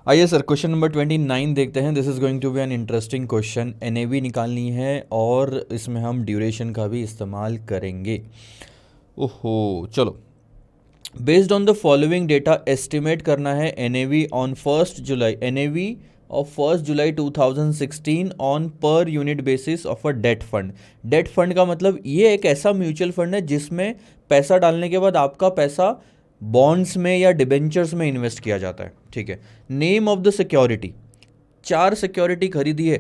आइए sir question number 29 देखते हैं। This is going to be an interesting question. NAV निकालनी है और इसमें हम ड्यूरेशन का भी इस्तेमाल करेंगे। ओहो चलो, based on the following data estimate करना है NAV on 1 July, NAV of 1 July 2016 on पर unit basis of a debt fund. Debt fund का मतलब ये एक ऐसा म्यूचुअल फंड है जिसमें पैसा डालने के बाद आपका पैसा बॉन्ड्स में या डिबेंचर्स में इन्वेस्ट किया जाता है। ठीक है। Name of the security, 4 security खरीदी है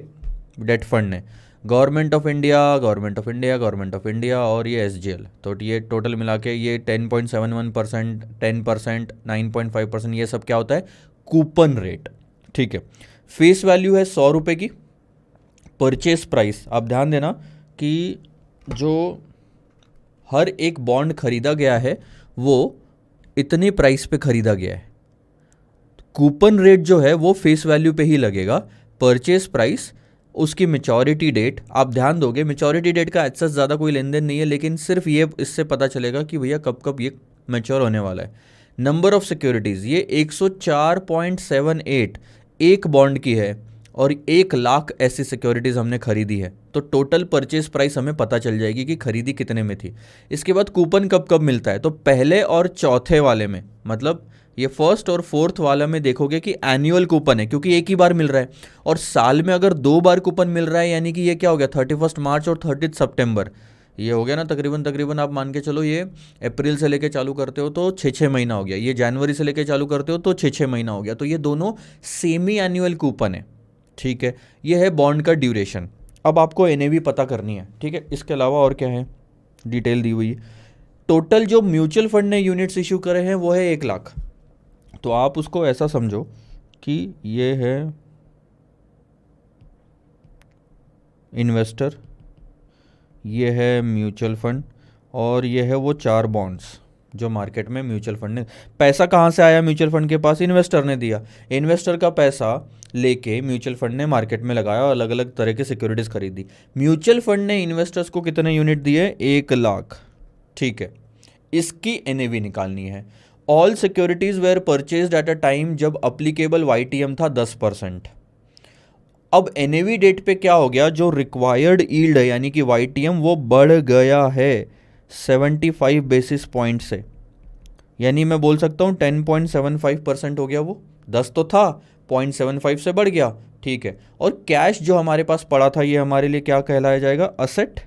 डेट फंड ने, government of India, government of India, government of India और ये एसजीएल। तो ये टोटल मिला के ये 10.71%, 10%, 9.5%, ये सब क्या होता है? Coupon rate. ठीक है। फेस वैल्यू है 100 रुपये की। परचेस प्राइस, आप ध्यान देना कि जो हर एक बॉन्ड खरीदा गया है वो इतनी प्राइस पे खरीदा गया है। कूपन रेट जो है वो फेस वैल्यू पे ही लगेगा। परचेस प्राइस, उसकी मेचोरिटी डेट, आप ध्यान दोगे मेचोरिटी डेट का एक्सेस ज़्यादा कोई लेन देन नहीं है, लेकिन सिर्फ ये इससे पता चलेगा कि भैया कब कब ये मैच्योर होने वाला है। नंबर ऑफ सिक्योरिटीज़, ये 104.78 एक बॉन्ड की है और 1 लाख ऐसी सिक्योरिटीज़ हमने खरीदी है। तो टोटल परचेस प्राइस हमें पता चल जाएगी कि खरीदी कितने में थी। इसके बाद कूपन कब कब मिलता है? तो पहले और चौथे वाले में, मतलब ये फर्स्ट और फोर्थ वाला में देखोगे कि एनुअल कूपन है, क्योंकि एक ही बार मिल रहा है। और साल में अगर 2 बार कूपन मिल रहा है, यानी कि ये क्या हो गया, 31 मार्च और 30 सितंबर, ये हो गया ना तकरीबन तकरीबन। आप मान के चलो ये अप्रैल से लेके चालू करते हो तो 6-6 महीना हो गया, ये जनवरी से लेके चालू करते हो तो 6-6 महीना हो गया। तो ये दोनों सेमी एनुअल कूपन है। ठीक है। ये है बॉन्ड का ड्यूरेशन। अब आपको एनएवी पता करनी है। ठीक है। इसके अलावा और क्या है, डिटेल दी हुई है। टोटल जो म्यूचुअल फंड ने यूनिट्स इशू करे हैं वो है 1 लाख। तो आप उसको ऐसा समझो कि ये है इन्वेस्टर, ये है म्यूचुअल फंड और ये है वो 4 बॉन्ड्स जो मार्केट में म्यूचुअल फंड ने। पैसा कहाँ से आया म्यूचुअल फंड के पास? इन्वेस्टर ने दिया। इन्वेस्टर का पैसा लेके म्यूचुअल फंड ने मार्केट में लगाया और अलग अलग तरह की सिक्योरिटीज खरीदी। म्यूचुअल फंड ने इन्वेस्टर्स को कितने यूनिट दिए? 1 लाख। ठीक है। इसकी एनएवी निकालनी है। All securities were purchased at a time जब अप्लीकेबल वाईटीएम था 10%। अब एनएवी डेट पे क्या हो गया, जो रिक्वायर्ड यील्ड है यानी कि वाईटीएम वो बढ़ गया है 75 बेसिस पॉइंट से, यानी मैं बोल सकता हूँ 10.75% हो गया। वो 10 तो था, 0.75 से बढ़ गया। ठीक है। और कैश जो हमारे पास पड़ा था ये हमारे लिए क्या कहलाया जाएगा? असेट।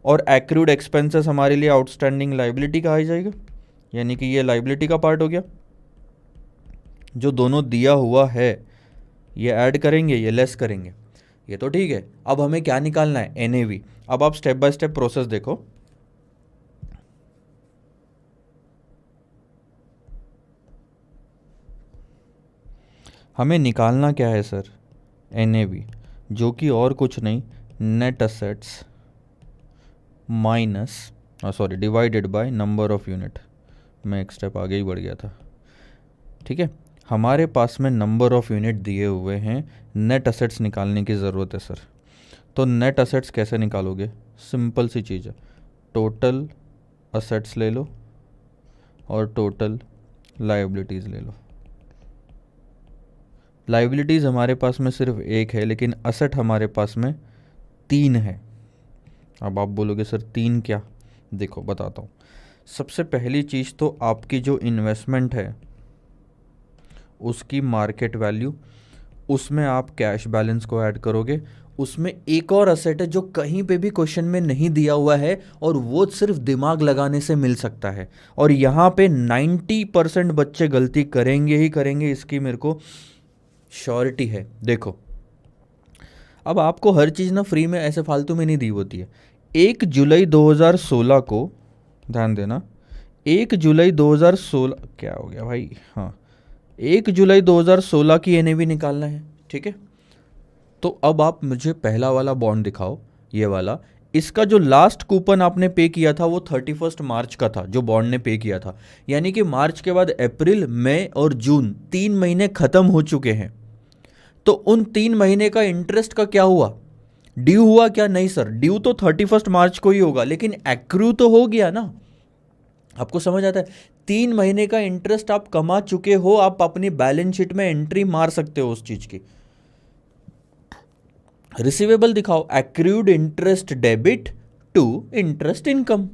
और एक्रूड एक्सपेंसेस हमारे लिए आउटस्टैंडिंग लाइबिलिटी कहा जाएगा, यानी कि ये लाइबिलिटी का पार्ट हो गया। जो दोनों दिया हुआ है ये ऐड करेंगे, ये लेस करेंगे। ये तो ठीक है। अब हमें क्या निकालना है? एनएवी। अब आप स्टेप बाय स्टेप प्रोसेस देखो। हमें निकालना क्या है सर? एनएवी, जो कि और कुछ नहीं, net assets minus divided by number of unit. मैं एक स्टेप आगे ही बढ़ गया था। ठीक है। हमारे पास में नंबर ऑफ यूनिट दिए हुए हैं, नेट असेट्स निकालने की ज़रूरत है सर। तो नेट असेट्स कैसे निकालोगे? सिंपल सी चीज़ है, टोटल असेट्स ले लो और टोटल लाइबिलिटीज़ ले लो। लाइबिलिटीज़ हमारे पास में सिर्फ एक है, लेकिन असेट हमारे पास में 3 है। अब आप बोलोगे सर 3 क्या? देखो बताता हूँ। सबसे पहली चीज़ तो आपकी जो इन्वेस्टमेंट है उसकी मार्केट वैल्यू, उसमें आप कैश बैलेंस को ऐड करोगे। उसमें एक और असेट है जो कहीं पे भी क्वेश्चन में नहीं दिया हुआ है और वो सिर्फ दिमाग लगाने से मिल सकता है, और यहाँ पे 90% बच्चे गलती करेंगे ही करेंगे, इसकी मेरे को श्योरिटी है। देखो, अब आपको हर चीज़ ना फ्री में ऐसे फालतू में नहीं दी होती है। 1 जुलाई 2016 को, ध्यान देना, 1 जुलाई 2016 क्या हो गया भाई, हाँ 1 जुलाई 2016 की एनएवी निकालना है। ठीक है। तो अब आप मुझे पहला वाला बॉन्ड दिखाओ, ये वाला। इसका जो लास्ट कूपन आपने पे किया था वो 31 मार्च का था, जो बॉन्ड ने पे किया था। यानी कि मार्च के बाद अप्रैल, मई और जून 3 महीने खत्म हो चुके हैं। तो उन 3 महीने का इंटरेस्ट का क्या हुआ? ड्यू हुआ क्या? नहीं सर, ड्यू तो 31 मार्च को ही होगा, लेकिन एक्रू तो हो गया ना। आपको समझ आता है? 3 महीने का इंटरेस्ट आप कमा चुके हो, आप अपनी बैलेंस शीट में एंट्री मार सकते हो उस चीज की। रिसीवेबल दिखाओ, accrued interest debit to interest income.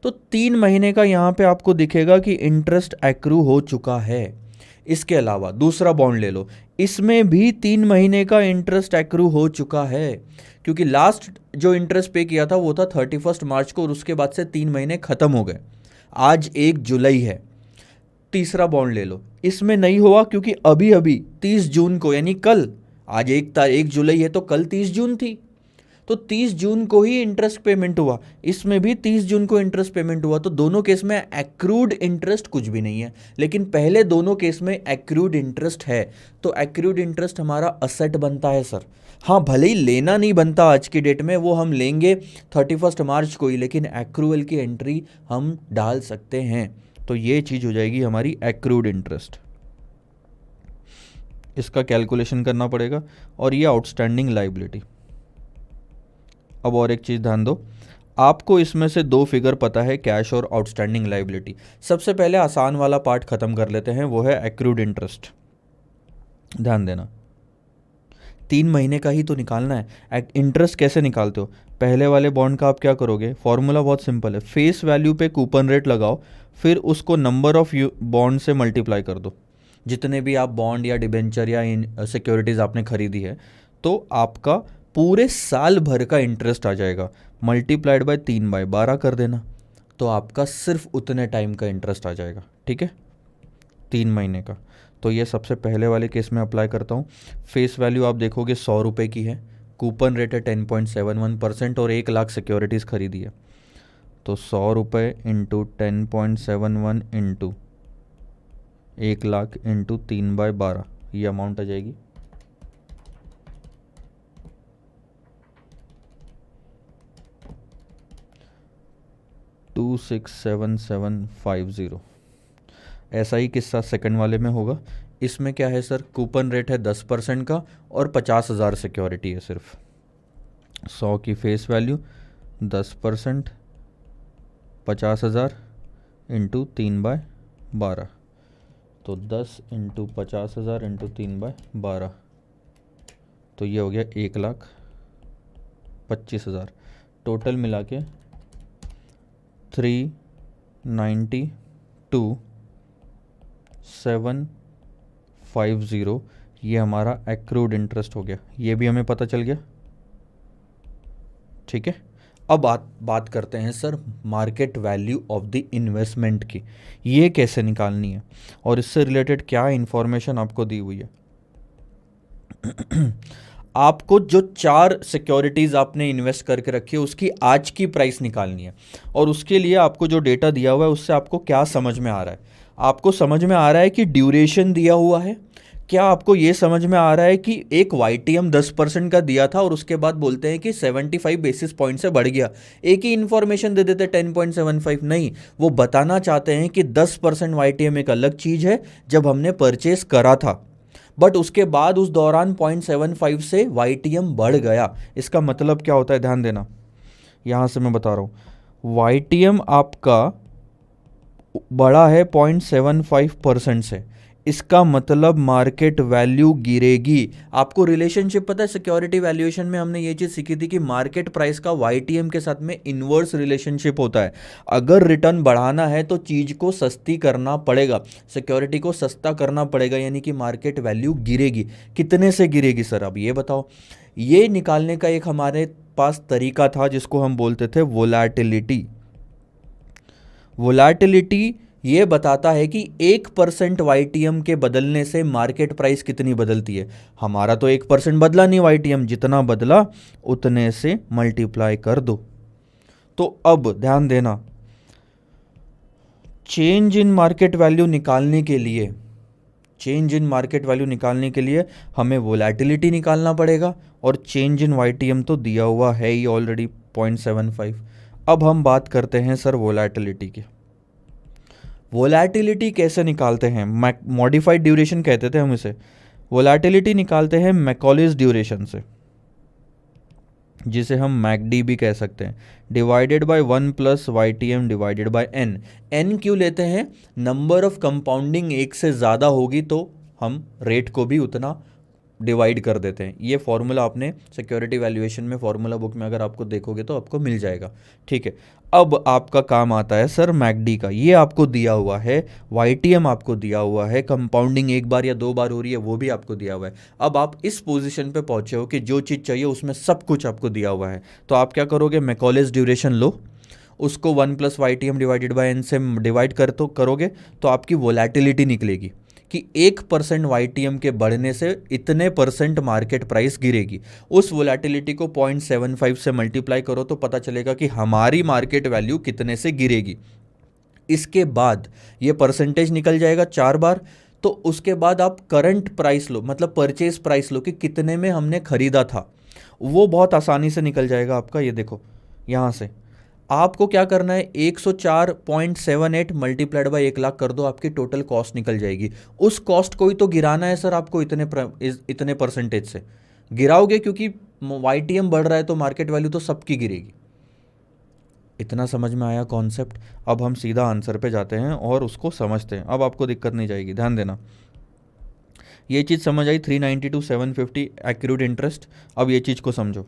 तो 3 महीने का यहां पे आपको दिखेगा कि इंटरेस्ट एक्रू हो चुका है। इसके अलावा दूसरा बॉन्ड ले लो, इसमें भी 3 महीने का इंटरेस्ट एक्रू हो चुका है, क्योंकि लास्ट जो इंटरेस्ट पे किया था वो था 31 मार्च को, और उसके बाद से 3 महीने खत्म हो गए। आज 1 जुलाई है। तीसरा बॉन्ड ले लो, इसमें नहीं हुआ क्योंकि अभी अभी 30 जून को, यानी कल, आज 1 जुलाई है तो कल 30 जून थी, तो 30 जून को ही इंटरेस्ट पेमेंट हुआ। इसमें भी 30 जून को इंटरेस्ट पेमेंट हुआ, तो दोनों केस में एक्रूड इंटरेस्ट कुछ भी नहीं है। लेकिन पहले दोनों केस में एक्रूड इंटरेस्ट है, तो एक्रूड इंटरेस्ट हमारा असेट बनता है सर। हाँ, भले ही लेना नहीं बनता आज की डेट में, वो हम लेंगे 31 मार्च को ही, लेकिन एक्रूअल की एंट्री हम डाल सकते हैं। तो ये चीज़ हो जाएगी हमारी एक्रूड इंटरेस्ट। इसका कैलकुलेशन करना पड़ेगा। और ये आउटस्टैंडिंग लाइबिलिटी। अब और एक चीज़ ध्यान दो, आपको इसमें से 2 फिगर पता है, कैश और आउटस्टैंडिंग लाइबिलिटी। सबसे पहले आसान वाला पार्ट खत्म कर लेते हैं, वो है एक्रूड इंटरेस्ट। ध्यान देना, 3 महीने का ही तो निकालना है। इंटरेस्ट कैसे निकालते हो? पहले वाले बॉन्ड का आप क्या करोगे? फॉर्मूला बहुत सिंपल है, फेस वैल्यू पे कूपन रेट लगाओ, फिर उसको नंबर ऑफ बॉन्ड से मल्टीप्लाई कर दो। जितने भी आप बॉन्ड या डिबेंचर या सिक्योरिटीज़ आपने खरीदी है, तो आपका पूरे साल भर का इंटरेस्ट आ जाएगा, मल्टीप्लाइड बाय 3/12 कर देना, तो आपका सिर्फ उतने टाइम का इंटरेस्ट आ जाएगा। ठीक है, 3 महीने का। तो ये सबसे पहले वाले केस में अप्लाई करता हूँ। फेस वैल्यू आप देखोगे 100 रुपये की है, कूपन रेट है 10.71% और 1 लाख सिक्योरिटीज़ खरीदी है, तो 100 रुपये इंटू 10.71 इंटू 1 लाख इंटू 3/12, ये अमाउंट आ जाएगी 267750। ऐसा ही किस्सा सेकंड वाले में होगा। इसमें क्या है सर, कूपन रेट है 10% का और 50,000 सिक्योरिटी है सिर्फ। 100 की फेस वैल्यू, 10%, 50,000 इंटू 3/12, तो 10 इंटू 50,000 इंटू 3/12, तो ये हो गया 1,25,000। टोटल मिला के 392,750, ये हमारा एक्रूड इंटरेस्ट हो गया। ये भी हमें पता चल गया। ठीक है, अब बात करते हैं sir market value of the investment की। ये कैसे निकालनी है और इससे रिलेटेड क्या इन्फॉर्मेशन आपको दी हुई है। आपको जो 4 सिक्योरिटीज़ आपने इन्वेस्ट करके रखी है उसकी आज की प्राइस निकालनी है, और उसके लिए आपको जो डेटा दिया हुआ है उससे आपको क्या समझ में आ रहा है? आपको समझ में आ रहा है कि ड्यूरेशन दिया हुआ है। क्या आपको ये समझ में आ रहा है कि एक YTM 10% का दिया था और उसके बाद बोलते हैं कि 75 बेसिस पॉइंट से बढ़ गया? एक ही इन्फॉर्मेशन दे देते 10.75? नहीं, वो बताना चाहते हैं कि 10% YTM एक अलग चीज़ है जब हमने परचेस करा था, बट उसके बाद उस दौरान 0.75 से YTM बढ़ गया। इसका मतलब क्या होता है, ध्यान देना, यहाँ से मैं बता रहा हूँ। YTM आपका बढ़ा है 0.75% से, इसका मतलब मार्केट वैल्यू गिरेगी। आपको रिलेशनशिप पता है, सिक्योरिटी वैल्यूएशन में हमने ये चीज़ सीखी थी कि मार्केट प्राइस का YTM के साथ में इन्वर्स रिलेशनशिप होता है। अगर रिटर्न बढ़ाना है तो चीज़ को सस्ती करना पड़ेगा, सिक्योरिटी को सस्ता करना पड़ेगा, यानी कि मार्केट वैल्यू गिरेगी। कितने से गिरेगी सर, अब ये बताओ। ये निकालने का एक हमारे पास तरीका था जिसको हम बोलते थे वोलैटिलिटी। वोलैटिलिटी ये बताता है कि 1% YTM के बदलने से मार्केट प्राइस कितनी बदलती है। हमारा तो 1% बदला नहीं YTM, जितना बदला उतने से मल्टीप्लाई कर दो। तो अब ध्यान देना, चेंज इन मार्केट वैल्यू निकालने के लिए हमें वोलैटिलिटी निकालना पड़ेगा, और चेंज इन YTM तो दिया हुआ है ही ऑलरेडी 0.75। अब हम बात करते हैं सर वोलैटिलिटी की। वोलैटिलिटी कैसे निकालते हैं? मॉडिफाइड ड्यूरेशन कहते थे हम इसे। वोलैटिलिटी निकालते हैं मैकॉलेज ड्यूरेशन से। जिसे हम मैकडी भी कह सकते हैं, divided by 1 plus Y T M divided by N. N क्यों लेते हैं? नंबर ऑफ कंपाउंडिंग एक से ज़्यादा होगी तो हम रेट को भी उतना डिवाइड कर देते हैं। ये फॉर्मूला आपने सिक्योरिटी वैल्यूएशन में फॉर्मूला बुक में अगर आपको देखोगे तो आपको मिल जाएगा। ठीक है, अब आपका काम आता है सर मैकडी का। ये आपको दिया हुआ है, वाईटीएम आपको दिया हुआ है, कंपाउंडिंग एक बार या दो बार हो रही है वो भी आपको दिया हुआ है। अब आप इस पोजीशन पे पहुंचे हो कि जो चीज़ चाहिए उसमें सब कुछ आपको दिया हुआ है, तो आप क्या करोगे? मैकॉलेस ड्यूरेशन लो, उसको 1 plus Y T M divided by N से डिवाइड करोगे तो आपकी वोलेटिलिटी निकलेगी कि 1% वाईटीएम के बढ़ने से इतने % मार्केट प्राइस गिरेगी। उस वोलेटिलिटी को 0.75 से मल्टीप्लाई करो तो पता चलेगा कि हमारी मार्केट वैल्यू कितने से गिरेगी। इसके बाद ये परसेंटेज निकल जाएगा 4 बार, तो उसके बाद आप करंट प्राइस लो, मतलब परचेज प्राइस लो कि कितने में हमने खरीदा था, वो बहुत आसानी से निकल जाएगा आपका। ये देखो यहाँ से आपको क्या करना है, 104.78 मल्टीप्लाइड बाई 1 लाख कर दो, आपकी टोटल कॉस्ट निकल जाएगी। उस कॉस्ट को ही तो गिराना है सर आपको इतने परसेंटेज से गिराओगे, क्योंकि वाईटीएम बढ़ रहा है तो मार्केट वैल्यू तो सबकी गिरेगी। इतना समझ में आया कॉन्सेप्ट? अब हम सीधा आंसर पे जाते हैं और उसको समझते हैं। अब आपको दिक्कत नहीं जाएगी, ध्यान देना। ये चीज़ समझ आई, 390 to 750 एक्यूरेट इंटरेस्ट। अब ये चीज़ को समझो,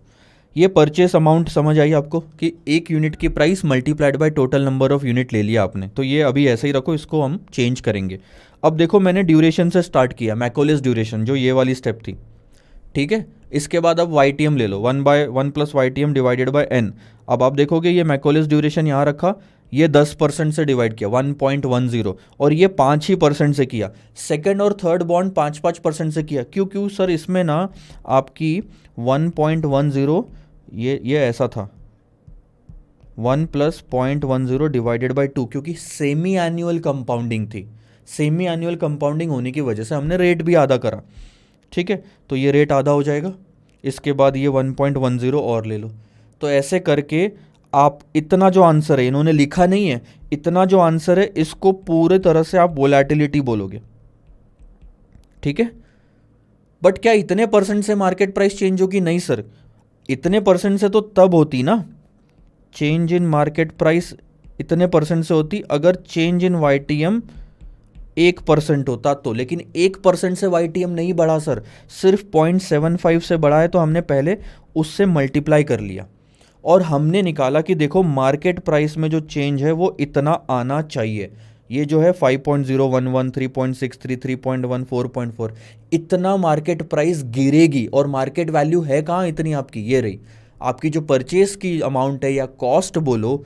ये परचेस अमाउंट समझ आई आपको कि एक यूनिट की price multiplied by total number of unit ले लिया आपने, तो ये अभी ऐसे ही रखो, इसको हम चेंज करेंगे। अब देखो मैंने ड्यूरेशन से स्टार्ट किया, मैकोलेस ड्यूरेशन जो ये वाली स्टेप थी, ठीक है। इसके बाद अब वाई टी एम ले लो, 1 plus Y T M divided by N. अब आप देखोगे ये मैकोलेस ड्यूरेशन यहाँ रखा, ये 10% से डिवाइड किया 1.10, और ये 5% से किया। सेकंड और थर्ड बॉन्ड 5% से किया। क्यों सर? इसमें ना आपकी 1.10 ये ऐसा था, 1 प्लस 0.10 डिवाइडेड बाई 2, क्योंकि सेमी एनुअल कंपाउंडिंग थी। सेमी एनुअल कंपाउंडिंग होने की वजह से हमने रेट भी आधा करा, ठीक है। तो ये रेट आधा हो जाएगा, इसके बाद ये 1.10 और ले लो। तो ऐसे करके आप इतना जो आंसर है, इन्होंने लिखा नहीं है, इतना जो आंसर है इसको पूरे तरह से आप वोलेटिलिटी बोलोगे, ठीक है। बट क्या इतने % से मार्केट प्राइस चेंज होगी? नहीं सर, इतने % से तो तब होती ना, चेंज इन मार्केट प्राइस इतने % से होती अगर चेंज इन वाईटीएम 1% होता तो। लेकिन 1% से वाईटीएम नहीं बढ़ा सर, सिर्फ 0.75 से बढ़ा है, तो हमने पहले उससे मल्टीप्लाई कर लिया और हमने निकाला कि देखो मार्केट प्राइस में जो चेंज है वो इतना आना चाहिए। ये जो है 5.011, 3.63, 3.1, 4.4, इतना मार्केट प्राइस गिरेगी। और मार्केट वैल्यू है कहाँ इतनी आपकी? ये रही आपकी जो परचेस की अमाउंट है या कॉस्ट बोलो,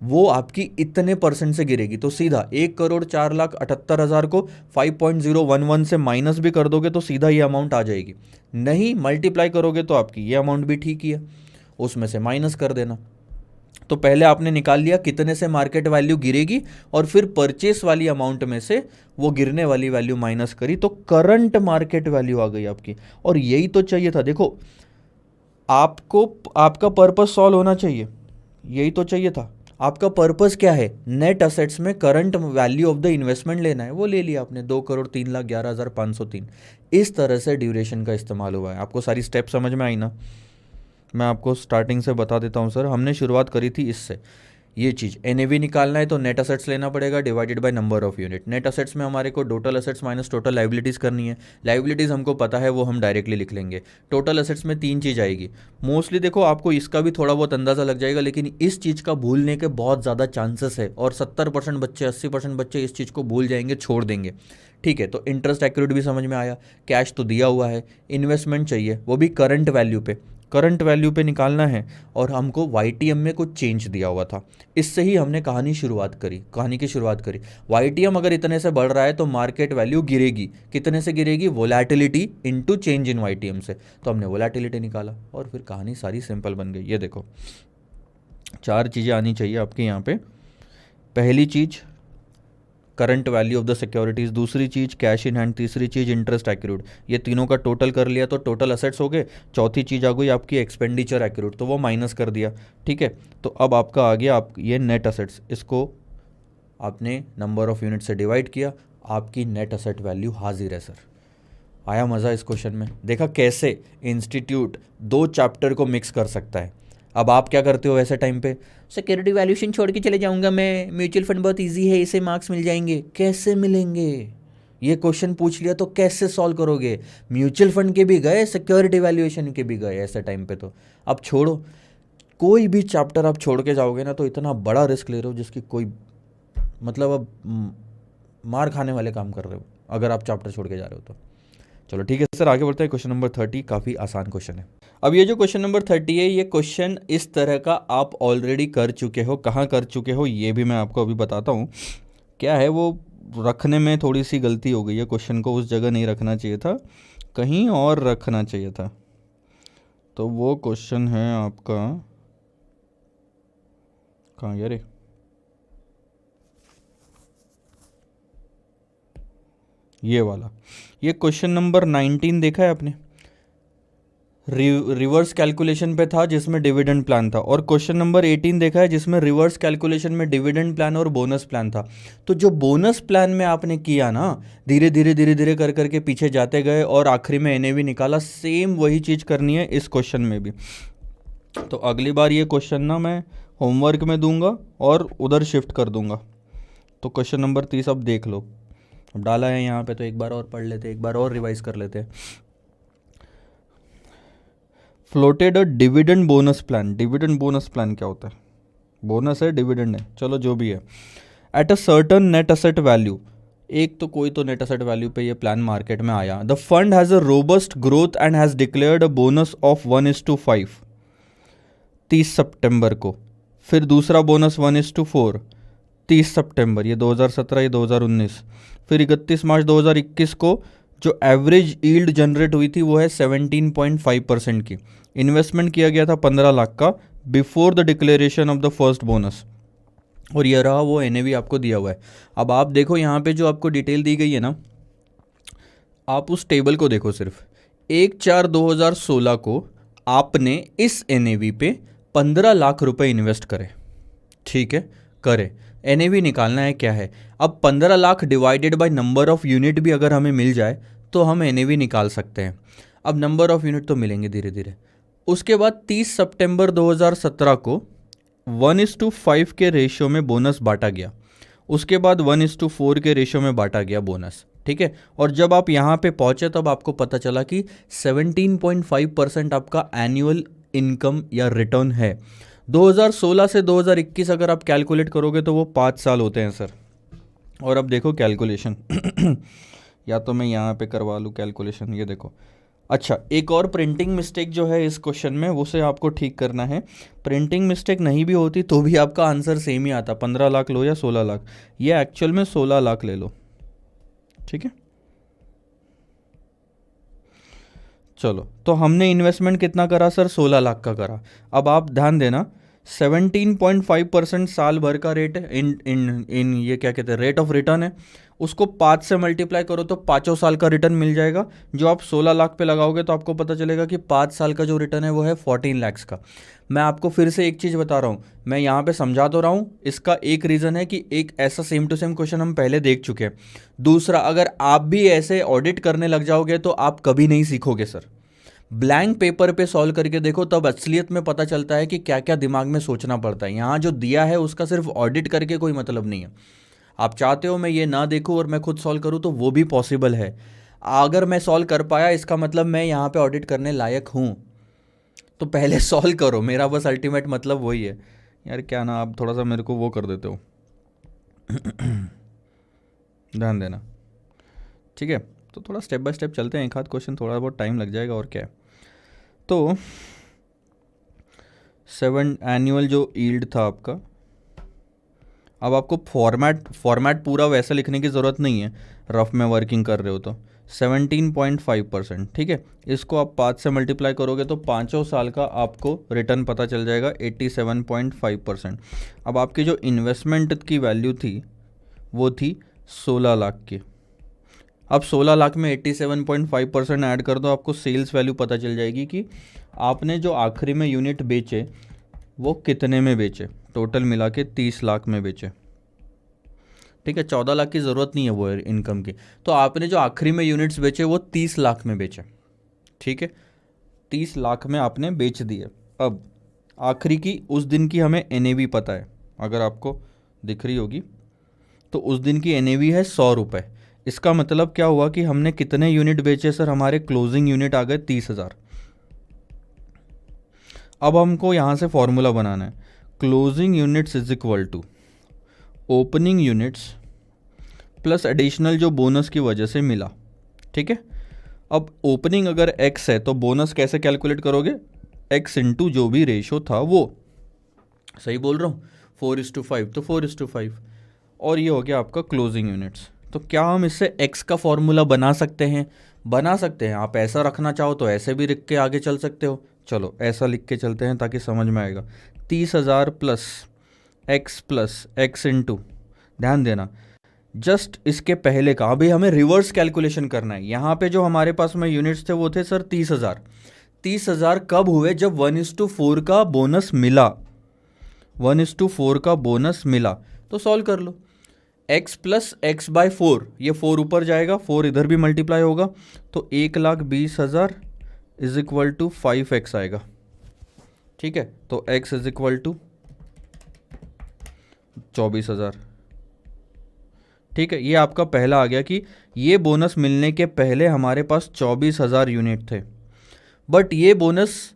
वो आपकी इतने % से गिरेगी। तो सीधा 1,04,78,000 को 5.011 से माइनस भी कर दोगे तो सीधा ये अमाउंट आ जाएगी। नहीं मल्टीप्लाई करोगे तो आपकी ये अमाउंट भी ठीक ही है, उसमें से माइनस कर देना। तो पहले आपने निकाल लिया कितने से मार्केट वैल्यू गिरेगी, और फिर परचेस वाली अमाउंट में से वो गिरने वाली वैल्यू माइनस करी, तो करंट मार्केट वैल्यू आ गई आपकी। और यही तो चाहिए था। देखो आपको आपका पर्पस सॉल्व होना चाहिए, यही तो चाहिए था। आपका पर्पस क्या है? नेट असेट्स में current value of the investment लेना है, वो ले लिया आपने, 2,03,11,503। इस तरह से ड्यूरेशन का इस्तेमाल हुआ है। आपको सारी स्टेप समझ में आई ना? मैं आपको स्टार्टिंग से बता देता हूँ सर, हमने शुरुआत करी थी इससे। ये चीज़ एनएवी निकालना है तो नेट असेट्स लेना पड़ेगा divided by number of unit. Net assets में हमारे को total assets minus total liabilities करनी है। लाइबिलिटीज़ हमको पता है, वो हम डायरेक्टली लिख लेंगे। टोटल असेट्स में 3 चीज़ आएगी मोस्टली। देखो आपको इसका भी थोड़ा बहुत अंदाज़ा लग जाएगा, लेकिन इस चीज़ का भूलने के बहुत ज़्यादा चांसेस है, और 70% बच्चे 80% बच्चे इस चीज़ को भूल जाएंगे, छोड़ देंगे, ठीक है। तो इंटरेस्ट एक्यूरेट भी समझ में आया, कैश तो दिया हुआ है, इन्वेस्टमेंट चाहिए वो भी करंट वैल्यू पे, करंट वैल्यू पे निकालना है, और हमको वाईटीएम में कुछ चेंज दिया हुआ था। इससे ही हमने कहानी की शुरुआत करी। वाईटीएम अगर इतने से बढ़ रहा है तो मार्केट वैल्यू गिरेगी। कितने से गिरेगी? Volatility into change in YTM से। तो हमने वोलेटिलिटी निकाला और फिर कहानी सारी सिंपल बन गई। ये देखो 4 चीज़ें आनी चाहिए आपके यहाँ पे। पहली चीज़ current value of the securities, दूसरी चीज़ कैश इन हैंड, तीसरी चीज़ इंटरेस्ट एक्यूरेट। ये तीनों का टोटल कर लिया तो टोटल असेट्स हो गए। चौथी चीज़ आ गई आपकी एक्सपेंडिचर एक्यूरेट, तो वो माइनस कर दिया, ठीक है। तो अब आपका आ गया आप ये नेट असेट्स, इसको आपने नंबर ऑफ यूनिट से डिवाइड किया, आपकी नेट असेट वैल्यू हाजिर है सर। आया मज़ा इस क्वेश्चन में? देखा कैसे इंस्टीट्यूट दो चैप्टर को मिक्स कर सकता है। अब आप क्या करते हो ऐसे टाइम पे? सिक्योरिटी वैल्यूएशन छोड़ के चले जाऊंगा मैं, म्यूचुअल फंड बहुत इजी है, इसे मार्क्स मिल जाएंगे। कैसे मिलेंगे? ये क्वेश्चन पूछ लिया तो कैसे सॉल्व करोगे? म्यूचुअल फंड के भी गए, सिक्योरिटी वैल्यूएशन के भी गए ऐसे टाइम पे। तो अब छोड़ो, कोई भी चैप्टर आप छोड़ के जाओगे ना तो इतना बड़ा रिस्क ले रहे हो जिसकी कोई मतलब, अब मार खाने वाले काम कर रहे हो अगर आप चैप्टर छोड़ के जा रहे हो तो। चलो ठीक है सर, आगे बढ़ते हैं। क्वेश्चन नंबर 30 काफ़ी आसान क्वेश्चन है। अब ये जो क्वेश्चन नंबर 30 है, ये क्वेश्चन इस तरह का आप ऑलरेडी कर चुके हो। कहाँ कर चुके हो ये भी मैं आपको अभी बताता हूँ। क्या है वो, रखने में थोड़ी सी गलती हो गई है, क्वेश्चन को उस जगह नहीं रखना चाहिए था, कहीं और रखना चाहिए था। तो वो क्वेश्चन है आपका, कहाँ गया रे? ये वाला, ये क्वेश्चन नंबर 19 देखा है आपने? रिवर्स कैलकुलेशन पे था जिसमें डिविडेंड प्लान था। और क्वेश्चन नंबर 18 देखा है जिसमें रिवर्स कैलकुलेशन में डिविडेंड प्लान और बोनस प्लान था। तो जो बोनस प्लान में आपने किया ना, धीरे धीरे धीरे धीरे कर करके पीछे जाते गए और आखिरी में एनएवी निकाला, सेम वही चीज़ करनी है इस क्वेश्चन में भी। तो अगली बार ये क्वेश्चन ना मैं होमवर्क में दूंगा और उधर शिफ्ट कर दूंगा। तो क्वेश्चन नंबर 30 अब देख लो, अब डाला है यहाँ पे तो एक बार और पढ़ लेते, एक बार और रिवाइज कर लेते। Floated a dividend bonus plan. Dividend bonus plan क्या होता है? बोनस है, डिविडेंड है, चलो जो भी है। At a certain net asset value, एक तो कोई तो नेट असेट वैल्यू पे ये प्लान मार्केट में आया। The fund has a robust growth and has declared a bonus of 1:5 30 सितंबर को। फिर दूसरा बोनस 1:4 30 सितंबर, ये 2017, ये 2019। फिर 31 मार्च 2021 को जो एवरेज यील्ड जनरेट हुई थी वो है 17.5% की। इन्वेस्टमेंट किया गया था 15 लाख का before the declaration of the first bonus. और ये रहा वो एनएवी आपको दिया हुआ है। अब आप देखो यहाँ पे जो आपको डिटेल दी गई है ना, आप उस टेबल को देखो। सिर्फ 1/4/2016 को आपने इस एनएवी पे 15 लाख रुपए इन्वेस्ट करे, ठीक है, करे। एनएवी निकालना है क्या है। अब 15 lakh divided by number of unit भी अगर हमें मिल जाए तो हम एनएवी निकाल सकते हैं। अब नंबर ऑफ यूनिट तो मिलेंगे धीरे धीरे। उसके बाद 30 सितंबर 2017 को 1:5 के रेशियो में बोनस बांटा गया। उसके बाद 1:4 के रेशियो में बांटा गया बोनस, ठीक है। और जब आप यहाँ पे पहुँचे तब आपको पता चला कि 17.5% आपका एनुअल इनकम या रिटर्न है। 2016 से 2021 अगर आप कैलकुलेट करोगे तो वो 5 साल होते हैं सर। और अब देखो कैलकुलेशन या तो मैं यहाँ पे करवा लूँ कैलकुलेशन, ये देखो। अच्छा, एक और प्रिंटिंग मिस्टेक जो है इस क्वेश्चन में, उसे आपको ठीक करना है। प्रिंटिंग मिस्टेक नहीं भी होती तो भी आपका आंसर सेम ही आता, 15 लाख लो या 16 लाख। ये एक्चुअल में 16 लाख ले लो, ठीक है। चलो, तो हमने इन्वेस्टमेंट कितना करा सर? 16 लाख का करा। अब आप ध्यान देना, 17.5% साल भर का रेट है, इन ये क्या कहते हैं, रेट ऑफ रिटर्न है। उसको 5 से मल्टीप्लाई करो तो 5 साल का रिटर्न मिल जाएगा। जो आप 16 लाख पे लगाओगे तो आपको पता चलेगा कि 5 साल का जो रिटर्न है वो है 14 लाख का। मैं आपको फिर से एक चीज़ बता रहा हूँ, मैं यहाँ पे समझा तो रहा हूँ। इसका एक रीज़न है कि एक ऐसा सेम टू सेम क्वेश्चन हम पहले देख चुके हैं। दूसरा, अगर आप भी ऐसे ऑडिट करने लग जाओगे तो आप कभी नहीं सीखोगे सर। ब्लैंक पेपर पे सॉल्व करके देखो, तब असलियत में पता चलता है कि क्या क्या दिमाग में सोचना पड़ता है। यहाँ जो दिया है उसका सिर्फ ऑडिट करके कोई मतलब नहीं है। आप चाहते हो मैं ये ना देखूँ और मैं खुद सॉल्व करूँ तो वो भी पॉसिबल है। अगर मैं सॉल्व कर पाया इसका मतलब मैं यहाँ पे ऑडिट करने लायक हूँ। तो पहले सॉल्व करो, मेरा बस अल्टीमेट मतलब वही है। यार क्या ना, आप थोड़ा सा मेरे को वो कर देते हो ध्यान देना, ठीक है। तो थोड़ा स्टेप बाय स्टेप चलते हैं, एक आध क्वेश्चन थोड़ा बहुत टाइम लग जाएगा और क्या है। तो 7 एनुअल जो यील्ड था आपका, अब आपको फॉर्मेट पूरा वैसा लिखने की ज़रूरत नहीं है, रफ में वर्किंग कर रहे हो तो 17.5%, ठीक है। इसको आप 5 से मल्टीप्लाई करोगे तो 5 साल का आपको रिटर्न पता चल जाएगा 87.5%। अब आपकी जो इन्वेस्टमेंट की वैल्यू थी वो थी 16 लाख की। अब 16 लाख में 87.5% ऐड कर दो, आपको सेल्स वैल्यू पता चल जाएगी कि आपने जो आखिरी में यूनिट बेचे वो कितने में बेचे। टोटल मिला के 30 लाख में बेचे, ठीक है, 14 लाख की ज़रूरत नहीं है वो इनकम की। तो आपने जो आखिरी में यूनिट्स बेचे वो 30 लाख में बेचे, ठीक है, 30 लाख में आपने बेच दिए। अब आखिरी की उस दिन की हमें NAV पता है, अगर आपको दिख रही होगी तो उस दिन की NAV है 100 रुपये। इसका मतलब क्या हुआ कि हमने कितने यूनिट बेचे सर, हमारे क्लोजिंग यूनिट आ गए 30,000। अब हमको यहाँ से फॉर्मूला बनाना है, closing units is equal to opening units plus additional जो बोनस की वजह से मिला, ठीक है। अब ओपनिंग अगर x है तो बोनस कैसे कैलकुलेट करोगे, x इंटू जो भी रेशो था वो, सही बोल रहा हूँ, 4:5 तो 4:5, और ये हो गया आपका क्लोजिंग यूनिट्स। तो क्या हम इससे x का फॉर्मूला बना सकते हैं? बना सकते हैं। आप ऐसा रखना चाहो तो ऐसे भी लिख के आगे चल सकते हो। चलो ऐसा लिख के चलते हैं ताकि समझ में आएगा। 30,000 प्लस x इंटू, ध्यान देना जस्ट इसके पहले का, अभी हमें रिवर्स कैलकुलेशन करना है। यहाँ पे जो हमारे पास में यूनिट्स थे वो थे सर 30,000। 30,000 कब हुए, जब 1:4 का बोनस मिला, 1:4 का बोनस मिला। तो सॉल्व कर लो, x प्लस एक्स बाय 4, ये 4 ऊपर जाएगा, 4 इधर भी मल्टीप्लाई होगा, तो 1,20,000 इज इक्वल टू 5x आएगा, ठीक है। तो x इज इक्वल टू 24,000, ठीक है। ये आपका पहला आ गया कि ये बोनस मिलने के पहले हमारे पास 24,000 यूनिट थे, बट ये बोनस,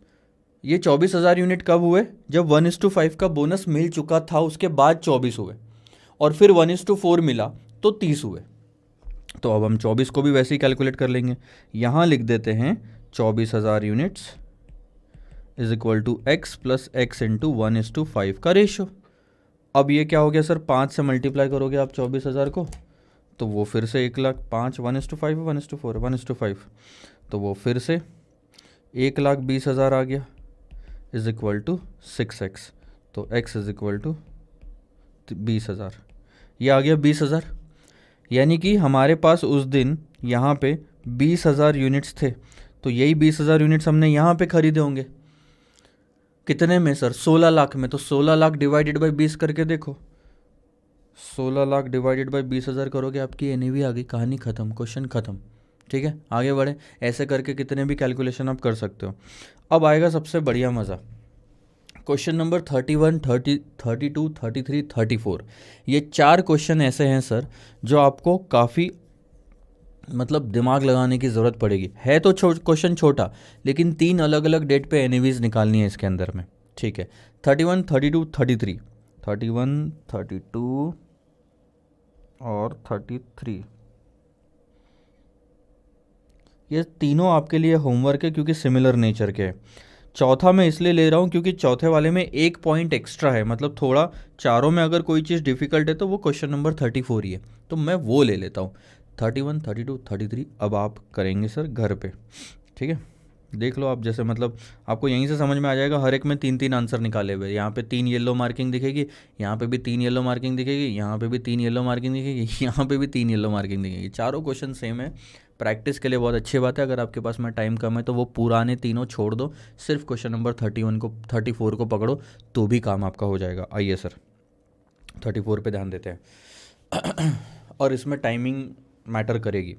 ये 24,000 यूनिट कब हुए, जब 1:5 का बोनस मिल चुका था, उसके बाद 24 हुए, और फिर 1:4 मिला तो 30 हुए। तो अब हम 24 को भी वैसे ही कैलकुलेट कर लेंगे। यहाँ लिख देते हैं 24,000 units is equal to x plus X into 1:5 का रेशो। अब ये क्या हो गया सर, 5 से मल्टीप्लाई करोगे आप 24,000 को तो वो फिर से 1,05,000, 1:5 1:4 1:5, तो वो फिर से 1,20,000 आ गया इज इक्वल टू 6x। तो x इज इक्वल टू 20,000, ये आ गया 20,000। यानी कि हमारे पास उस दिन यहाँ पे 20,000 यूनिट्स थे, तो यही 20,000 यूनिट्स हमने यहाँ पे खरीदे होंगे। कितने में सर, 16 लाख में। तो 16 लाख डिवाइडेड बाई 20 करके देखो, 16 लाख डिवाइडेड बाई 20,000 करोगे, आपकी NAV आ गई, कहानी ख़त्म, क्वेश्चन ख़त्म, ठीक है। आगे बढ़े, ऐसे करके कितने भी कैलकुलेशन आप कर सकते हो। अब आएगा सबसे बढ़िया मज़ा, क्वेश्चन नंबर 31, 30, 32, 33, 34। ये 4 क्वेश्चन ऐसे हैं सर जो आपको काफ़ी मतलब दिमाग लगाने की ज़रूरत पड़ेगी। है तो क्वेश्चन छोटा, लेकिन 3 अलग अलग डेट पे NAVs निकालनी है इसके अंदर में, ठीक है। 31, 32, 33, 31, 32 और 33, ये तीनों आपके लिए होमवर्क है क्योंकि सिमिलर नेचर के हैं। चौथा मैं इसलिए ले रहा हूँ क्योंकि चौथे वाले में एक पॉइंट एक्स्ट्रा है, मतलब थोड़ा चारों में अगर कोई चीज़ डिफ़िकल्ट है तो वो क्वेश्चन नंबर 34 ही है, तो मैं वो ले लेता हूँ। 31, 32, 33 अब आप करेंगे सर घर पे, ठीक है। देख लो आप, जैसे मतलब आपको यहीं से समझ में आ जाएगा। हर एक में 3-3 आंसर निकाले हुए, यहाँ पे 3 येलो मार्किंग दिखेगी, यहाँ पे भी 3 येलो मार्किंग दिखेगी, यहाँ पे भी 3 येलो मार्किंग दिखेगी, यहाँ पे भी 3 येलो मार्किंग दिखेगी। चारों क्वेश्चन सेम है, प्रैक्टिस के लिए बहुत अच्छी बात है। अगर आपके पास में टाइम कम है तो वो पुराने तीनों छोड़ दो, सिर्फ क्वेश्चन नंबर 31 को 34 को पकड़ो तो भी काम आपका हो जाएगा। आइए सर 34 पे ध्यान देते हैं और इसमें टाइमिंग मैटर करेगी।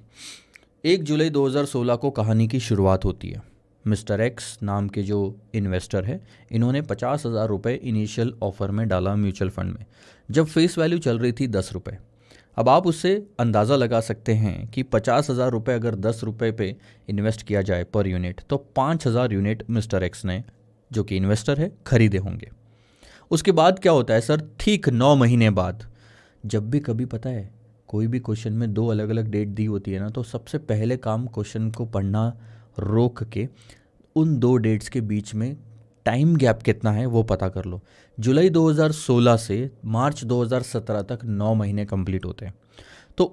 1 जुलाई 2016 को कहानी की शुरुआत होती है। मिस्टर एक्स नाम के जो इन्वेस्टर है, इन्होंने 50,000 रुपये इनिशियल ऑफर में डाला म्यूचुअल फंड में, जब फेस वैल्यू चल रही थी 10 रुपये। अब आप उससे अंदाज़ा लगा सकते हैं कि 50,000 रुपये अगर 10 रुपये पे इन्वेस्ट किया जाए पर यूनिट, तो 5,000 यूनिट मिस्टर एक्स ने, जो कि इन्वेस्टर है, खरीदे होंगे। उसके बाद क्या होता है सर, ठीक 9 महीने बाद, जब भी कभी पता है कोई भी क्वेश्चन में 2 अलग अलग डेट दी होती है ना, तो सबसे पहले काम क्वेश्चन को पढ़ना रोक के उन 2 डेट्स के बीच में टाइम गैप कितना है वो पता कर लो। जुलाई 2016 से मार्च 2017 तक 9 महीने कंप्लीट होते हैं। तो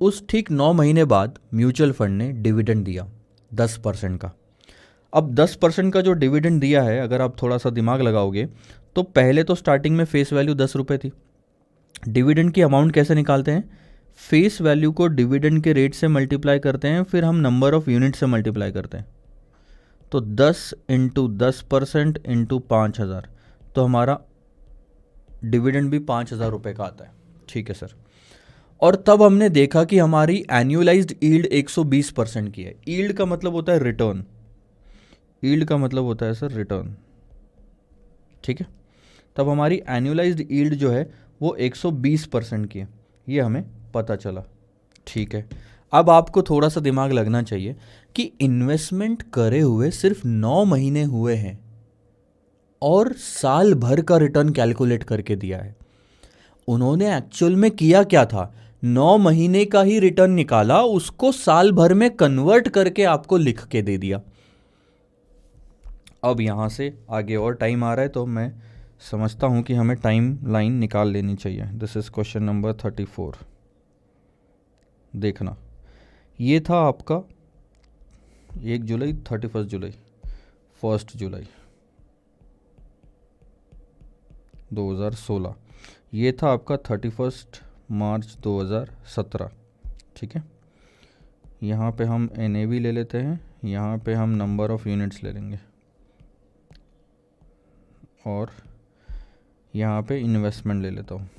उस ठीक 9 महीने बाद म्यूचुअल फंड ने डिविडेंड दिया 10% का। अब 10% का जो डिविडेंड दिया है, अगर आप थोड़ा सा दिमाग लगाओगे तो पहले तो स्टार्टिंग में फेस वैल्यू 10 रुपये थी। डिविडेंड की अमाउंट कैसे निकालते हैं, फेस वैल्यू को डिविडेंड के रेट से मल्टीप्लाई करते हैं, फिर हम नंबर ऑफ यूनिट से मल्टीप्लाई करते हैं। तो 10 इंटू 10% इंटू 5,000, तो हमारा डिविडेंड भी 5,000 रुपये का आता है, ठीक है सर। और तब हमने देखा कि हमारी एनुअलाइज्ड यील्ड 120% की है। यील्ड का मतलब होता है रिटर्न, यील्ड का मतलब होता है सर रिटर्न, ठीक है। तब हमारी एनुअलाइज्ड यील्ड जो है वो 120% की है, ये हमें पता चला, ठीक है। अब आपको थोड़ा सा दिमाग लगना चाहिए कि इन्वेस्टमेंट करे हुए सिर्फ 9 महीने हुए हैं और साल भर का रिटर्न कैलकुलेट करके दिया है। उन्होंने एक्चुअल में किया क्या था, 9 महीने का ही रिटर्न निकाला, उसको साल भर में कन्वर्ट करके आपको लिख के दे दिया। अब यहाँ से आगे और टाइम आ रहा है तो मैं समझता हूँ कि हमें टाइम लाइन निकाल लेनी चाहिए। This is question number 34। देखना, ये था आपका 1 जुलाई, 31 जुलाई, 1 जुलाई 2016, ये था आपका 31 मार्च 2017, ठीक है। यहाँ पे हम NAV ले लेते हैं, यहाँ पे हम नंबर ऑफ़ यूनिट्स ले लेंगे और यहाँ पे इन्वेस्टमेंट ले लेता हूँ।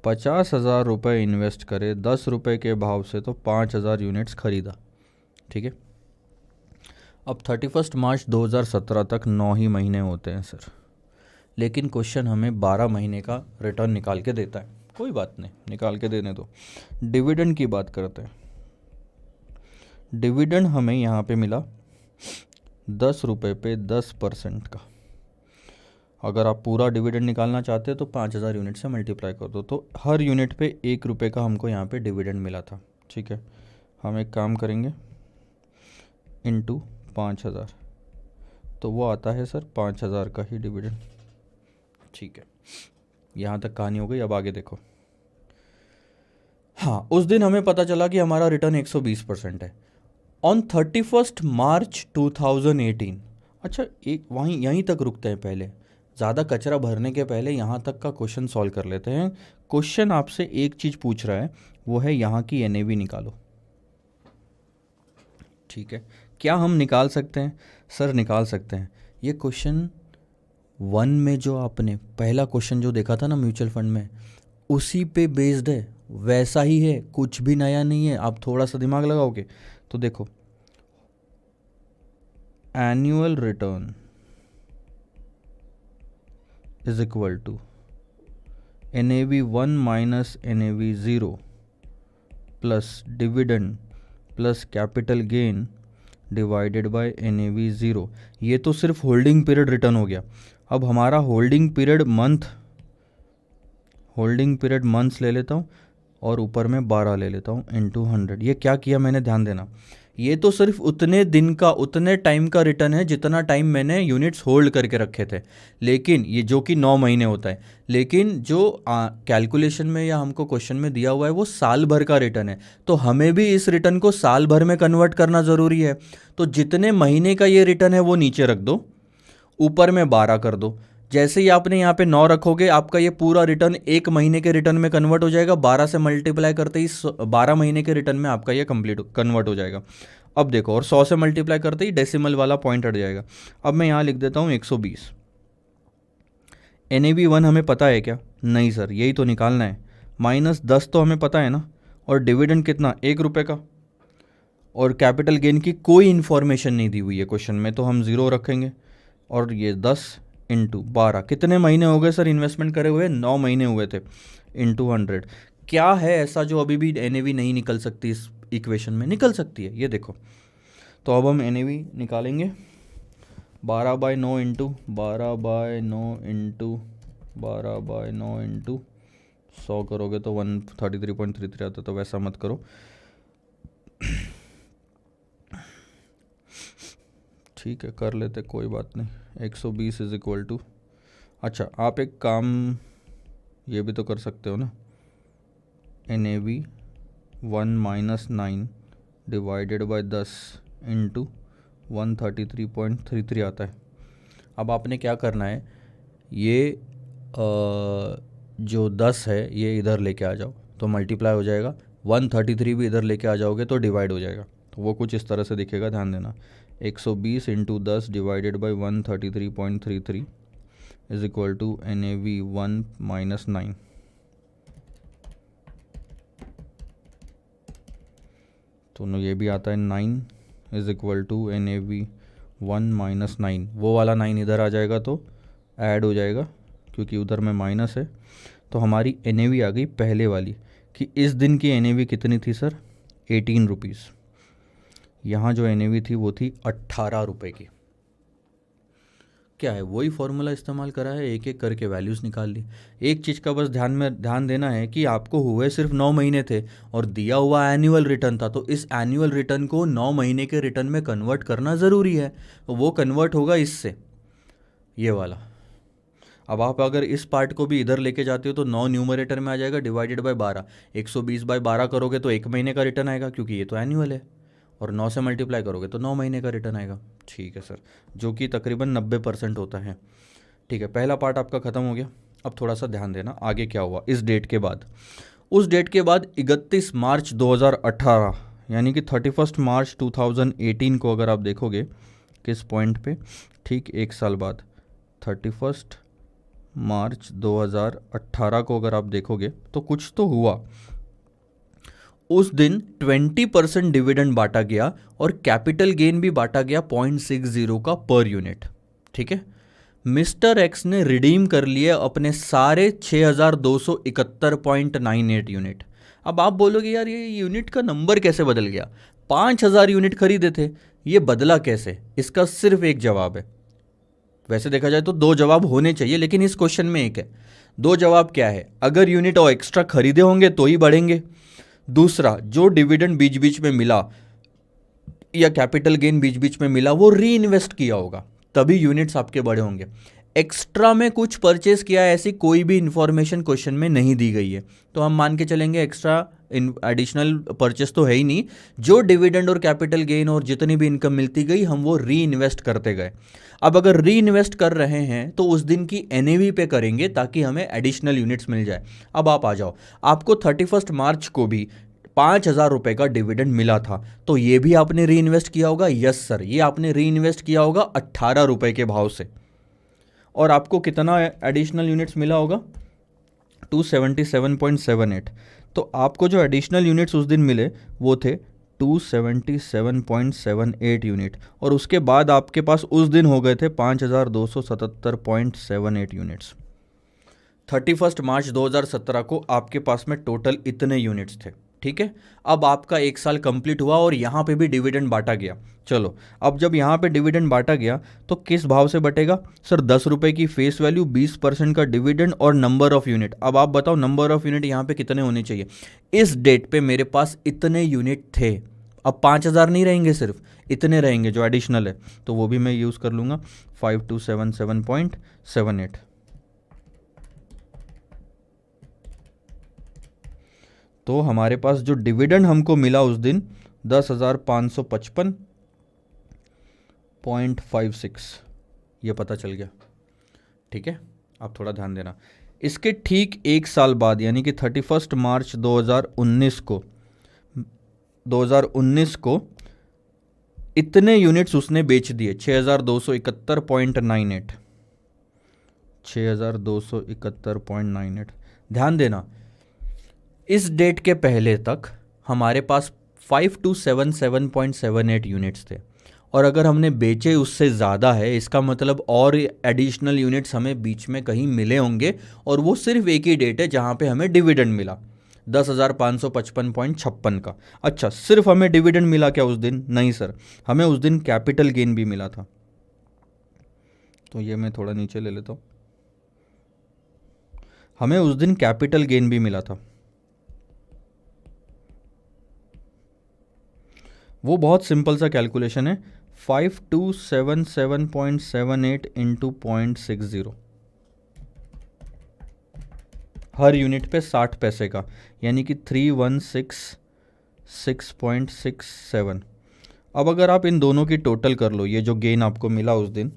50,000 रुपये इन्वेस्ट करे 10 रुपये के भाव से, तो 5,000 यूनिट्स खरीदा, ठीक है। अब 31 मार्च 2017 तक 9 ही महीने होते हैं सर, लेकिन क्वेश्चन हमें 12 महीने का रिटर्न निकाल के देता है। कोई बात नहीं, निकाल के देने दो। डिविडेंड की बात करते हैं। डिविडेंड हमें यहाँ पे मिला 10 रुपये पे 10% का। अगर आप पूरा डिविडेंड निकालना चाहते हैं तो 5,000 यूनिट से मल्टीप्लाई कर दो, तो हर यूनिट पे 1 रुपये का हमको यहाँ पे डिविडेंड मिला था, ठीक है। हम एक काम करेंगे, इंटू 5,000, तो वो आता है सर 5,000 का ही डिविडेंड, ठीक है। यहाँ तक कहानी हो गई। अब आगे देखो। हाँ, उस दिन हमें पता चला कि हमारा रिटर्न 120% है ऑन 31 मार्च 2018। अच्छा, एक यहीं तक रुकते हैं, पहले ज़्यादा कचरा भरने के पहले यहाँ तक का क्वेश्चन सॉल्व कर लेते हैं। क्वेश्चन आपसे एक चीज़ पूछ रहा है, वो है यहाँ की NAV निकालो, ठीक है। क्या हम निकाल सकते हैं? सर निकाल सकते हैं। ये क्वेश्चन 1 में जो आपने पहला क्वेश्चन जो देखा था ना म्यूचुअल फंड में, उसी पे बेस्ड है, वैसा ही है, कुछ भी नया नहीं है। आप थोड़ा सा दिमाग लगाओगे तो देखो, annual return is equal to NAV1 minus NAV0 plus dividend plus capital gain divided by NAV0। ये तो सिर्फ होल्डिंग पीरियड रिटर्न हो गया। अब हमारा होल्डिंग पीरियड मंथ्स ले लेता हूँ और ऊपर में 12 ले लेता हूँ इंटू 100। ये क्या किया मैंने, ध्यान देना, ये तो सिर्फ उतने दिन का, उतने टाइम का रिटर्न है जितना टाइम मैंने यूनिट्स होल्ड करके रखे थे। लेकिन ये जो कि 9 महीने होता है, लेकिन जो कैलकुलेशन में या हमको क्वेश्चन में दिया हुआ है वो साल भर का रिटर्न है, तो हमें भी इस रिटर्न को साल भर में कन्वर्ट करना ज़रूरी है। तो जितने महीने का ये रिटर्न है वो नीचे रख दो, ऊपर में 12 कर दो। जैसे ही आपने यहाँ पे 9 रखोगे, आपका ये पूरा रिटर्न 1 महीने के रिटर्न में कन्वर्ट हो जाएगा। 12 से मल्टीप्लाई करते ही 12 महीने के रिटर्न में आपका ये कन्वर्ट हो जाएगा। अब देखो, और 100 से मल्टीप्लाई करते ही डेसिमल वाला पॉइंट हट जाएगा। अब मैं यहाँ लिख देता हूँ 120। NAV1 हमें पता है क्या? नहीं सर, यही तो निकालना है। -10 तो हमें पता है ना, और डिविडेंड कितना, 1 रुपये का, और कैपिटल गेन की कोई इन्फॉर्मेशन नहीं दी हुई है क्वेश्चन में, तो हम 0 रखेंगे। और ये 10 इंटू 12, कितने महीने हो गए सर इन्वेस्टमेंट करे हुए? 9 महीने हुए थे, इंटू 100। क्या है ऐसा जो अभी भी NAV नहीं निकल सकती? इस इक्वेशन में निकल सकती है, ये देखो। तो अब हम NAV निकालेंगे। 12/9 इंटू 12/9 इंटू 12/9 इंटू 100 करोगे तो 133.33 आता, तो वैसा मत करो, ठीक है, कर लेते, कोई बात नहीं। 120 इज इक्वल टू, अच्छा आप एक काम ये भी तो कर सकते हो ना, NAV1 minus 9 divided by 10 into 133.33 आता है। अब आपने क्या करना है, ये जो 10 है ये इधर लेके आ जाओ तो मल्टीप्लाई हो जाएगा, 133 भी इधर लेके आ जाओगे तो डिवाइड हो जाएगा। तो वो कुछ इस तरह से दिखेगा, ध्यान देना। 120 into 10 divided by 133.33 is equal to NAV1 minus 9। तो ये भी आता है 9 is equal to NAV 1 minus 9, वो वाला 9 इधर आ जाएगा तो ऐड हो जाएगा क्योंकि उधर में माइनस है। तो हमारी NAV आ गई पहले वाली कि इस दिन की NAV कितनी थी सर, 18 रुपीज़। यहाँ जो NAV थी वो थी 18 रुपये की। क्या है, वही फॉर्मूला इस्तेमाल करा है, एक एक करके वैल्यूज़ निकाल ली। एक चीज़ का बस ध्यान देना है कि आपको हुए सिर्फ 9 महीने थे और दिया हुआ एनुअल रिटर्न था, तो इस एनुअल रिटर्न को 9 महीने के रिटर्न में कन्वर्ट करना ज़रूरी है। तो वो कन्वर्ट होगा इससे, ये वाला। अब आप अगर इस पार्ट को भी इधर लेके जाते हो तो 9 न्यूमरेटर में आ जाएगा डिवाइडेड बाय 12, 120/12 करोगे तो 1 महीने का रिटर्न आएगा क्योंकि ये तो एनुअल है, और 9 से मल्टीप्लाई करोगे तो 9 महीने का रिटर्न आएगा। ठीक है सर, जो कि तकरीबन 90% होता है। ठीक है, पहला पार्ट आपका ख़त्म हो गया। अब थोड़ा सा ध्यान देना आगे क्या हुआ इस डेट के बाद। उस डेट के बाद 31 मार्च 2018 यानी कि 31 मार्च 2018 को अगर आप देखोगे किस पॉइंट पे, ठीक एक साल बाद 31 मार्च 2018 को अगर आप देखोगे तो कुछ तो हुआ। उस दिन 20% डिविडेंड बांटा गया और कैपिटल गेन भी बांटा गया 0.60 का पर यूनिट। ठीक है, मिस्टर एक्स ने रिडीम कर लिए अपने सारे 6271.98 यूनिट। अब आप बोलोगे यार ये यूनिट का नंबर कैसे बदल गया, 5000 यूनिट खरीदे थे, ये बदला कैसे? इसका सिर्फ एक जवाब है। वैसे देखा जाए तो 2 जवाब होने चाहिए, लेकिन इस क्वेश्चन में एक है। 2 जवाब क्या है, अगर यूनिट और एक्स्ट्रा खरीदे होंगे तो ही बढ़ेंगे, दूसरा जो डिविडेंड बीच बीच में मिला या कैपिटल गेन बीच बीच में मिला वो री इन्वेस्ट किया होगा, तभी यूनिट्स आपके बड़े होंगे। एक्स्ट्रा में कुछ परचेस किया है ऐसी कोई भी इंफॉर्मेशन क्वेश्चन में नहीं दी गई है, तो हम मान के चलेंगे एक्स्ट्रा एडिशनल परचेस तो है ही नहीं। जो डिविडेंड और कैपिटल गेन और जितनी भी इनकम मिलती गई हम वो री इन्वेस्ट करते गए। अब अगर री इन्वेस्ट कर रहे हैं तो उस दिन की NAV पे करेंगे ताकि हमें एडिशनल यूनिट्स मिल जाए। अब आप आ जाओ, आपको 31 मार्च को भी 5000 रुपये का डिविडेंड मिला था, तो ये भी आपने री इन्वेस्ट किया होगा। यस सर, ये आपने री इन्वेस्ट किया होगा 18 रुपये के भाव से, और आपको कितना एडिशनल यूनिट्स मिला होगा, 277.78। तो आपको जो एडिशनल यूनिट्स उस दिन मिले वो थे 277.78 यूनिट, और उसके बाद आपके पास उस दिन हो गए थे 5277.78 यूनिट्स। 31 मार्च 2017 को आपके पास में टोटल इतने यूनिट्स थे। ठीक है, अब आपका 1 साल कंप्लीट हुआ और यहाँ पे भी डिविडेंड बांटा गया। चलो, अब जब यहाँ पे डिविडेंड बांटा गया तो किस भाव से बटेगा सर, 10 रुपये की फेस वैल्यू, 20% का डिविडेंड और नंबर ऑफ यूनिट। अब आप बताओ नंबर ऑफ यूनिट यहाँ पे कितने होने चाहिए। इस डेट पे मेरे पास इतने यूनिट थे, अब 5000 नहीं रहेंगे, सिर्फ इतने रहेंगे जो एडिशनल है, तो वो भी मैं यूज़ कर लूँगा 5277.78। तो हमारे पास जो डिविडेंड हमको मिला उस दिन 10,555.56 ये पता चल गया। ठीक है, आप थोड़ा ध्यान देना। इसके ठीक 1 साल बाद यानी कि 31 मार्च 2019 को इतने यूनिट्स उसने बेच दिए, 6271.98। 6271.98। ध्यान देना, इस डेट के पहले तक हमारे पास 5277.78 यूनिट्स थे, और अगर हमने बेचे उससे ज़्यादा है, इसका मतलब और एडिशनल यूनिट्स हमें बीच में कहीं मिले होंगे, और वो सिर्फ एक ही डेट है जहाँ पे हमें डिविडेंड मिला 10,555.56 का। अच्छा, सिर्फ हमें डिविडेंड मिला क्या उस दिन? नहीं सर, हमें उस दिन कैपिटल गेन भी मिला था। तो ये मैं थोड़ा नीचे ले लेता हूँ। हमें उस दिन कैपिटल गेन भी मिला था। वो बहुत सिंपल सा कैलकुलेशन है, 5277.78 इंटू 0.60, हर यूनिट पे 60 पैसे का, यानी कि 3166.67। अब अगर आप इन दोनों की टोटल कर लो, ये जो गेन आपको मिला उस दिन,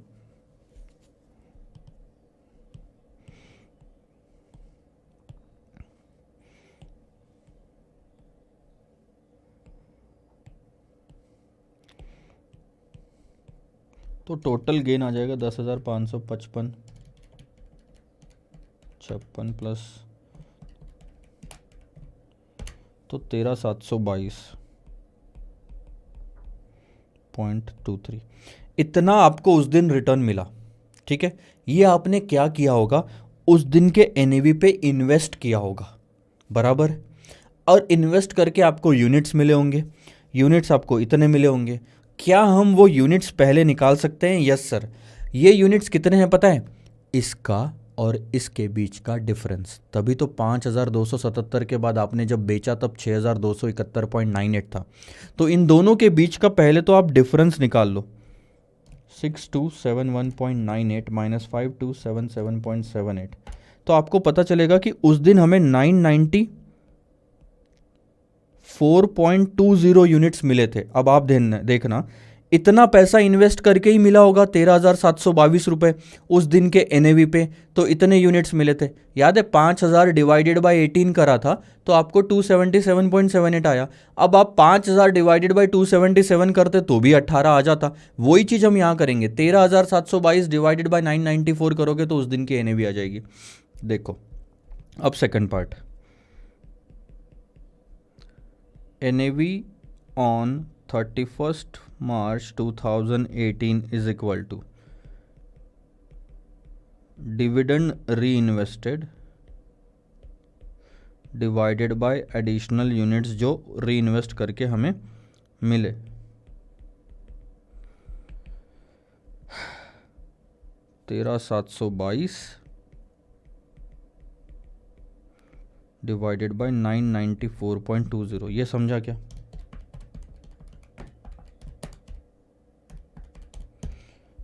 तो टोटल गेन आ जाएगा 10,555.56 प्लस तो 13,722। 0.23 इतना आपको उस दिन रिटर्न मिला। ठीक है, ये आपने क्या किया होगा, उस दिन के एनएवी पे इन्वेस्ट किया होगा, बराबर। और इन्वेस्ट करके आपको यूनिट्स मिले होंगे, यूनिट्स आपको इतने मिले होंगे। क्या हम वो यूनिट्स पहले निकाल सकते हैं? Yes sir. ये यूनिट्स कितने हैं पता है? इसका और इसके बीच का डिफरेंस। तभी तो 5277 के बाद आपने जब बेचा तब 6271.98 था। तो इन दोनों के बीच का पहले तो आप डिफरेंस निकाल लो। 6271.98 माइनस 5277.78, तो आपको पता चलेगा कि उस दिन हमें 994.20 यूनिट्स मिले थे। अब आप देखना, इतना पैसा इन्वेस्ट करके ही मिला होगा 13,722 रुपये उस दिन के एनएवी पे, तो इतने यूनिट्स मिले थे। याद है 5,000 डिवाइडेड बाय 18 करा था तो आपको 277.78 आया। अब आप 5,000 डिवाइडेड बाय 277 करते तो भी 18 आ जाता। वही चीज़ हम यहाँ करेंगे, 13,722 डिवाइडेड बाय 994 करोगे तो उस दिन की एनएवी आ जाएगी। देखो अब second part, NAV on 31st March 2018 is equal to dividend reinvested divided by additional units जो reinvest करके हमें मिले। 13,722 डिवाइडेड बाय 994.20। ये समझा क्या?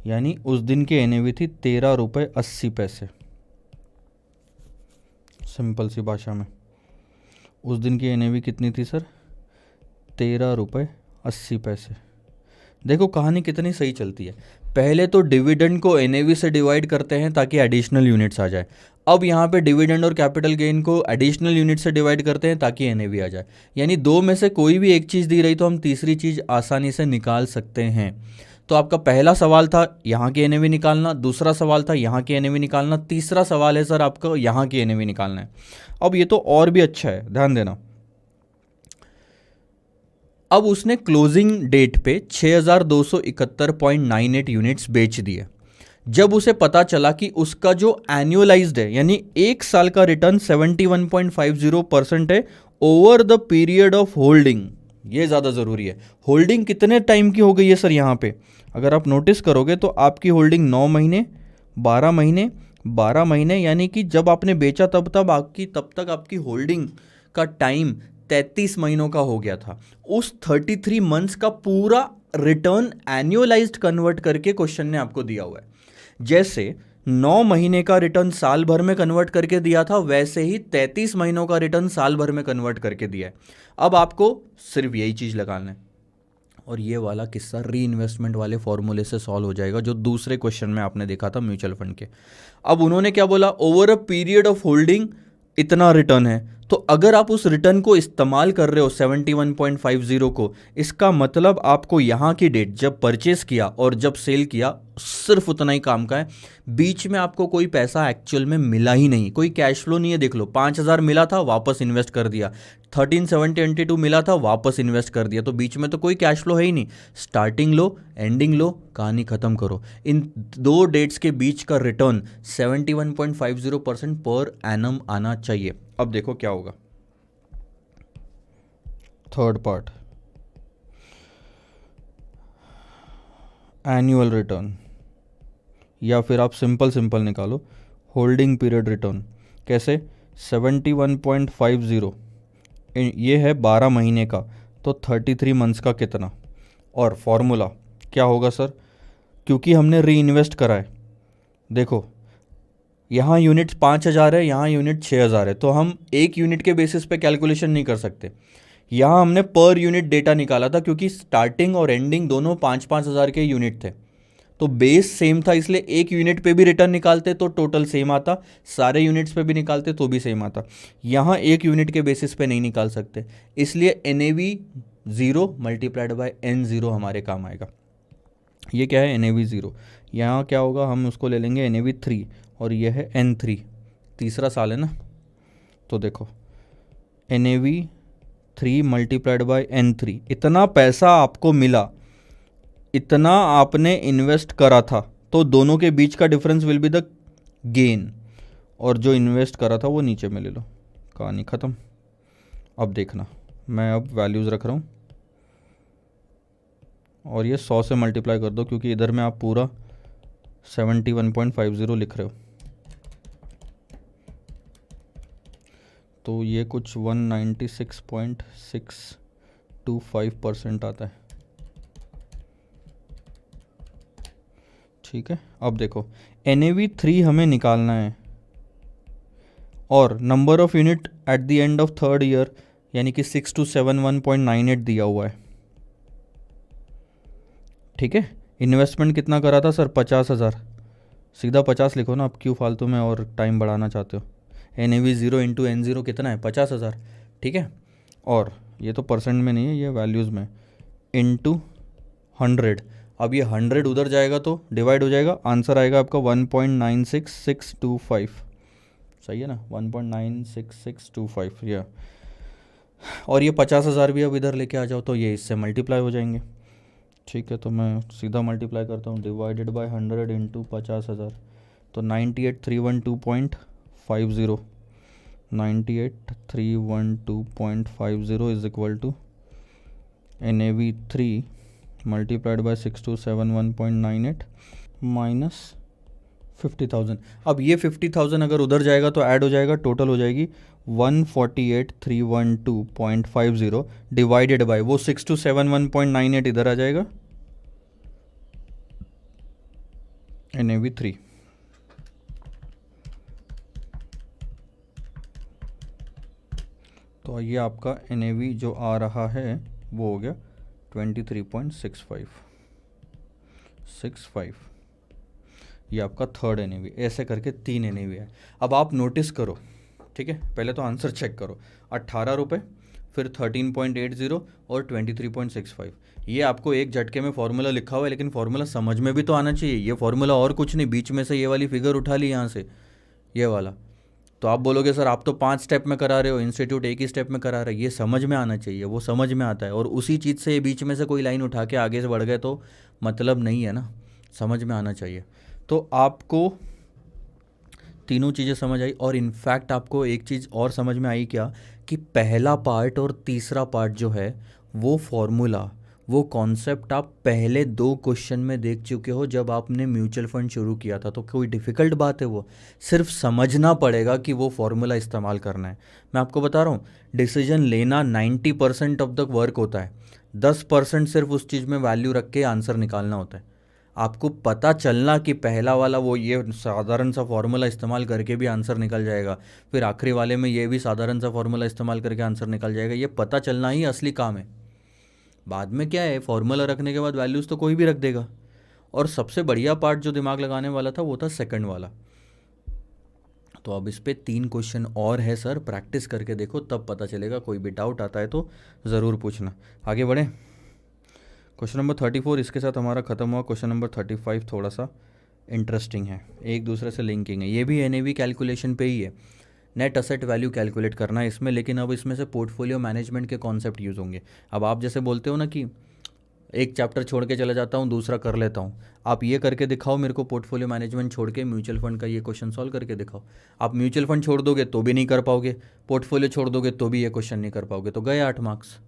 यानी उस दिन की एनएवी थी 13 रुपये 80 पैसे। सिंपल सी भाषा में उस दिन की एनएवी कितनी थी सर? 13 रुपये 80 पैसे। देखो कहानी कितनी सही चलती है। पहले तो डिविडेंड को एनएवी से डिवाइड करते हैं ताकि एडिशनल यूनिट्स आ जाए। अब यहाँ पे डिविडेंड और कैपिटल गेन को एडिशनल यूनिट से डिवाइड करते हैं ताकि एनएवी आ जाए। यानी दो में से कोई भी एक चीज़ दी रही तो हम तीसरी चीज़ आसानी से निकाल सकते हैं। तो आपका पहला सवाल था यहाँ की एनएवी निकालना, दूसरा सवाल था यहाँ की एनएवी निकालना, तीसरा सवाल है सर आपको यहाँ की एनएवी निकालना है। अब ये तो और भी अच्छा है, ध्यान देना। अब उसने क्लोजिंग डेट पे 6271.98 यूनिट्स बेच दिए। जब उसे पता चला कि उसका जो एनुअलाइज्ड है यानी एक साल का रिटर्न 71.50% है over the period of holding, ये ज़्यादा ज़रूरी है। होल्डिंग कितने टाइम की हो गई है सर? यहाँ पे अगर आप नोटिस करोगे तो आपकी होल्डिंग 9 महीने, 12 महीने, 12 महीने, यानी कि जब आपने बेचा तब तक आपकी होल्डिंग का टाइम 33 महीनों का हो गया था। उस 33 मंथ्स का पूरा रिटर्न एनुअलाइज्ड कन्वर्ट करके क्वेश्चन ने आपको दिया हुआ है। जैसे 9 महीने का रिटर्न साल भर में कन्वर्ट करके दिया था, वैसे ही 33 महीनों का रिटर्न साल भर में कन्वर्ट करके दिया है। अब आपको सिर्फ यही चीज़ लगाना है और ये वाला किस्सा री इन्वेस्टमेंट वाले फॉर्मूले से सॉल्व हो जाएगा जो दूसरे क्वेश्चन में आपने देखा था म्यूचुअल फंड के। अब उन्होंने क्या बोला? Over a period of holding इतना रिटर्न है। तो अगर आप उस रिटर्न को इस्तेमाल कर रहे हो 71.50 को, इसका मतलब आपको यहाँ की डेट जब परचेस किया और जब सेल किया सिर्फ उतना ही काम का है। बीच में आपको कोई पैसा एक्चुअल में मिला ही नहीं, कोई कैश फ्लो नहीं है। देख लो 5,000 मिला था वापस इन्वेस्ट कर दिया, 13,722 मिला था वापस इन्वेस्ट कर दिया, तो बीच में तो कोई कैश फ्लो है ही नहीं। स्टार्टिंग लो एंडिंग लो, कहानी खत्म करो। इन दो डेट्स के बीच का रिटर्न 71.50% पर एनम आना चाहिए। अब देखो क्या होगा। थर्ड पार्ट, एनुअल रिटर्न, या फिर आप सिंपल निकालो होल्डिंग पीरियड रिटर्न। कैसे? 71.50 ये है 12 महीने का, तो 33 मंथ्स का कितना? और फॉर्मूला क्या होगा सर? क्योंकि हमने री इन्वेस्ट करा है, देखो यहाँ यूनिट 5,000 है, यहाँ यूनिट 6,000 है, तो हम एक यूनिट के बेसिस पे कैलकुलेशन नहीं कर सकते। यहाँ हमने पर यूनिट डेटा निकाला था क्योंकि स्टार्टिंग और एंडिंग दोनों 5-5 हज़ार के यूनिट थे, तो बेस सेम था, इसलिए एक यूनिट पे भी रिटर्न निकालते तो टोटल सेम आता, सारे यूनिट्स पे भी निकालते तो भी सेम आता। यहाँ एक यूनिट के बेसिस पे नहीं निकाल सकते, इसलिए NAV 0 मल्टीप्लाइड बाय N0 हमारे काम आएगा। ये क्या है? NAV 0। यहाँ क्या होगा? हम उसको ले लेंगे NAV 3 और ये है N3, तीसरा साल है ना, तो देखो NAV 3 मल्टीप्लाइड बाय N3, इतना पैसा आपको मिला इतना आपने इन्वेस्ट करा था, तो दोनों के बीच का difference will be the gain, और जो इन्वेस्ट करा था वो नीचे में ले लो, कहानी ख़त्म। अब देखना, मैं अब वैल्यूज़ रख रहा हूँ और ये 100 से मल्टीप्लाई कर दो, क्योंकि इधर में आप पूरा 71.50 लिख रहे हो, तो ये कुछ 196.625% आता है। ठीक है, अब देखो NAV 3 हमें निकालना है, और number of unit eight the end of third year यानी कि 6271.98 दिया हुआ है। ठीक है, इन्वेस्टमेंट कितना करा था सर? 50,000। सीधा 50 लिखो ना, आप क्यों फालतू में और टाइम बढ़ाना चाहते हो। NAV 0 इंटू N0 कितना है? 50,000। ठीक है, और ये तो परसेंट में नहीं है, ये वैल्यूज़ में, इंटू 100। अब ये 100 उधर जाएगा तो डिवाइड हो जाएगा, आंसर आएगा आपका 1.96625। सही है ना, 1.96625 ये। और ये 50,000 भी अब इधर लेके आ जाओ तो ये इससे मल्टीप्लाई हो जाएंगे। ठीक है, तो मैं सीधा मल्टीप्लाई करता हूँ, डिवाइडेड बाय 100 इंटू 50,000, तो 98,312.50, 98,312.50 is equal to NAV 3 multiplied by 6271.98 minus 50,000। अब ये 50,000 अगर उधर जाएगा तो ऐड हो जाएगा, टोटल हो जाएगी 148,312.50 डिवाइडेड बाय वो 6271.98 इधर आ जाएगा, NAV 3। तो ये आपका NAV जो आ रहा है वो हो गया 23.65। ये आपका थर्ड NAV। ऐसे करके 3 NAV है। अब आप नोटिस करो, ठीक है, पहले तो आंसर चेक करो, 18 रुपये, फिर 13.80 और 23.65। ये आपको एक झटके में फॉर्मूला लिखा हुआ है, लेकिन फॉर्मूला समझ में भी तो आना चाहिए। ये फॉर्मूला और कुछ नहीं, बीच में से ये वाली फिगर उठा ली यहाँ से, ये वाला। तो आप बोलोगे सर आप तो 5 स्टेप में करा रहे हो, इंस्टीट्यूट एक ही स्टेप में करा रहा है। ये समझ में आना चाहिए, वो समझ में आता है, और उसी चीज़ से बीच में से कोई लाइन उठा के आगे से बढ़ गए तो मतलब नहीं है ना, समझ में आना चाहिए। तो आपको तीनों चीज़ें समझ आई, और इनफैक्ट आपको एक चीज़ और समझ में आई क्या, कि पहला पार्ट और तीसरा पार्ट जो है वो फॉर्मूला, वो कॉन्सेप्ट आप पहले 2 क्वेश्चन में देख चुके हो जब आपने म्यूचुअल फंड शुरू किया था। तो कोई डिफ़िकल्ट बात है? वो सिर्फ समझना पड़ेगा कि वो फॉर्मूला इस्तेमाल करना है। मैं आपको बता रहा हूँ, डिसीजन लेना 90% ऑफ द वर्क होता है, 10% सिर्फ उस चीज़ में वैल्यू रख के आंसर निकालना होता है। आपको पता चलना कि पहला वाला वो ये साधारण सा फॉर्मूला इस्तेमाल करके भी आंसर निकल जाएगा, फिर आखिरी वाले में ये भी साधारण सा फॉर्मूला इस्तेमाल करके आंसर निकल जाएगा, ये पता चलना ही असली काम है। बाद में क्या है, फॉर्मूला रखने के बाद वैल्यूज़ तो कोई भी रख देगा। और सबसे बढ़िया पार्ट जो दिमाग लगाने वाला था वो था सेकंड वाला। तो अब इस पे 3 क्वेश्चन और है सर, प्रैक्टिस करके देखो तब पता चलेगा। कोई भी डाउट आता है तो ज़रूर पूछना। आगे बढ़ें, क्वेश्चन नंबर 34 इसके साथ हमारा ख़त्म हुआ। क्वेश्चन नंबर 35 थोड़ा सा इंटरेस्टिंग है, एक दूसरे से लिंकिंग है। ये भी NAV कैलकुलेशन पे ही है, नेट असेट वैल्यू कैलकुलेट करना है इसमें, लेकिन अब इसमें से पोर्टफोलियो मैनेजमेंट के कॉन्सेप्ट यूज़ होंगे। अब आप जैसे बोलते हो ना कि एक चैप्टर छोड़ के चला जाता हूँ, दूसरा कर लेता हूँ, आप ये करके दिखाओ मेरे को, पोर्टफोलियो मैनेजमेंट छोड़ के म्यूचुअल फंड का ये क्वेश्चन सॉल्व करके दिखाओ। आप म्यूचुअल फंड छोड़ दोगे तो भी नहीं कर पाओगे, पोर्टफोलियो छोड़ दोगे तो भी ये क्वेश्चन नहीं कर पाओगे, तो गए 8 मार्क्स।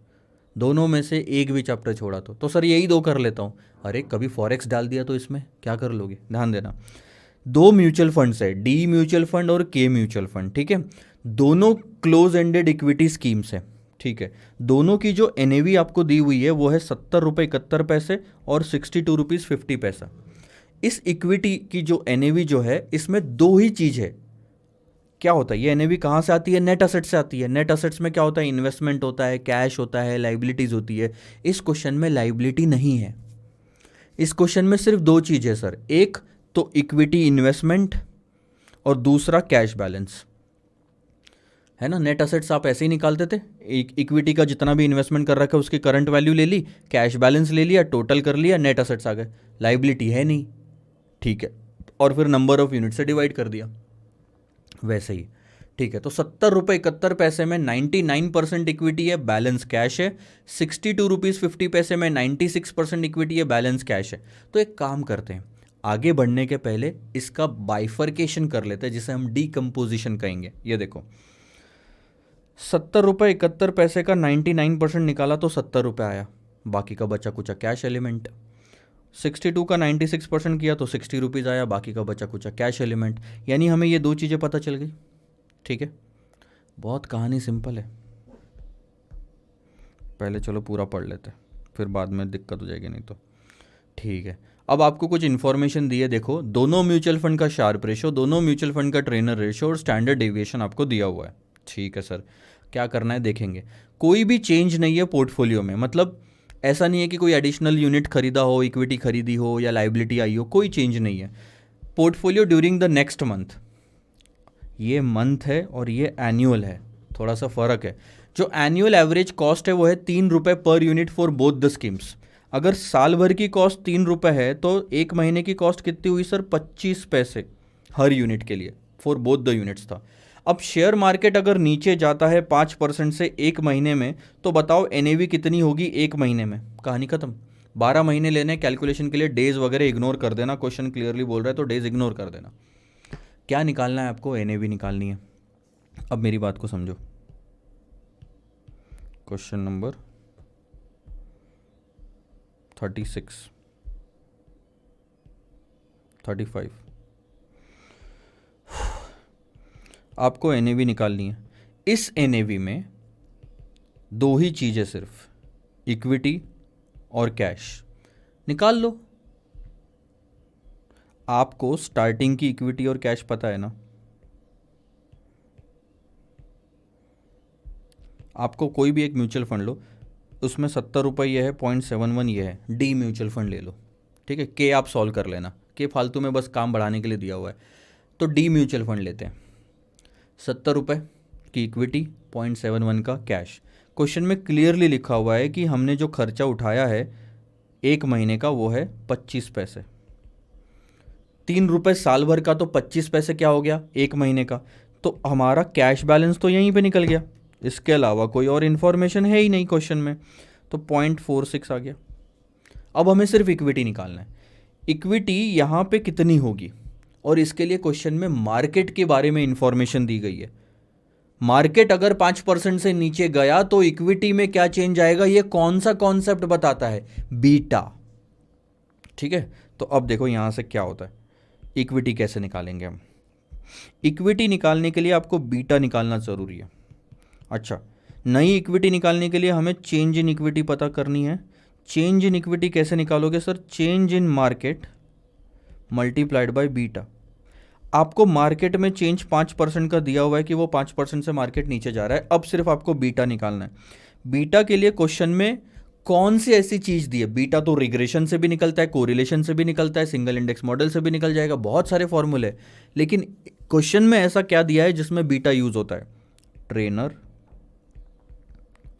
दोनों में से एक भी चैप्टर छोड़ा तो सर यही 2 कर लेता हूँ। अरे कभी फॉरेक्स डाल दिया तो इसमें क्या कर लोगे? ध्यान देना, 2 म्यूचुअल फंड्स है, D म्यूचुअल फंड और K म्यूचुअल फंड। ठीक है, दोनों क्लोज एंडेड इक्विटी स्कीम्स है। ठीक है, दोनों की जो NAV आपको दी हुई है वो है 70 रुपये 71 पैसे और 62 रुपीज़ 50 पैसा। इस इक्विटी की जो NAV जो है, इसमें 2 ही चीज़ है। क्या होता है ये NAV कहाँ से आती है? नेट असेट से आती है। नेट असेट्स में क्या होता है? इन्वेस्टमेंट होता है, कैश होता है, लाइबिलिटीज़ होती है। इस क्वेश्चन में लाइबिलिटी नहीं है, इस क्वेश्चन में सिर्फ 2 चीज़ है सर, एक तो इक्विटी इन्वेस्टमेंट और दूसरा कैश बैलेंस, है ना। नेट असेट्स आप ऐसे ही निकालते थे, इक्विटी का जितना भी इन्वेस्टमेंट कर रखा है उसकी करंट वैल्यू ले ली, कैश बैलेंस ले लिया, टोटल कर लिया, नेट असेट्स आ गए, लाइबिलिटी है नहीं। ठीक है, और फिर नंबर ऑफ यूनिट से डिवाइड कर दिया, वैसे ही। ठीक है, तो 70 रुपये 71 पैसे में 99% इक्विटी है, बैलेंस कैश है। 62 रुपीज़ 50 पैसे में 96% इक्विटी है, बैलेंस कैश है। तो एक काम करते हैं, आगे बढ़ने के पहले इसका बाइफर्केशन कर लेते हैं, जिसे हम डीकम्पोजिशन कहेंगे। ये देखो, 70 रुपये 71 पैसे का 99% निकाला तो 70 रुपये आया, बाकी का बचा कुचा कैश एलिमेंट। 62 का 96% किया तो 60 रुपीज़ आया, बाकी का बचा कुचा कैश एलिमेंट। यानी हमें ये दो चीज़ें पता चल गई। ठीक है, बहुत कहानी सिंपल है। पहले चलो पूरा पढ़ लेते हैं, फिर बाद में दिक्कत हो जाएगी नहीं तो। ठीक है, अब आपको कुछ इन्फॉर्मेशन दी है। देखो, दोनों म्यूचुअल फंड का शार्प रेशो, दोनों म्यूचुअल फंड का ट्रेनर रेशो और स्टैंडर्ड डेविएशन आपको दिया हुआ है। ठीक है सर, क्या करना है देखेंगे। कोई भी चेंज नहीं है पोर्टफोलियो में, मतलब ऐसा नहीं है कि कोई एडिशनल यूनिट खरीदा हो, इक्विटी खरीदी हो या लाइबिलिटी आई हो, कोई चेंज नहीं है। Portfolio during the next month, ये मंथ है और ये एनुअल है, थोड़ा सा फ़र्क है। जो एनुअल एवरेज कॉस्ट है वो है 3 रुपये per unit for both the schemes. अगर साल भर की कॉस्ट 3 रुपये है तो एक महीने की कॉस्ट कितनी हुई सर? 25 पैसे हर यूनिट के लिए, फॉर बोथ द यूनिट्स था। अब शेयर मार्केट अगर नीचे जाता है 5% से एक महीने में, तो बताओ एनएवी कितनी होगी एक महीने में? कहानी खत्म। 12 महीने लेने कैलकुलेशन के लिए, डेज वगैरह इग्नोर कर देना, क्वेश्चन क्लियरली बोल रहा है तो डेज इग्नोर कर देना। क्या निकालना है आपको? एनएवी निकालनी है। अब मेरी बात को समझो, क्वेश्चन नंबर 36 35 आपको एनएवी निकालनी है। इस एनएवी में दो ही चीज़ें सिर्फ, इक्विटी और कैश। निकाल लो। आपको स्टार्टिंग की इक्विटी और कैश पता है ना? आपको कोई भी एक म्यूचुअल फंड लो, उसमें 70 रुपये ये है, 0.71 ये है, डी म्यूचुअल फंड ले लो। ठीक है, के आप सॉल्व कर लेना, के फालतू में बस काम बढ़ाने के लिए दिया हुआ है। तो डी म्यूचुअल फंड लेते हैं। 70 रुपये की इक्विटी, 0.71 का कैश। क्वेश्चन में क्लियरली लिखा हुआ है कि हमने जो खर्चा उठाया है एक महीने का वो है 25 पैसे। 3 रुपये साल भर का, तो 25 पैसे क्या हो गया? एक महीने का। तो हमारा कैश बैलेंस तो यहीं पे निकल गया, इसके अलावा कोई और इन्फॉर्मेशन है ही नहीं क्वेश्चन में, तो 0.46 आ गया। अब हमें सिर्फ इक्विटी निकालना है। इक्विटी यहाँ पे कितनी होगी, और इसके लिए क्वेश्चन में मार्केट के बारे में इंफॉर्मेशन दी गई है। मार्केट अगर 5% से नीचे गया तो इक्विटी में क्या चेंज आएगा, ये कौन सा कॉन्सेप्ट बताता है? बीटा। ठीक है, तो अब देखो यहां से क्या होता है, इक्विटी कैसे निकालेंगे हम। इक्विटी निकालने के लिए आपको बीटा निकालना जरूरी है। अच्छा, नई इक्विटी निकालने के लिए हमें चेंज इन इक्विटी पता करनी है। चेंज इन इक्विटी कैसे निकालोगे sir? Change in market multiplied by beta. आपको मार्केट में चेंज 5% का दिया हुआ है कि वो 5% से मार्केट नीचे जा रहा है। अब सिर्फ आपको बीटा निकालना है। बीटा के लिए क्वेश्चन में कौन सी ऐसी चीज दी है? बीटा तो रिग्रेशन से भी निकलता है, कोरिलेशन से भी निकलता है, सिंगल इंडेक्स मॉडल से भी निकल जाएगा, बहुत सारे फॉर्मूले। लेकिन क्वेश्चन में ऐसा क्या दिया है जिसमें बीटा यूज होता है? Trainer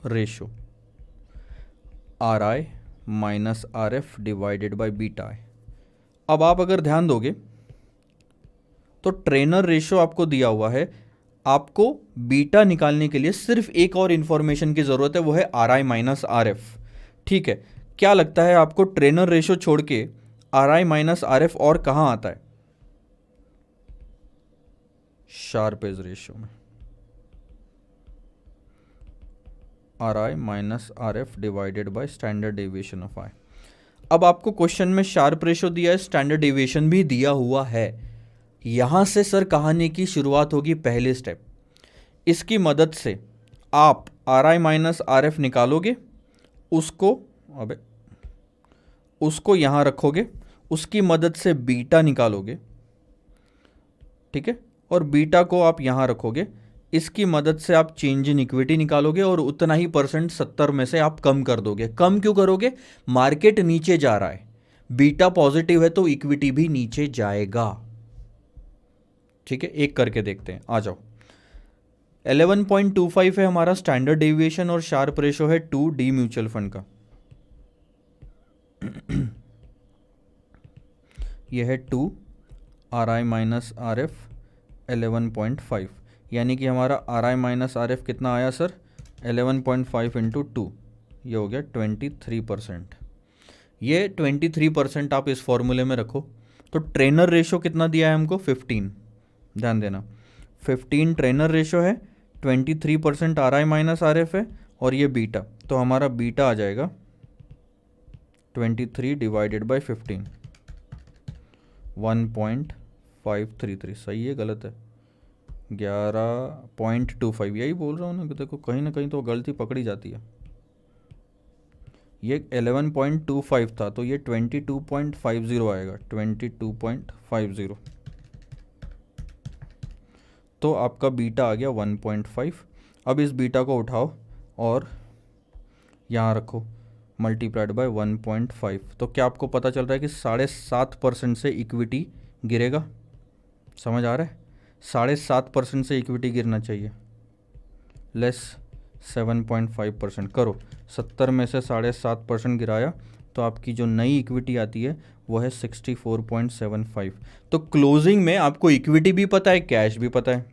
ratio, RI minus RF divided by beta है। अब आप अगर ध्यान दोगे तो ट्रेनर रेशो आपको दिया हुआ है, आपको बीटा निकालने के लिए सिर्फ एक और इंफॉर्मेशन की जरूरत है, वो है RI माइनस RF। ठीक है, क्या लगता है आपको ट्रेनर रेशो छोड़ के RI माइनस RF और कहां आता है? शार्प एज रेशो में, RI minus RF divided by standard deviation of I। अब आपको क्वेश्चन में शार्प रेशो दिया है, स्टैंडर्ड डेविएशन भी दिया हुआ है। यहां से सर कहानी की शुरुआत होगी। पहले स्टेप, इसकी मदद से आप RI माइनस RF निकालोगे, उसको यहां रखोगे, उसकी मदद से बीटा निकालोगे। ठीक है, और बीटा को आप यहां रखोगे, इसकी मदद से आप चेंज इन इक्विटी निकालोगे और उतना ही परसेंट 70 में से आप कम कर दोगे। कम क्यों करोगे? मार्केट नीचे जा रहा है, बीटा पॉजिटिव है तो इक्विटी भी नीचे जाएगा। ठीक है, एक करके देखते हैं, आ जाओ। 11.25 है हमारा स्टैंडर्ड डेविएशन और शार्प रेशो है 2 डी म्यूचुअल फंड का। यह है 2 RI माइनस RF 11.5। यानी कि हमारा are I minus R F कितना आया सर, 11.5 इंटू 2, ये हो गया 23%। ये 23% आप इस फॉर्मूले में रखो। तो ट्रेनर रेशो कितना दिया है हमको, 15, ध्यान देना 15 ट्रेनर रेशो है, 23% are I minus R F है, और ये बीटा, तो हमारा बीटा आ जाएगा 23 डिवाइडेड बाई 15, 1.533। सही है गलत है, 11.25, यही बोल रहा हूँ ना कि देखो कहीं ना कहीं तो गलती पकड़ी जाती है। ये 11.25 था तो ये 22.50 आएगा, 22.50। तो आपका बीटा आ गया 1.5। अब इस बीटा को उठाओ और यहाँ रखो, मल्टीप्लाइड बाय 1.5। तो क्या आपको पता चल रहा है कि 7.5% से इक्विटी गिरेगा, समझ आ रहा है, 7.5% से इक्विटी गिरना चाहिए, लेस 7.5%। करो, 70 में से 7.5% गिराया तो आपकी जो नई इक्विटी आती है वो है 64.75। तो क्लोजिंग में आपको इक्विटी भी पता है, कैश भी पता है,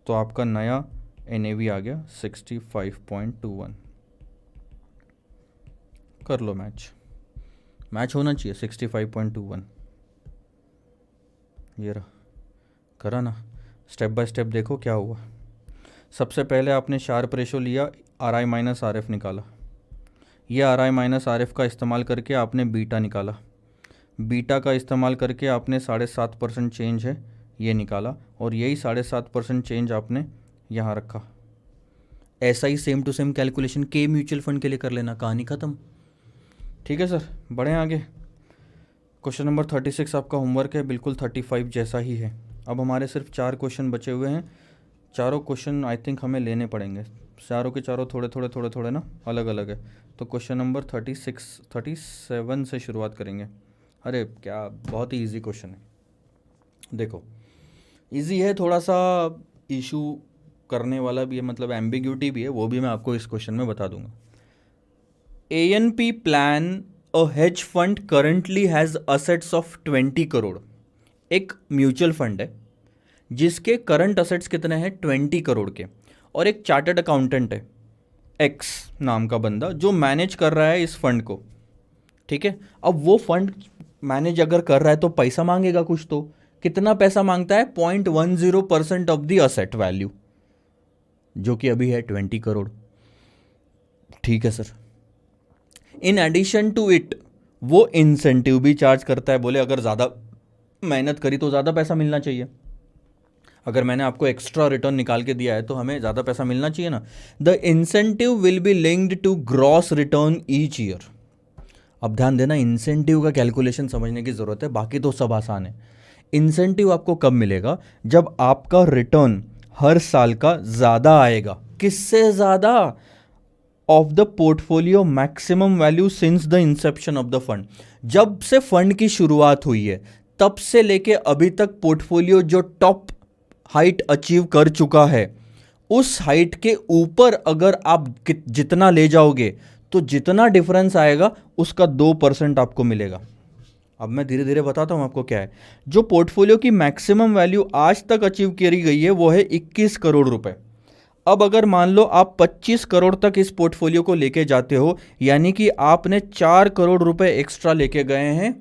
तो आपका नया NAV आ गया 65.21। कर लो मैच होना चाहिए 65.21। ये रहा, करा ना। स्टेप बाय स्टेप देखो क्या हुआ। सबसे पहले आपने शार्प रेशो लिया, are I minus R F निकाला, ये are I minus R F का इस्तेमाल करके आपने बीटा निकाला, बीटा का इस्तेमाल करके आपने 7.5% चेंज है ये निकाला, और यही 7.5% चेंज आपने यहाँ रखा। ऐसा ही सेम टू सेम कैलकुलेशन के म्यूचुअल फंड के लिए कर लेना, कहानी ख़त्म। ठीक है सर, बढ़ें आगे। क्वेश्चन नंबर 36 आपका होमवर्क है, बिल्कुल 35 जैसा ही है। अब हमारे सिर्फ 4 क्वेश्चन बचे हुए हैं, चारों क्वेश्चन आई थिंक हमें लेने पड़ेंगे, चारों के चारों थोड़े थोड़े ना अलग अलग है। तो क्वेश्चन नंबर 37 से शुरुआत करेंगे। अरे क्या बहुत ही इजी क्वेश्चन है, देखो इजी है, थोड़ा सा इशू करने वाला भी है, मतलब एम्बिग्यूटी भी है, वो भी मैं आपको इस क्वेश्चन में बता दूंगा। ANP plan a hedge fund currently has assets of 20 crore. एक म्यूचुअल फंड है जिसके करंट असेट्स कितने हैं, 20 करोड़ के, और एक चार्टर्ड अकाउंटेंट है एक्स नाम का बंदा जो मैनेज कर रहा है इस फंड को। ठीक है, अब वो फंड मैनेज अगर कर रहा है तो पैसा मांगेगा कुछ, तो कितना पैसा मांगता है, 0.10% ऑफ द असेट वैल्यू, जो कि अभी है 20 करोड़। ठीक है sir, in addition to it वो इंसेंटिव भी चार्ज करता है। बोले अगर ज़्यादा मेहनत करी तो ज़्यादा पैसा मिलना चाहिए, अगर मैंने आपको एक्स्ट्रा रिटर्न निकाल के दिया है तो हमें ज़्यादा पैसा मिलना चाहिए ना। The incentive will be linked to gross return each year. अब ध्यान देना, इंसेंटिव का कैलकुलेशन समझने की ज़रूरत है, बाकी तो सब आसान है। इंसेंटिव आपको कब मिलेगा, जब आपका रिटर्न हर साल का ज़्यादा आएगा। किससे ज़्यादा, of the portfolio maximum value since the inception of the fund. जब से फंड की शुरुआत हुई है तब से लेके अभी तक पोर्टफोलियो जो टॉप हाइट अचीव कर चुका है, उस हाइट के ऊपर अगर आप जितना ले जाओगे तो जितना डिफरेंस आएगा उसका 2% आपको मिलेगा। अब मैं धीरे धीरे बताता हूं आपको क्या है। जो पोर्टफोलियो की मैक्सिमम वैल्यू आज तक अचीव करी गई है वो है 21 करोड़ रुपए। अब अगर मान लो आप 25 करोड़ तक इस पोर्टफोलियो को लेके जाते हो, यानी कि आपने 4 करोड़ रुपए एक्स्ट्रा लेके गए हैं,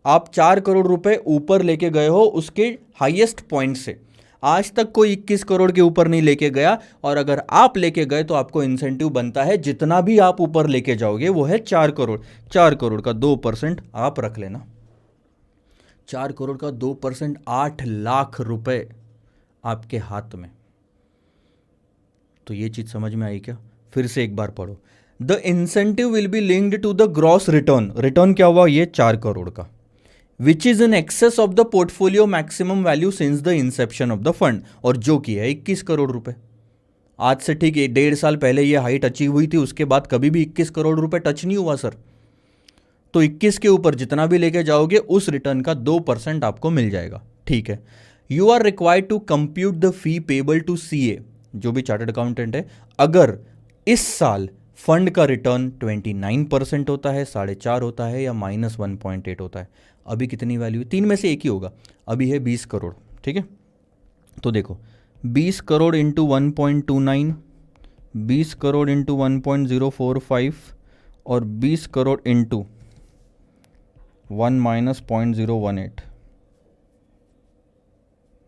आप 4 करोड़ रुपए ऊपर लेके गए हो उसके हाईएस्ट पॉइंट से। आज तक कोई 21 करोड़ के ऊपर नहीं लेके गया, और अगर आप लेके गए तो आपको इंसेंटिव बनता है जितना भी आप ऊपर लेके जाओगे वो है 4 करोड़। 4 करोड़ का 2% आप रख लेना, 4 करोड़ का 2% 8 लाख रुपए आपके हाथ में। तो ये चीज समझ में आई क्या, फिर से एक बार पढ़ो। The incentive will be linked to the gross return. Return क्या हुआ, ये 4 करोड़ का, which is in excess of the portfolio maximum value since the inception of the fund, और जो कि है 21 करोड़ रुपए। आज से ठीक 1.5 साल पहले ये हाइट अचीव हुई थी, उसके बाद कभी भी 21 करोड़ रुपए टच नहीं हुआ सर। तो 21 के ऊपर जितना भी लेके जाओगे उस रिटर्न का 2% आपको मिल जाएगा। ठीक है, you are required to compute the fee payable to CA, जो भी चार्टर्ड अकाउंटेंट है। अगर इस साल फंड का रिटर्न 29% होता है, 4.5 होता है, या -1.8 होता है, अभी कितनी वैल्यू, 3 में से एक ही होगा, अभी है 20 करोड़। ठीक है, तो देखो 20 करोड़ इंटू 1.29, 20 करोड़ इंटू 1.045 और 20 करोड़ इंटू 1 माइनस 0.018,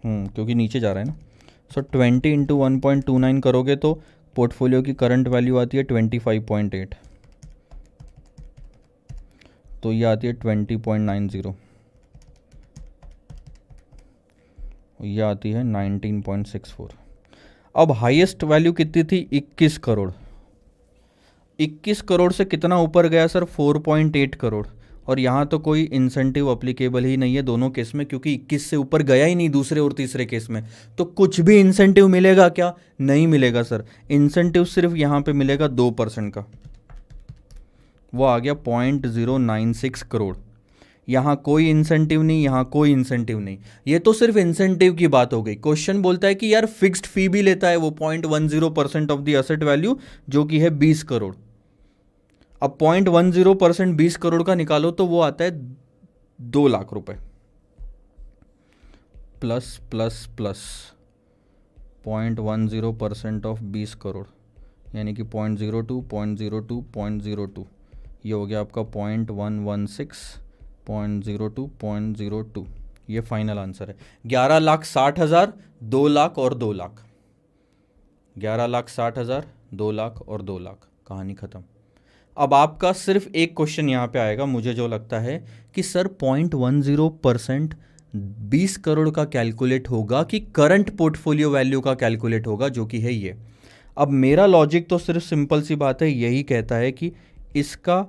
क्योंकि नीचे जा रहा है ना। सो 20 इंटू 1.29 करोगे तो पोर्टफोलियो की करंट वैल्यू आती है 25.8, तो ये आती है 20.90, ये आती है 19.64। अब हाईएस्ट वैल्यू कितनी थी? 21 करोड़। 21 करोड़ से कितना ऊपर गया सर? 4.8 करोड़। और यहाँ तो कोई इंसेंटिव अप्लीकेबल ही नहीं है दोनों केस में, क्योंकि 21 से ऊपर गया ही नहीं दूसरे और तीसरे केस में। तो कुछ भी इंसेंटिव मिलेगा क्या? नहीं मिलेगा सर। इंसेंटिव सिर्फ यहाँ पे मिलेगा 2% का, वो आ गया 0.096 करोड़। यहाँ कोई इंसेंटिव नहीं, यहाँ कोई इंसेंटिव नहीं। ये तो सिर्फ इंसेंटिव की बात हो गई। क्वेश्चन बोलता है कि यार फिक्स्ड फी भी लेता है वो 0.10% ऑफ द एसेट वैल्यू, जो कि है 20 करोड़। अब 0.10% 20 करोड़ का निकालो तो वो आता है 2 लाख रुपए, plus plus plus 0.10% of 20 crore, यानी कि 0.02 0.02 0.02, ये हो गया आपका 0.116 0.02 0.02। ये फाइनल आंसर है। 11,60,000, 2 लाख और 2 लाख। 11,60,000, 2 लाख और 2 लाख, कहानी खत्म। अब आपका सिर्फ एक क्वेश्चन यहाँ पे आएगा, मुझे जो लगता है कि सर 0.10% 20 करोड़ का कैलकुलेट होगा कि करंट पोर्टफोलियो वैल्यू का कैलकुलेट होगा, जो कि है ये। अब मेरा लॉजिक तो सिर्फ सिंपल सी बात है, यही कहता है कि इसका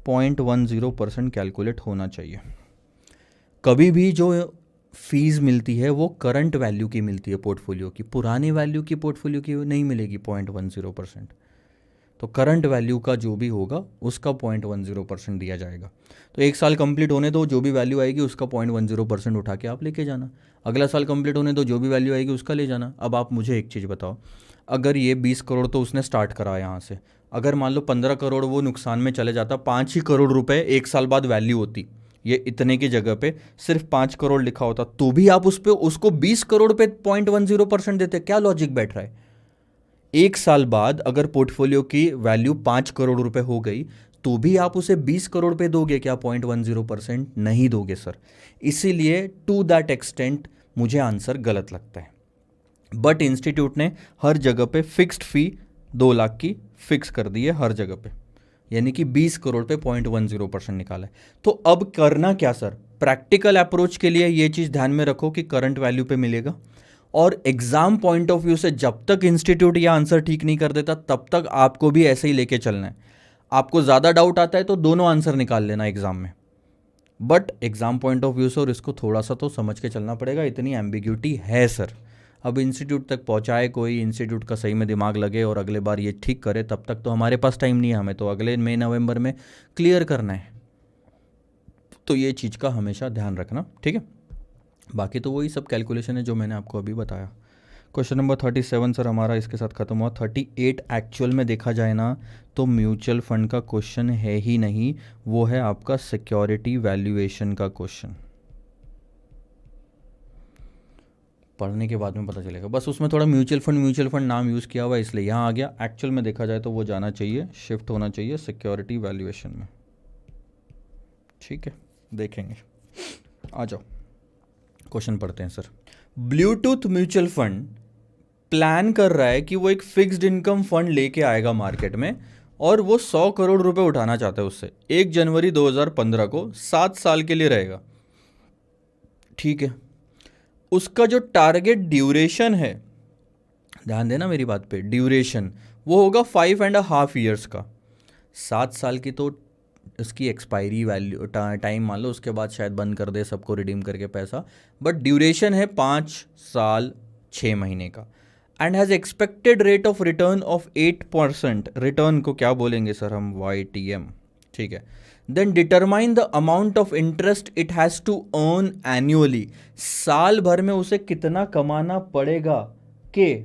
0.10% कैलकुलेट होना चाहिए। कभी भी जो फीस मिलती है वो करंट वैल्यू की मिलती है पोर्टफोलियो की, पुराने वैल्यू की पोर्टफोलियो की नहीं मिलेगी 0.10%। तो करंट वैल्यू का जो भी होगा उसका 0.10% दिया जाएगा। तो 1 साल कंप्लीट होने दो, जो भी वैल्यू आएगी उसका 0.10% उठा के आप लेके जाना। अगला साल कंप्लीट होने दो, जो भी वैल्यू आएगी उसका ले जाना। अब आप मुझे एक चीज़ बताओ, अगर ये 20 करोड़ तो उसने स्टार्ट करा यहाँ से, अगर मान लो 15 करोड़ वो नुकसान में चले जाता, 5 ही करोड़ रुपए 1 साल बाद वैल्यू होती, ये इतने की जगह पे सिर्फ 5 करोड़ लिखा होता, तो भी आप उस पे उसको 20 करोड़ पे 0.10% देते। क्या लॉजिक बैठ रहा है? 1 साल बाद अगर पोर्टफोलियो की वैल्यू 5 करोड़ रुपए हो गई तो भी आप उसे 20 करोड़ पे दोगे क्या? 0.10% नहीं दोगे सर। इसीलिए टू दैट एक्सटेंट मुझे आंसर गलत लगता है। बट इंस्टीट्यूट ने हर जगह पे फिक्स्ड फी 2 लाख की फिक्स कर दी है हर जगह पे, यानी कि 20 करोड़ पे 0.10% निकाला है। तो अब करना क्या सर? प्रैक्टिकल अप्रोच के लिए ये चीज़ ध्यान में रखो कि करंट वैल्यू पे मिलेगा, और एग्जाम पॉइंट ऑफ व्यू से जब तक इंस्टीट्यूट ये आंसर ठीक नहीं कर देता तब तक आपको भी ऐसे ही लेके चलना है। आपको ज़्यादा डाउट आता है तो दोनों आंसर निकाल लेना एग्जाम में, but exam point of view से और इसको थोड़ा सा तो समझ के चलना पड़ेगा, इतनी एम्बिग्यूटी है सर। अब इंस्टीट्यूट तक पहुंचाए कोई, इंस्टीट्यूट का सही में दिमाग लगे और अगले बार ये ठीक करे, तब तक तो हमारे पास टाइम नहीं है, हमें तो अगले मई नवंबर में क्लियर करना है। तो ये चीज़ का हमेशा ध्यान रखना, ठीक है। बाकी तो वही सब कैलकुलेशन है जो मैंने आपको अभी बताया। क्वेश्चन नंबर 37 सर हमारा इसके साथ ख़त्म हुआ। 38 एक्चुअल में देखा जाए ना तो म्यूचुअल फंड का क्वेश्चन है ही नहीं, वो है आपका सिक्योरिटी वैल्यूएशन का क्वेश्चन। पढ़ने के बाद में पता चलेगा, बस उसमें थोड़ा म्यूचुअल फंड नाम यूज़ किया हुआ है इसलिए यहाँ आ गया। एक्चुअल में देखा जाए तो वो जाना चाहिए, शिफ्ट होना चाहिए सिक्योरिटी वैल्यूएशन में, ठीक है। देखेंगे, आ जाओ क्वेश्चन पढ़ते हैं sir. Bluetooth mutual fund plan कर रहा है कि वो एक फिक्स्ड इनकम फंड लेके आएगा मार्केट में, और वो 100 करोड़ रुपए उठाना चाहता है उससे। 1 जनवरी 2015 को 7 साल के लिए रहेगा, ठीक है। उसका जो टारगेट ड्यूरेशन है, ध्यान देना मेरी बात पे, ड्यूरेशन वो होगा 5.5 ईयर्स का। 7 साल की तो उसकी एक्सपायरी वैल्यू टाइम मान लो, उसके बाद शायद बंद कर दे सबको रिडीम करके पैसा, बट ड्यूरेशन है 5 साल 6 महीने का। And has expected rate of return of 8%। Return को क्या बोलेंगे सर हम? YTM, ठीक है। Then determine the amount of interest it has to earn annually. साल भर में उसे कितना कमाना पड़ेगा के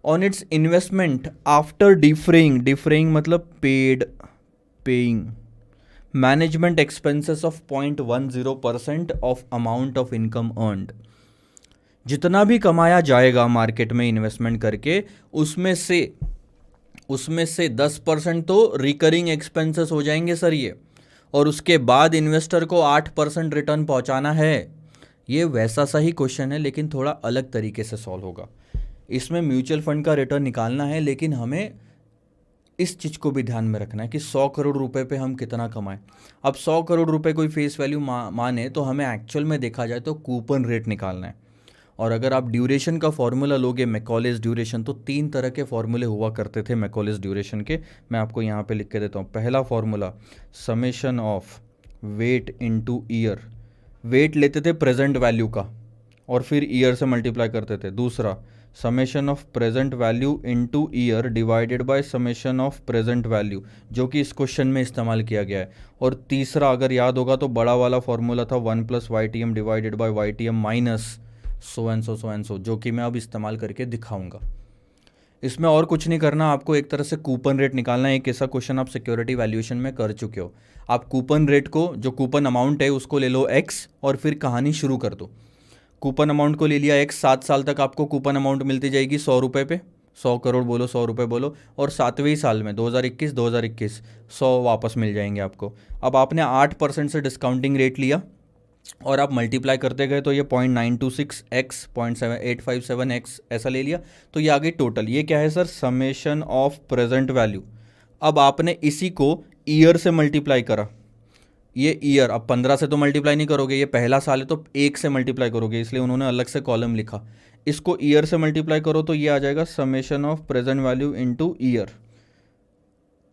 on its investment after deferring मतलब paying management expenses of 0.10% of amount of income earned. जितना भी कमाया जाएगा मार्केट में इन्वेस्टमेंट करके, उसमें से 10% तो रिकरिंग एक्सपेंसेस हो जाएंगे सर ये, और उसके बाद इन्वेस्टर को 8% रिटर्न पहुंचाना है। ये वैसा सा ही क्वेश्चन है लेकिन थोड़ा अलग तरीके से सॉल्व होगा। इसमें म्यूचुअल फंड का रिटर्न निकालना है, लेकिन हमें इस चीज़ को भी ध्यान में रखना है कि 100 करोड़ रुपए पे हम कितना कमाएं। अब 100 करोड़ रुपए कोई फेस वैल्यू माने तो हमें एक्चुअल में देखा जाए तो कूपन रेट निकालना है। और अगर आप ड्यूरेशन का फॉर्मूला लोगे, मैकॉलेस ड्यूरेशन, तो 3 तरह के फॉर्मूले हुआ करते थे मैकॉलेस ड्यूरेशन के। मैं आपको यहाँ पे लिख के देता हूँ। पहला formula summation of weight into year, weight लेते थे प्रेजेंट वैल्यू का और फिर ईयर से मल्टीप्लाई करते थे। दूसरा summation of present value into year divided by summation of present value, जो कि इस क्वेश्चन में इस्तेमाल किया गया है। और तीसरा अगर याद होगा तो बड़ा वाला फॉर्मूला था 1 + YTM divided by YTM minus so and so, जो कि मैं अब इस्तेमाल करके दिखाऊंगा। इसमें और कुछ नहीं करना, आपको एक तरह से कूपन रेट निकालना है। एक ऐसा क्वेश्चन आप सिक्योरिटी वैल्यूएशन में कर चुके हो। आप कूपन रेट को, जो कूपन अमाउंट है उसको ले लो x और फिर कहानी शुरू कर दो। कूपन अमाउंट को ले लिया x, 7 साल तक आपको कूपन अमाउंट मिलती जाएगी 100 रुपये पे, 100 करोड़ बोलो, 100 रुपये बोलो, और 7वें साल में 2021 100 वापस मिल जाएंगे आपको। अब आपने 8% से डिस्काउंटिंग रेट लिया और आप मल्टीप्लाई करते गए तो ये 0.926x 0.7857x ऐसा ले लिया, तो ये आ गई टोटल। ये क्या है sir? Summation of present value. अब आपने इसी को ईयर से मल्टीप्लाई करा। ये ईयर, अब 15 से तो मल्टीप्लाई नहीं करोगे, ये पहला साल है तो 1 से मल्टीप्लाई करोगे, इसलिए उन्होंने अलग से कॉलम लिखा। इसको ईयर से मल्टीप्लाई करो तो ये आ जाएगा summation of present value into year,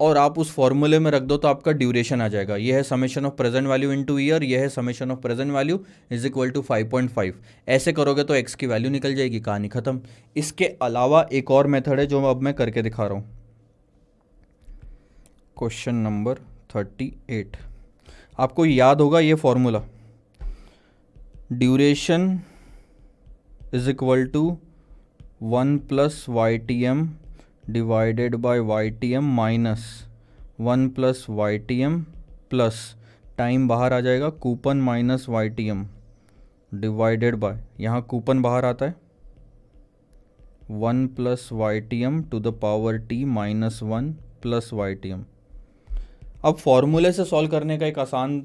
और आप उस फॉर्मूले में रख दो तो आपका ड्यूरेशन आ जाएगा। ये है summation of present value into year, ये है summation of present value is equal to 5.5। ऐसे करोगे तो एक्स की वैल्यू निकल जाएगी, कहानी खत्म। इसके अलावा एक और मेथड है जो अब मैं करके दिखा रहा हूँ। क्वेश्चन नंबर 38, आपको याद होगा ये formula, duration is equal to 1 + YTM divided by YTM minus 1 + YTM plus time बाहर आ जाएगा coupon minus YTM divided by, यहाँ कूपन बाहर आता है 1 + YTM to the power t minus 1 + YTM। अब फॉर्मूले से सॉल्व करने का एक आसान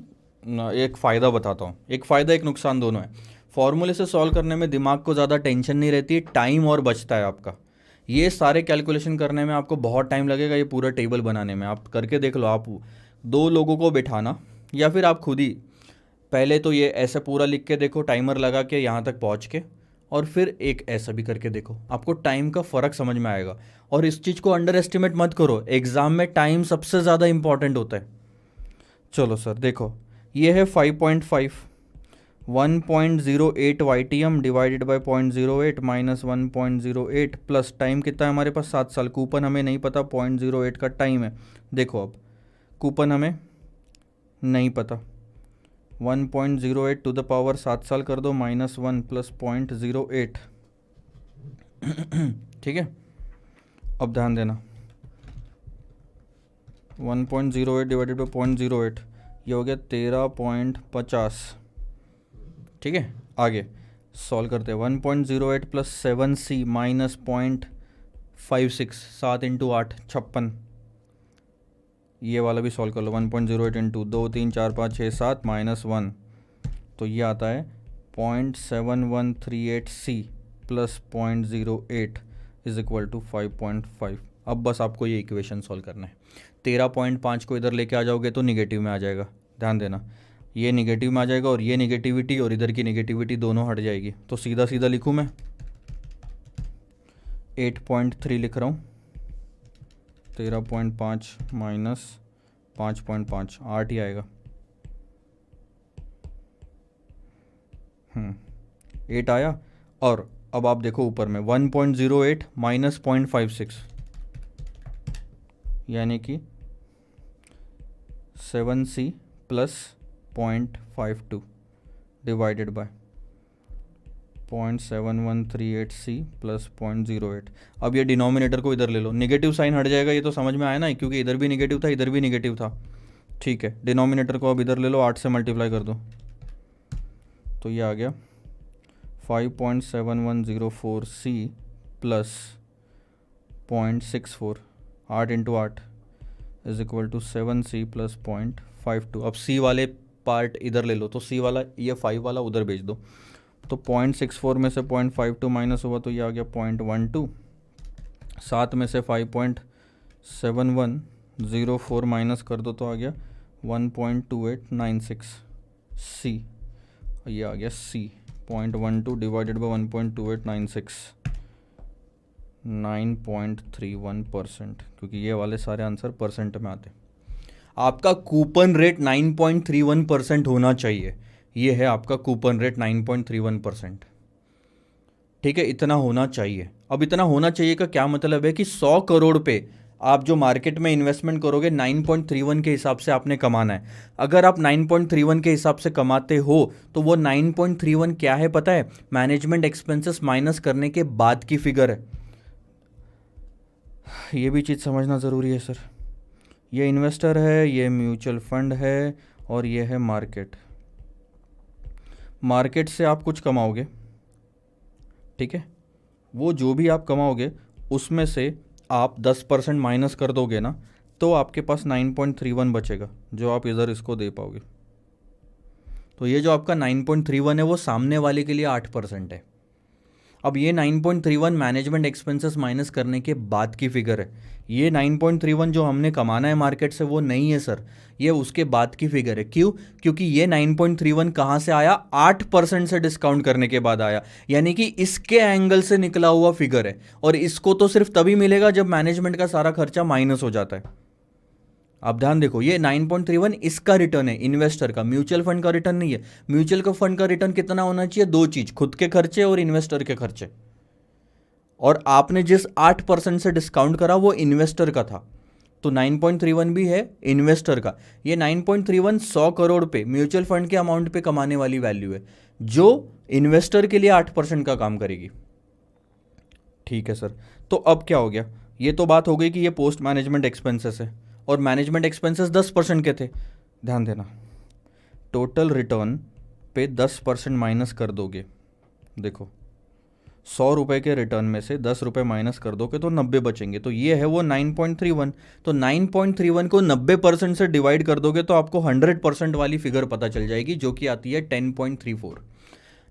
एक फ़ायदा बताता हूँ। एक फ़ायदा एक नुकसान दोनों है। फॉर्मूले से सॉल्व करने में दिमाग को ज़्यादा टेंशन नहीं रहती, टाइम और बचता है आपका। ये सारे कैलकुलेशन करने में आपको बहुत टाइम लगेगा, ये पूरा टेबल बनाने में। आप करके देख लो, आप 2 लोगों को बिठाना या फिर आप खुद ही पहले तो ये ऐसे पूरा लिख के देखो, टाइमर लगा के यहाँ तक पहुँच के, और फिर एक ऐसा भी करके देखो, आपको टाइम का फ़र्क समझ में आएगा। और इस चीज़ को अंडर एस्टिमेट मत करो, एग्ज़ाम में टाइम सबसे ज़्यादा इंपॉर्टेंट होता है। चलो सर देखो, ये है 5.5, 1.08 YTM divided bye 0.08 minus 1.08 plus time कितना है हमारे पास? 7 साल। कूपन हमें नहीं पता, 0.08 का टाइम है। देखो अब कूपन हमें नहीं पता, 1.08 टू द पावर 7 साल कर दो माइनस 1 प्लस 0.08। ठीक है, अब ध्यान देना, 1.08 डिवाइडेड बाई 0.08, ये हो गया 13.50। ठीक है, आगे सॉल्व करते हैं। 1.08 प्लस 7C माइनस 0.56, 7 × 8 56। ये वाला भी सॉल्व कर लो, 1.08 इंटू 2 3 4 5 6 7 माइनस 1, तो ये आता है 0.7138C plus 0.08 is equal to 5.5। अब बस आपको ये इक्वेशन सॉल्व करना है। 13.5 को इधर लेके आ जाओगे तो निगेटिव में आ जाएगा, ध्यान देना, ये निगेटिव में आ जाएगा और ये निगेटिविटी और इधर की निगेटिविटी दोनों हट जाएगी। तो सीधा सीधा लिखूँ मैं 8.3 लिख रहा हूँ, 13.5 माइनस 5.5 8 ही आएगा। 8 आया। और अब आप देखो ऊपर में 1.08 माइनस 0.56 यानी कि 7C plus 0.52 divided by 0.7138C plus 0.08। अब ये डिनोमिनेटर को इधर ले लो, नेगेटिव साइन हट जाएगा, ये तो समझ में आया ना, क्योंकि इधर भी नेगेटिव था इधर भी नेगेटिव था। ठीक है, डिनोमिनेटर को अब इधर ले लो, 8 से मल्टीप्लाई कर दो तो ये आ गया 5.7104C plus 0.64, 8 into 8 is equal to 7C plus 0.52। अब C वाले पार्ट इधर ले लो, तो C वाला ये 5 वाला उधर भेज दो, तो 0.64 में से 0.52 माइनस हुआ तो ये आ गया 0.12। 7 में से 5.7104 माइनस कर दो तो आ गया 1.2896 C, ये आ गया C। 0.12 डिवाइडेड बाई 1.2896, 9.31%, क्योंकि ये वाले सारे आंसर परसेंट में आते। आपका कूपन रेट 9.31% होना चाहिए। ये है आपका कूपन रेट 9.31%, ठीक है, इतना होना चाहिए। अब इतना होना चाहिए का क्या मतलब है कि 100 करोड़ पे आप जो मार्केट में इन्वेस्टमेंट करोगे 9.31 के हिसाब से आपने कमाना है। अगर आप 9.31 के हिसाब से कमाते हो तो वो 9.31 क्या है पता है? मैनेजमेंट एक्सपेंसेस माइनस करने के बाद की फिगर है। ये भी चीज़ समझना ज़रूरी है सर। ये इन्वेस्टर है, ये म्यूचुअल फंड है, और ये है मार्केट। मार्केट से आप कुछ कमाओगे, ठीक है, वो जो भी आप कमाओगे उसमें से आप 10% माइनस कर दोगे ना, तो आपके पास 9.31 बचेगा जो आप इधर इसको दे पाओगे। तो ये जो आपका 9.31 है वो सामने वाले के लिए 8% है। अब ये 9.31 मैनेजमेंट एक्सपेंसेस माइनस करने के बाद की फिगर है। ये 9.31 जो हमने कमाना है मार्केट से वो नहीं है सर, ये उसके बाद की फिगर है। क्यों? क्योंकि ये 9.31 कहाँ से आया? 8% से डिस्काउंट करने के बाद आया, यानी कि इसके एंगल से निकला हुआ फिगर है। और इसको तो सिर्फ तभी मिलेगा जब मैनेजमेंट का सारा खर्चा माइनस हो जाता है। आप ध्यान देखो, ये 9.31 इसका रिटर्न है, इन्वेस्टर का, म्यूचुअल फंड का रिटर्न नहीं है। म्यूचुअल फंड का रिटर्न कितना होना चाहिए? दो चीज, खुद के खर्चे और इन्वेस्टर के खर्चे। और आपने जिस 8% से डिस्काउंट करा वो इन्वेस्टर का था, तो 9.31 भी है इन्वेस्टर का। ये 9.31 100 करोड़ पे म्यूचुअल फंड के अमाउंट पे कमाने वाली वैल्यू है, जो इन्वेस्टर के लिए 8% का काम करेगी। ठीक है सर, तो अब क्या हो गया? ये तो बात हो गई कि ये पोस्ट मैनेजमेंट एक्सपेंसेस है, और मैनेजमेंट एक्सपेंसेस 10% के थे। ध्यान देना, टोटल रिटर्न पे 10% माइनस कर दोगे। देखो, 100 रुपये के रिटर्न में से 10 रुपये माइनस कर दोगे तो 90 बचेंगे। तो ये है वो 9.31। तो 9.31 को 90% से डिवाइड कर दोगे तो आपको 100% वाली फिगर पता चल जाएगी, जो कि आती है 10.34।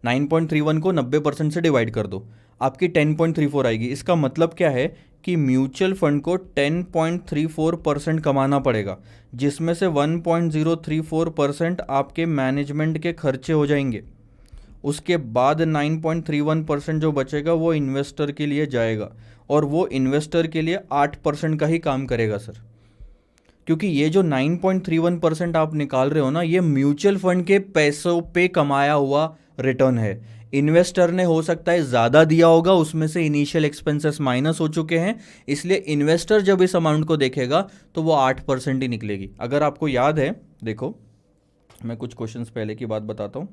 9.31 को 90% से डिवाइड कर दो, आपकी 10.34 आएगी। इसका मतलब क्या है कि म्यूचुअल फंड को 10.34% कमाना पड़ेगा, जिसमें से 1.034% आपके मैनेजमेंट के खर्चे हो जाएंगे। उसके बाद 9.31% जो बचेगा वो इन्वेस्टर के लिए जाएगा, और वो इन्वेस्टर के लिए 8% का ही काम करेगा सर। क्योंकि ये जो 9.31% आप निकाल रहे हो ना, ये म्यूचुअल फंड के पैसों पे कमाया हुआ रिटर्न है। इन्वेस्टर ने हो सकता है ज़्यादा दिया होगा, उसमें से इनिशियल एक्सपेंसेस माइनस हो चुके हैं, इसलिए इन्वेस्टर जब इस अमाउंट को देखेगा तो वो 8% ही निकलेगी। अगर आपको याद है, देखो मैं कुछ क्वेश्चंस पहले की बात बताता हूँ।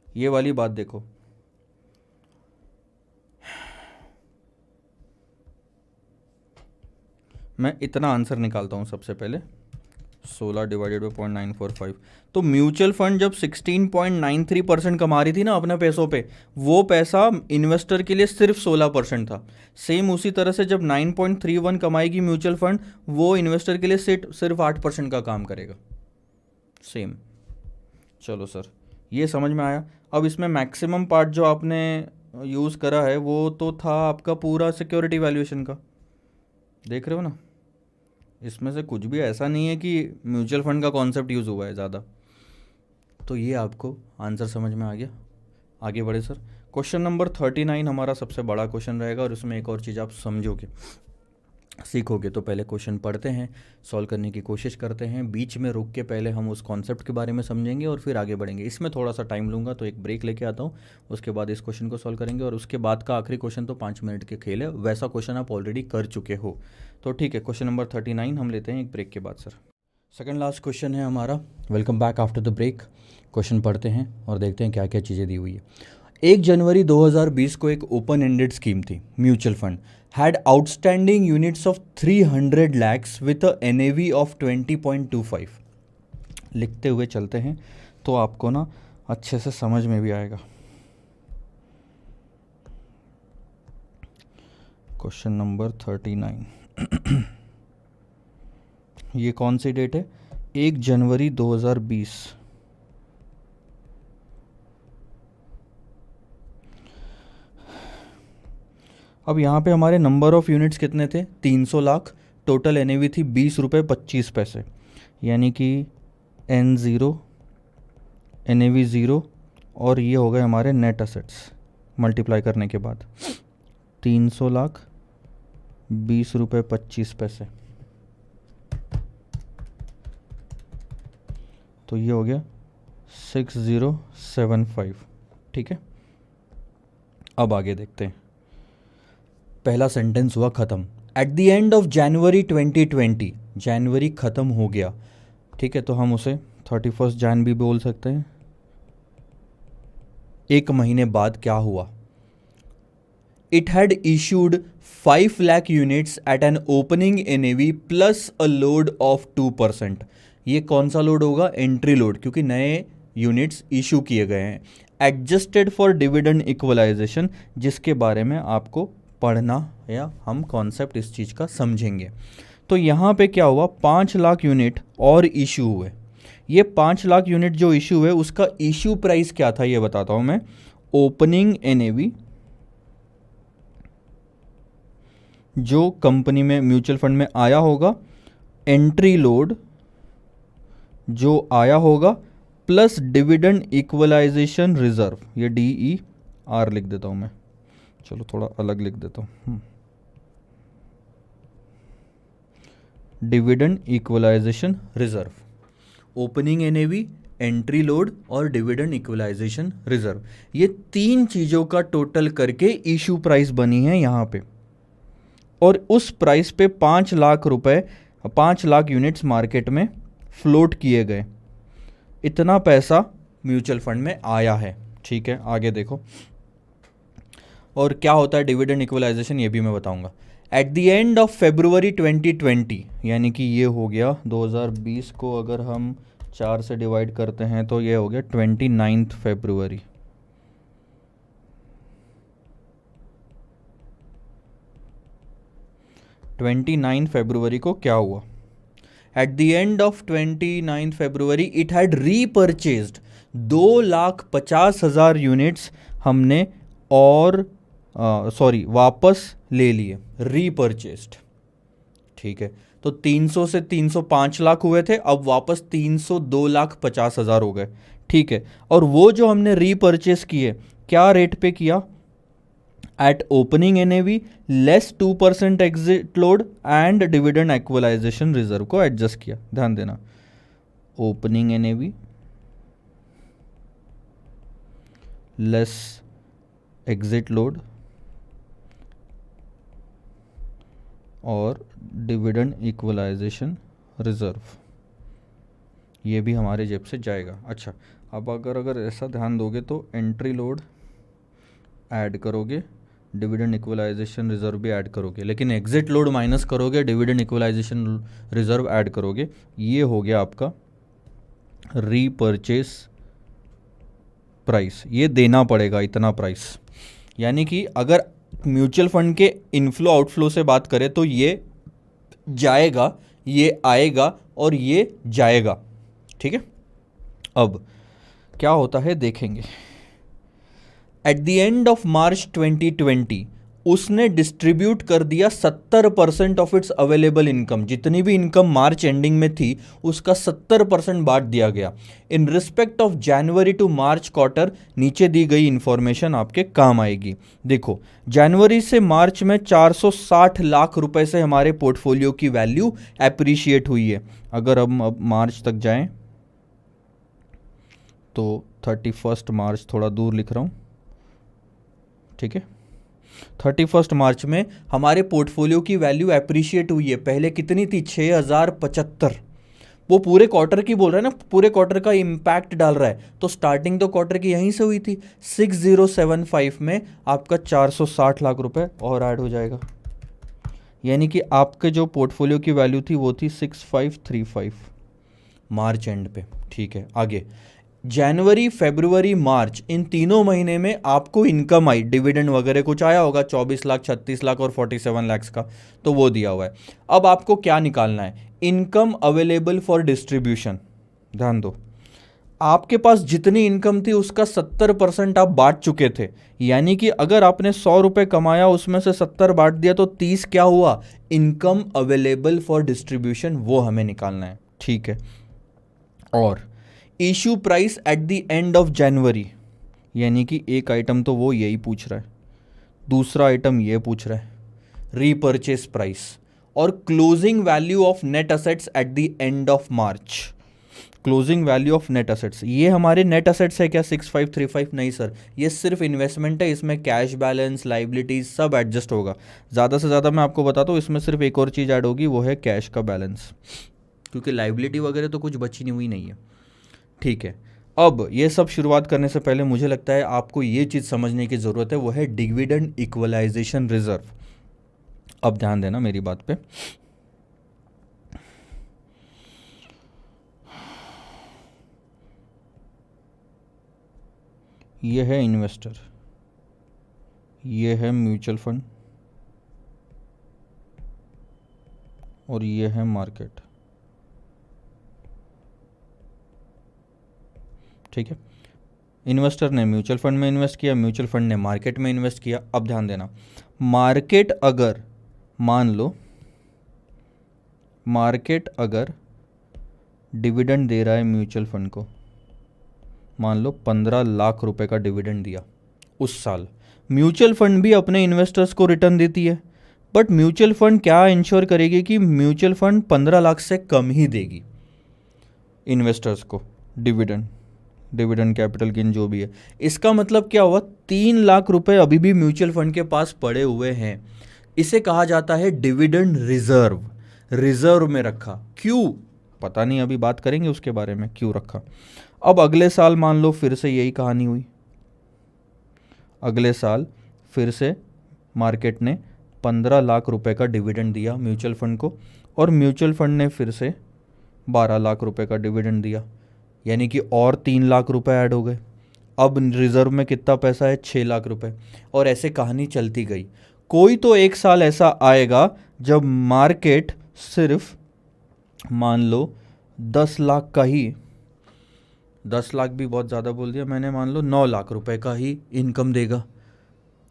ये वाली बात देखो, मैं इतना आंसर निकालता हूँ सबसे पहले, 16 डिवाइडेड बाई 0.945। तो म्यूचुअल फंड जब 16.93% कमा रही थी ना अपने पैसों पे, वो पैसा इन्वेस्टर के लिए सिर्फ 16% था। सेम उसी तरह से जब 9.31 कमाएगी म्यूचुअल फंड, वो इन्वेस्टर के लिए सिर्फ 8% का काम करेगा। सेम। चलो सर, ये समझ में आया। अब इसमें मैक्सिमम पार्ट जो आपने यूज़ करा है वो तो था आपका पूरा सिक्योरिटी वैल्यूएशन का, देख रहे हो ना। इसमें से कुछ भी ऐसा नहीं है कि म्यूचुअल फंड का कॉन्सेप्ट यूज़ हुआ है ज़्यादा। तो ये आपको आंसर समझ में आ गया। आगे बढ़े सर। क्वेश्चन नंबर 39 हमारा सबसे बड़ा क्वेश्चन रहेगा, और उसमें एक और चीज़ आप समझोगे, सीखोगे। तो पहले क्वेश्चन पढ़ते हैं, सॉल्व करने की कोशिश करते हैं। बीच में रुक के पहले हम उस कॉन्सेप्ट के बारे में समझेंगे और फिर आगे बढ़ेंगे। इसमें थोड़ा सा टाइम लूँगा, तो एक ब्रेक लेके आता हूँ, उसके बाद इस क्वेश्चन को सॉल्व करेंगे, और उसके बाद का आखिरी क्वेश्चन तो 5 मिनट के खेल है, वैसा क्वेश्चन आप ऑलरेडी कर चुके हो। तो ठीक है, क्वेश्चन नंबर 39 हम लेते हैं एक ब्रेक के बाद सर। सेकंड लास्ट क्वेश्चन है हमारा। Welcome back after the break. Question पढ़ते हैं और देखते हैं क्या क्या चीज़ें दी हुई है। 1 जनवरी 2020 को एक ओपन एंडेड स्कीम थी, mutual fund had outstanding units of 300 lakhs with a NAV of 20.25। लिखते हुए चलते हैं। तो आपको ना अच्छे से समझ में भी आएगा। क्वेश्चन नंबर 39 ये कौन सी डेट है? 1 जनवरी 2020। अब यहाँ पे हमारे नंबर ऑफ यूनिट्स कितने थे? 300 लाख। टोटल एनएवी थी 20 रुपये 25 पैसे, यानी कि N0 एनएवी 0 और ये हो गए हमारे नेट असेट्स मल्टीप्लाई करने के बाद 300 लाख 20 रुपये 25 पैसे, तो ये हो गया 6075। ठीक है, अब आगे देखते हैं। पहला सेंटेंस हुआ ख़त्म। Eight the end of January 2020, जनवरी ख़त्म हो गया। ठीक है, तो हम उसे 31 जन भी बोल सकते हैं। एक महीने बाद क्या हुआ? It had issued 5 lakh units at an opening NAV plus a load of 2%। ये कौन सा लोड होगा? एंट्री लोड, क्योंकि नए यूनिट्स इशू किए गए हैं। एडजस्टेड फॉर डिविडेंड इक्वलाइजेशन, जिसके बारे में आपको पढ़ना या हम कॉन्सेप्ट इस चीज़ का समझेंगे। तो यहाँ पे क्या हुआ? 5 लाख यूनिट और इशू हुए। ये 5 लाख यूनिट जो इशू हुए उसका इशू प्राइस क्या था ये बताता हूँ मैं। ओपनिंग एनएवी जो कंपनी में म्यूचुअल फंड में आया होगा, एंट्री लोड जो आया होगा, प्लस डिविडेंड इक्वलाइजेशन रिजर्व, ये DER लिख देता हूँ मैं, चलो थोड़ा अलग लिख देता हूँ। Dividend equalisation reserve, opening NAV, entry load और डिविडेंड इक्वलाइजेशन रिजर्व, ये 3 चीज़ों का टोटल करके इशू प्राइस बनी है यहाँ पे। और उस प्राइस पे 5 लाख रुपए, 5 लाख यूनिट्स मार्केट में फ्लोट किए गए। इतना पैसा म्यूचुअल फंड में आया है। ठीक है, आगे देखो। और क्या होता है डिविडेंड इक्वलाइजेशन ये भी मैं बताऊंगा। Eight the end of February 2020, यानी कि ये हो गया 2020 को अगर हम 4 से डिवाइड करते हैं तो ये हो गया 29 फरवरी। फरवरी को क्या हुआ? At the end of 29 February it had repurchased 2,50,000 units हमने और वापस ले लिए, रीपरचेस्ड। ठीक है, तो 300 से 305 लाख हुए थे, अब वापस 302,50,000 हो गए। ठीक है, और वो जो हमने रीपरचेस किए क्या रेट पे किया? At opening NAV less 2% exit load and dividend equalisation reserve को एडजस्ट किया। ध्यान देना, opening NAV less exit load और डिविडेंड इक्वलाइजेशन रिजर्व, ये भी हमारे जेब से जाएगा। अच्छा, अब अगर ऐसा ध्यान दोगे तो एंट्री लोड ऐड करोगे, डिविडेंड इक्वलाइजेशन रिजर्व भी ऐड करोगे, लेकिन एग्जिट लोड माइनस करोगे, डिविडेंड इक्वलाइजेशन रिजर्व ऐड करोगे। ये हो गया आपका रीपरचेस प्राइस। ये देना पड़ेगा इतना प्राइस, यानी कि अगर म्यूचुअल फंड के इनफ्लो आउटफ्लो से बात करें तो ये जाएगा, ये आएगा और ये जाएगा। ठीक है, अब क्या होता है देखेंगे। Eight the end of March 2020 उसने डिस्ट्रीब्यूट कर दिया 70% ऑफ इट्स अवेलेबल इनकम। जितनी भी इनकम मार्च एंडिंग में थी उसका 70% बांट दिया गया। In respect of January to March quarter, नीचे दी गई इंफॉर्मेशन आपके काम आएगी। देखो, जनवरी से मार्च में 460 लाख रुपए से हमारे पोर्टफोलियो की वैल्यू एप्रिशिएट हुई है। अगर हम अब मार्च तक जाएं तो 31 मार्च थोड़ा दूर लिख रहा हूँ। ठीक है, 31 मार्च में हमारे पोर्टफोलियो की वैल्यू एप्रिशिएट हुई है। पहले कितनी थी? 6075। वो पूरे क्वार्टर की बोल रहा है ना, पूरे क्वार्टर का इम्पैक्ट डाल रहा है। तो स्टार्टिंग तो क्वार्टर की यहीं से हुई थी। 6075 में आपका 460 लाख रुपए और ऐड हो जाएगा, यानी कि आपके जो पोर्टफोलियो की वैल्यू थी वो थी 6535 मार्च एंड पे। ठीक है, आगे जनवरी, फरवरी, मार्च, इन तीनों महीने में आपको इनकम आई, डिविडेंड वगैरह कुछ आया होगा 24 लाख, 36 लाख और 47 लाख का, तो वो दिया हुआ है। अब आपको क्या निकालना है, इनकम अवेलेबल फॉर डिस्ट्रीब्यूशन। ध्यान दो, आपके पास जितनी इनकम थी उसका 70% आप बांट चुके थे, यानी कि अगर आपने 100 रुपये कमाया उसमें से 70 बांट दिया तो 30 क्या हुआ, इनकम अवेलेबल फॉर डिस्ट्रीब्यूशन, वो हमें निकालना है। ठीक है, और issue price at the end of January, यानी कि एक आइटम तो वो यही पूछ रहा है, दूसरा आइटम ये पूछ रहा है रीपर्चेस प्राइस, और closing value of net assets eight the end of March. Closing value of net assets, ये हमारे नेट असेट्स है क्या 6535? नहीं सर, ये सिर्फ इन्वेस्टमेंट है, इसमें कैश बैलेंस, लाइबिलिटीज सब एडजस्ट होगा। ज़्यादा से ज़्यादा मैं आपको बताता हूँ, इसमें सिर्फ एक और चीज़ ऐड होगी, वो है कैश का बैलेंस, क्योंकि लाइबिलिटी वगैरह तो कुछ बची हुई नहीं है। ठीक है, अब ये सब शुरुआत करने से पहले मुझे लगता है आपको ये चीज़ समझने की ज़रूरत है, वो है डिविडेंड इक्वलाइजेशन रिजर्व। अब ध्यान देना मेरी बात पे, ये है इन्वेस्टर, ये है म्यूचुअल फंड, और ये है मार्केट। ठीक है, इन्वेस्टर ने म्यूचुअल फंड में इन्वेस्ट किया, म्यूचुअल फंड ने मार्केट में इन्वेस्ट किया। अब ध्यान देना, मार्केट अगर मान लो, मार्केट अगर डिविडेंड दे रहा है म्यूचुअल फंड को, मान लो 15 लाख रुपए का डिविडेंड दिया उस साल, म्यूचुअल फंड भी अपने इन्वेस्टर्स को रिटर्न देती है, बट म्यूचुअल फंड क्या इंश्योर करेगी कि म्यूचुअल फंड 15 लाख से कम ही देगी इन्वेस्टर्स को डिविडेंड, डिविडेंड कैपिटल गेन जो भी है। इसका मतलब क्या हुआ, 3 लाख रुपए अभी भी म्यूचुअल फंड के पास पड़े हुए हैं, इसे कहा जाता है डिविडेंड रिजर्व, रिजर्व में रखा। क्यों पता नहीं, अभी बात करेंगे उसके बारे में क्यों रखा। अब अगले साल मान लो फिर से यही कहानी हुई, अगले साल फिर से मार्केट ने 15 लाख रुपए का डिविडेंड दिया म्यूचुअल फंड को, और म्यूचुअल फंड ने फिर से 12 लाख रुपए का डिविडेंड दिया, यानी कि और 3 लाख रुपए ऐड हो गए। अब रिजर्व में कितना पैसा है, 6 लाख रुपए, और ऐसे कहानी चलती गई। कोई तो एक साल ऐसा आएगा जब मार्केट सिर्फ मान लो 10 लाख का ही, 10 लाख भी बहुत ज़्यादा बोल दिया मैंने, मान लो 9 लाख रुपए का ही इनकम देगा।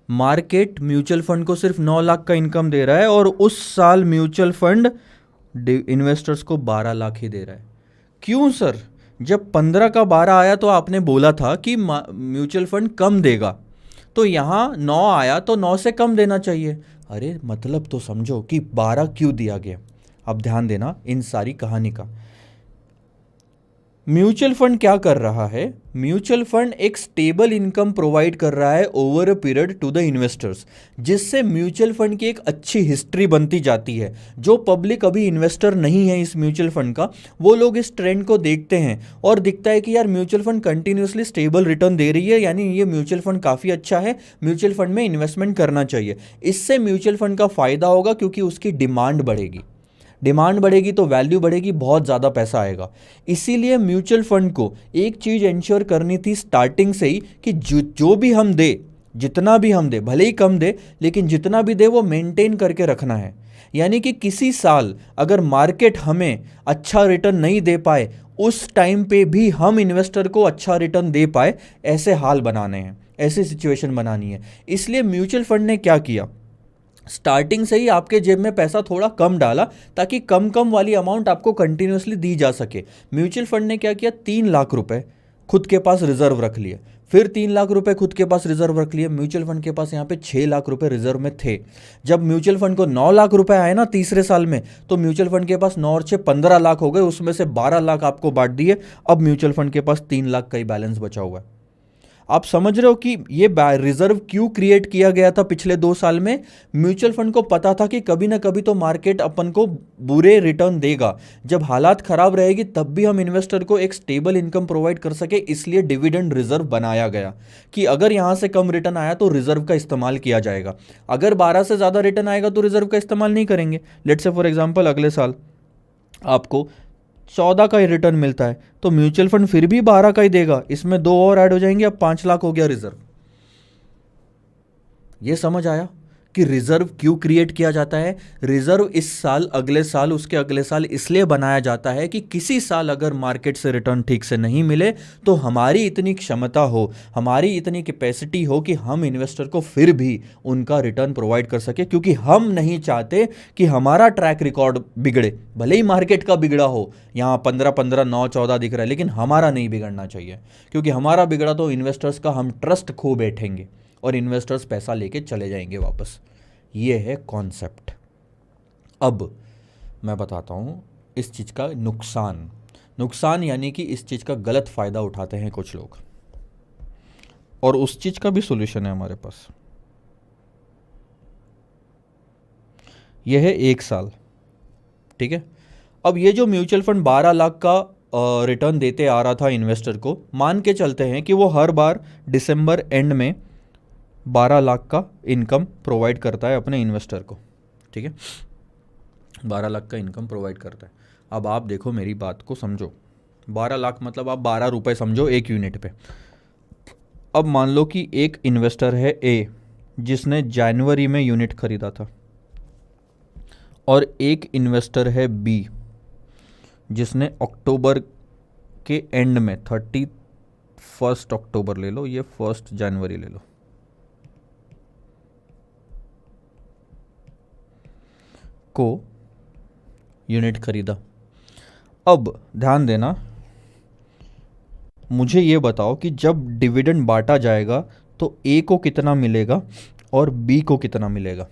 मार्केट म्यूचुअल फंड को सिर्फ 9 लाख का इनकम दे रहा है, और उस साल म्यूचुअल फंड इन्वेस्टर्स को 12 लाख ही दे रहा है। क्यों सर, जब 15 का 12 आया तो आपने बोला था कि म्यूचुअल फंड कम देगा, तो यहाँ 9 आया तो 9 से कम देना चाहिए। अरे मतलब तो समझो कि 12 क्यों दिया गया। अब ध्यान देना इन सारी कहानी का, म्यूचुअल फंड क्या कर रहा है, म्यूचुअल फंड एक स्टेबल इनकम प्रोवाइड कर रहा है over a period to the investors, जिससे म्यूचुअल फंड की एक अच्छी हिस्ट्री बनती जाती है। जो पब्लिक अभी इन्वेस्टर नहीं है इस म्यूचुअल फंड का, वो लोग इस ट्रेंड को देखते हैं और दिखता है कि यार mutual fund continuously stable return दे रही है, यानी ये म्यूचुअल फंड काफ़ी अच्छा है, म्यूचुअल फंड में इन्वेस्टमेंट करना चाहिए। इससे म्यूचुअल फंड का फ़ायदा होगा क्योंकि उसकी डिमांड बढ़ेगी, डिमांड बढ़ेगी तो वैल्यू बढ़ेगी, बहुत ज़्यादा पैसा आएगा। इसीलिए म्यूचुअल फंड को एक चीज़ इंश्योर करनी थी स्टार्टिंग से ही कि जो भी हम दे, जितना भी हम दे, भले ही कम दे, लेकिन जितना भी दे वो मेंटेन करके रखना है। यानी कि किसी साल अगर मार्केट हमें अच्छा रिटर्न नहीं दे पाए, उस टाइम पे भी हम इन्वेस्टर को अच्छा रिटर्न दे पाए, ऐसे हाल बनाने हैं, ऐसी सिचुएशन बनानी है। इसलिए म्यूचुअल फंड ने क्या किया, स्टार्टिंग से ही आपके जेब में पैसा थोड़ा कम डाला ताकि कम कम वाली अमाउंट आपको कंटिन्यूसली दी जा सके। म्यूचुअल फंड ने क्या किया, 3 लाख रुपए खुद के पास रिजर्व रख लिए, फिर 3 लाख रुपए खुद के पास रिजर्व रख लिए। म्यूचुअल फंड के पास यहाँ पे 6 लाख रुपए रिजर्व में थे। जब म्यूचुअल फंड को 9 लाख रुपए आए ना तीसरे साल में, तो म्यूचुअल फंड के पास 9 और 6 15 लाख हो गए, उसमें से 12 लाख आपको बांट दिए। अब म्यूचुअल फंड के पास 3 लाख का ही बैलेंस बचा हुआ है। आप समझ रहे हो कि ये रिजर्व क्यों क्रिएट किया गया था पिछले 2 साल में। म्यूचुअल फंड को पता था कि कभी ना कभी तो मार्केट अपन को बुरे रिटर्न देगा, जब हालात खराब रहेगी तब भी हम इन्वेस्टर को एक स्टेबल इनकम प्रोवाइड कर सके। इसलिए डिविडेंड रिजर्व बनाया गया कि अगर यहाँ से कम रिटर्न आया तो रिजर्व का इस्तेमाल किया जाएगा, अगर 12 से ज़्यादा रिटर्न आएगा तो रिजर्व का इस्तेमाल नहीं करेंगे। लेट्स से फॉर एग्जाम्पल अगले साल आपको 14 का ही रिटर्न मिलता है, तो म्यूचुअल फंड फिर भी 12 का ही देगा, इसमें 2 और ऐड हो जाएंगे, अब 5 लाख हो गया रिजर्व। ये समझ आया कि रिजर्व क्यों क्रिएट किया जाता है। रिजर्व इस साल, अगले साल, उसके अगले साल इसलिए बनाया जाता है कि किसी साल अगर मार्केट से रिटर्न ठीक से नहीं मिले तो हमारी इतनी क्षमता हो, हमारी इतनी कैपेसिटी हो कि हम इन्वेस्टर को फिर भी उनका रिटर्न प्रोवाइड कर सके, क्योंकि हम नहीं चाहते कि हमारा ट्रैक रिकॉर्ड बिगड़े। भले ही मार्केट का बिगड़ा हो, यहाँ 15-15, 9-14 दिख रहा है, लेकिन हमारा नहीं बिगड़ना चाहिए, क्योंकि हमारा बिगड़ा तो इन्वेस्टर्स का हम ट्रस्ट खो बैठेंगे और इन्वेस्टर्स पैसा लेके चले जाएंगे वापस। ये है कॉन्सेप्ट। अब मैं बताता हूँ इस चीज़ का नुकसान। नुकसान यानी कि इस चीज़ का गलत फ़ायदा उठाते हैं कुछ लोग, और उस चीज़ का भी सॉल्यूशन है हमारे पास। यह है 1 साल, ठीक है। अब ये जो म्यूचुअल फंड 12 लाख का रिटर्न देते आ रहा था इन्वेस्टर को, मान के चलते हैं कि वो हर बार दिसंबर एंड में 12 लाख का इनकम प्रोवाइड करता है अपने इन्वेस्टर को, ठीक है। 12 लाख का इनकम प्रोवाइड करता है। अब आप देखो, मेरी बात को समझो। 12 लाख मतलब आप 12 रुपए समझो एक यूनिट पे। अब मान लो कि एक इन्वेस्टर है ए, जिसने जनवरी में यूनिट खरीदा था, और एक इन्वेस्टर है बी, जिसने अक्टूबर के एंड में 31 अक्टूबर ले लो, ये 1 जनवरी ले लो, को यूनिट खरीदा। अब ध्यान देना, मुझे ये बताओ कि जब डिविडेंड बांटा जाएगा तो ए को कितना मिलेगा और बी को कितना मिलेगा।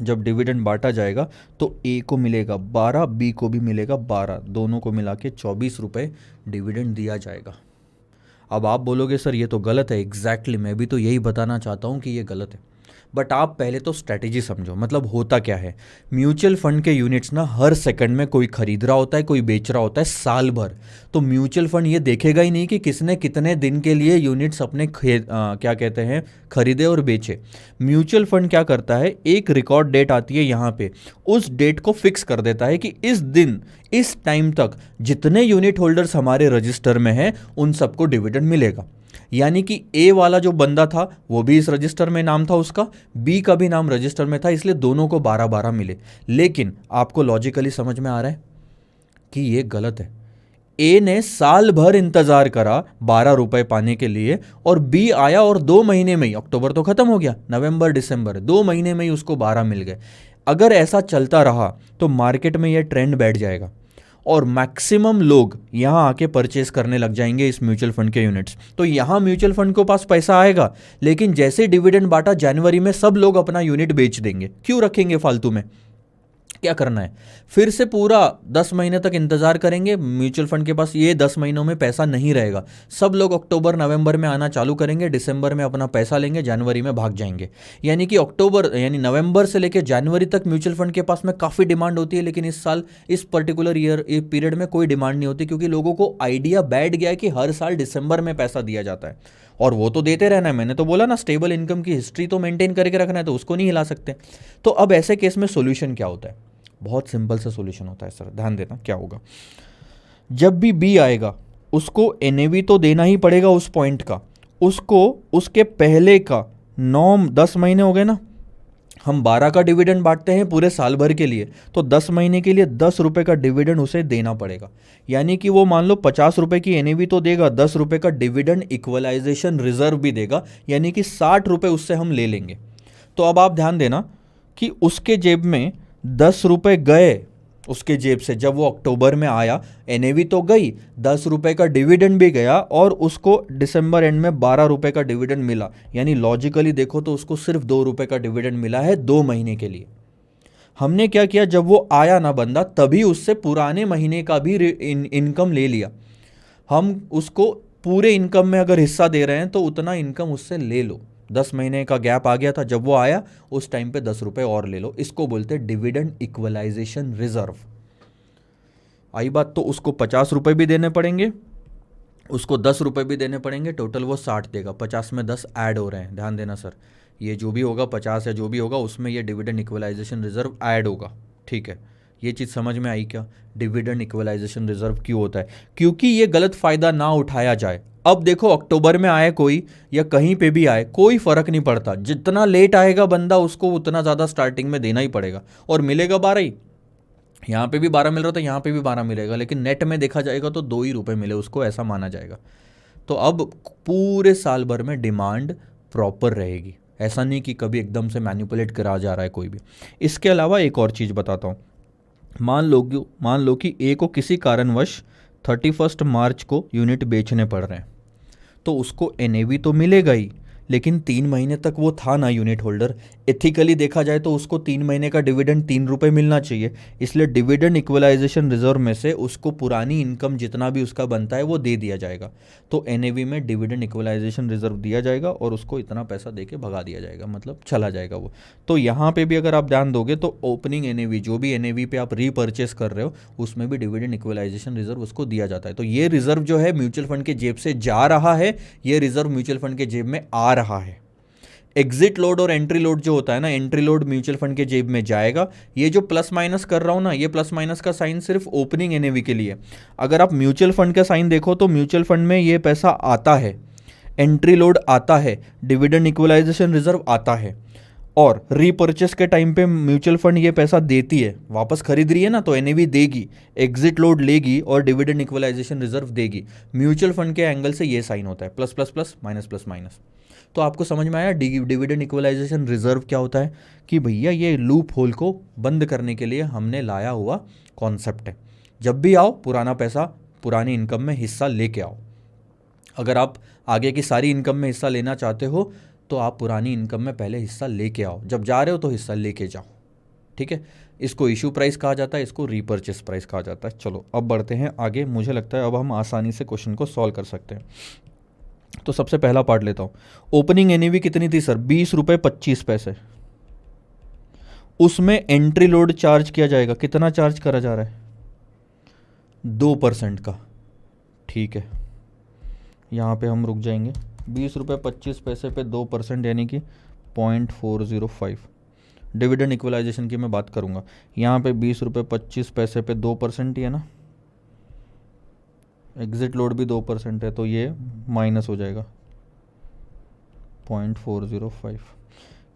जब डिविडेंड बांटा जाएगा तो ए को मिलेगा 12, बी को भी मिलेगा 12, दोनों को मिला के 24 रुपये डिविडेंड दिया जाएगा। अब आप बोलोगे सर ये तो गलत है। एग्जैक्टली, मैं भी तो यही बताना चाहता हूँ कि ये गलत है, बट आप पहले तो स्ट्रैटेजी समझो। मतलब होता क्या है, म्यूचुअल फंड के यूनिट्स ना हर सेकंड में कोई खरीद रहा होता है, कोई बेच रहा होता है, साल भर। तो म्यूचुअल फंड ये देखेगा ही नहीं कि किसने कितने दिन के लिए यूनिट्स अपने क्या कहते हैं खरीदे और बेचे। म्यूचुअल फंड क्या करता है, एक रिकॉर्ड डेट आती है यहाँ पे, उस डेट को फिक्स कर देता है कि इस दिन इस टाइम तक जितने यूनिट होल्डर्स हमारे रजिस्टर में हैं उन सबको डिविडेंड मिलेगा। यानी कि ए वाला जो बंदा था वो भी इस रजिस्टर में नाम था उसका, बी का भी नाम रजिस्टर में था, इसलिए दोनों को 12-12 मिले। लेकिन आपको लॉजिकली समझ में आ रहा है कि ये गलत है। ए ने साल भर इंतजार करा 12 रुपए पाने के लिए, और बी आया और 2 महीने में ही, अक्टूबर तो खत्म हो गया, नवंबर दिसंबर, 2 महीने में ही उसको 12 मिल गए। अगर ऐसा चलता रहा तो मार्केट में यह ट्रेंड बैठ जाएगा और मैक्सिमम लोग यहाँ आके परचेस करने लग जाएंगे इस म्यूचुअल फंड के यूनिट्स। तो यहाँ म्यूचुअल फंड के पास पैसा आएगा, लेकिन जैसे डिविडेंड बांटा जनवरी में, सब लोग अपना यूनिट बेच देंगे। क्यों रखेंगे फालतू में, क्या करना है। फिर से पूरा 10 महीने तक इंतजार करेंगे, म्यूचुअल फंड के पास ये 10 महीनों में पैसा नहीं रहेगा। सब लोग अक्टूबर नवंबर में आना चालू करेंगे, दिसंबर में अपना पैसा लेंगे, जनवरी में भाग जाएंगे। यानी कि अक्टूबर यानी नवंबर से लेकर जनवरी तक म्यूचुअल फंड के पास में काफ़ी डिमांड होती है, लेकिन इस साल इस पर्टिकुलर ईयर पीरियड में कोई डिमांड नहीं होती, क्योंकि लोगों को आइडिया बैठ गया है कि हर साल दिसंबर में पैसा दिया जाता है और वो तो देते रहना है। मैंने तो बोला ना, स्टेबल इनकम की हिस्ट्री तो मेंटेन करके रखना है, तो उसको नहीं हिला सकते। तो अब ऐसे केस में सोल्यूशन क्या होता है, बहुत सिंपल सा सॉल्यूशन होता है सर, ध्यान देना क्या होगा। जब भी बी आएगा उसको एनएवी तो देना ही पड़ेगा उस पॉइंट का, उसको उसके पहले का 9-10 महीने हो गए ना, हम 12 का डिविडेंड बांटते हैं पूरे साल भर के लिए, तो 10 महीने के लिए 10 रुपये का डिविडेंड उसे देना पड़ेगा। यानी कि वो मान लो 50 रुपये की एनएवी तो देगा, 10 रुपये का डिविडेंड इक्वलाइजेशन रिजर्व भी देगा, यानी कि 60 रुपये उससे हम ले लेंगे। तो अब आप ध्यान देना कि उसके जेब में 10 रुपये गए, उसके जेब से जब वो अक्टूबर में आया, एनएवी तो गई, 10 रुपये का डिविडेंड भी गया, और उसको दिसंबर एंड में 12 रुपये का डिविडेंड मिला। यानी लॉजिकली देखो तो उसको सिर्फ 2 रुपये का डिविडेंड मिला है 2 महीने के लिए। हमने क्या किया, जब वो आया ना बंदा, तभी उससे पुराने महीने का भी इनकम ले लिया। हम उसको पूरे इनकम में अगर हिस्सा दे रहे हैं तो उतना इनकम उससे ले लो। 10 महीने का गैप आ गया था, जब वो आया उस टाइम पे 10 रुपये और ले लो। इसको बोलते हैं डिविडेंड इक्वलाइजेशन रिजर्व। आई बात। तो उसको 50 रुपये भी देने पड़ेंगे, उसको 10 रुपये भी देने पड़ेंगे, टोटल वो 60 देगा। 50 में 10 ऐड हो रहे हैं, ध्यान देना सर, ये जो भी होगा 50 या जो भी होगा उसमें ये डिविडेंड इक्वलाइजेशन रिजर्व ऐड होगा, ठीक है। ये चीज़ समझ में आई क्या? डिविडेंड इक्वलाइजेशन रिजर्व क्यों होता है? क्योंकि ये गलत फ़ायदा ना उठाया जाए। अब देखो अक्टूबर में आए कोई या कहीं पे भी आए, कोई फ़र्क नहीं पड़ता, जितना लेट आएगा बंदा उसको उतना ज़्यादा स्टार्टिंग में देना ही पड़ेगा, और मिलेगा 12 ही। यहाँ पे भी 12 मिल रहा था, यहाँ पे भी 12 मिलेगा, लेकिन नेट में देखा जाएगा तो 2 ही रुपये मिले उसको, ऐसा माना जाएगा। तो अब पूरे साल भर में डिमांड प्रॉपर रहेगी, ऐसा नहीं कि कभी एकदम से मैनिपुलेट करा जा रहा है कोई भी। इसके अलावा एक और चीज़ बताता हूँ। मान लो कि ए को किसी कारणवश 31 मार्च को यूनिट बेचने पड़ रहे हैं, तो उसको एनएवी तो मिलेगा ही, लेकिन 3 महीने तक वो था ना यूनिट होल्डर, एथिकली देखा जाए तो उसको 3 महीने का डिविडेंड 3 रुपये मिलना चाहिए। इसलिए डिविडेंड इक्वलाइजेशन रिजर्व में से उसको पुरानी इनकम जितना भी उसका बनता है वो दे दिया जाएगा। तो एनएवी में डिविडेंड इक्वलाइजेशन रिजर्व दिया जाएगा और उसको इतना पैसा दे के भगा दिया जाएगा, मतलब चला जाएगा वो। तो यहाँ पे भी अगर आप ध्यान दोगे तो ओपनिंग एनएवी, जो भी एनएवी पे आप रीपर्चेस कर रहे हो, उसमें भी डिविडेंड इक्वलाइजेशन रिजर्व उसको दिया जाता है। तो ये रिजर्व जो है म्यूचुअल फंड के जेब से जा रहा है, ये रिजर्व म्यूचुअल फंड के जेब में आ रहा है। एग्जिट लोड और एंट्री लोड जो होता है ना, एंट्री लोड म्यूचुअल फंड के जेब में जाएगा। ये जो प्लस माइनस कर रहा हूं ना, ये प्लस माइनस का साइन सिर्फ ओपनिंग एनएवी के लिए। अगर आप म्यूचुअल फंड का साइन देखो तो म्यूचुअल फंड में ये पैसा आता है, एंट्री लोड आता है, डिविडेंड इक्वलाइजेशन रिजर्व आता है, और रीपर्चेस के टाइम पे म्यूचुअल फंड ये पैसा देती है, वापस खरीद रही है ना तो एनएवी देगी, एग्जिट लोड लेगी और डिविडेंड इक्वलाइजेशन रिजर्व देगी। म्यूचुअल फंड के एंगल से ये साइन होता है, plus plus plus minus plus minus. तो आपको समझ में आया डिविडेंड इक्वलाइजेशन रिजर्व क्या होता है? कि भैया ये लूप होल को बंद करने के लिए हमने लाया हुआ कॉन्सेप्ट है। जब भी आओ पुराना पैसा, पुरानी इनकम में हिस्सा लेके आओ। अगर आप आगे की सारी इनकम में हिस्सा लेना चाहते हो तो आप पुरानी इनकम में पहले हिस्सा लेके आओ, जब जा रहे हो तो हिस्सा लेके जाओ, ठीक है। इसको इशू प्राइस कहा जाता है, इसको रीपर्चेस प्राइस कहा जाता है। चलो अब बढ़ते हैं आगे। मुझे लगता है अब हम आसानी से क्वेश्चन को सॉल्व कर सकते हैं। तो सबसे पहला पार्ट लेता हूँ। ओपनिंग एनएवी कितनी थी सर? 20 रुपये 25 पैसे। उसमें एंट्री लोड चार्ज किया जाएगा, कितना चार्ज करा जा रहा है? 2% का, ठीक है। यहाँ पे हम रुक जाएंगे। 20 रुपये 25 पैसे पे 2% यानी कि 0.405। डिविडेंड इक्वलाइजेशन की मैं बात करूँगा। यहाँ पे 20 रुपये 25 पैसे पे 2% ही है ना, एग्जिट लोड भी 2% है, तो ये माइनस हो जाएगा 0.405,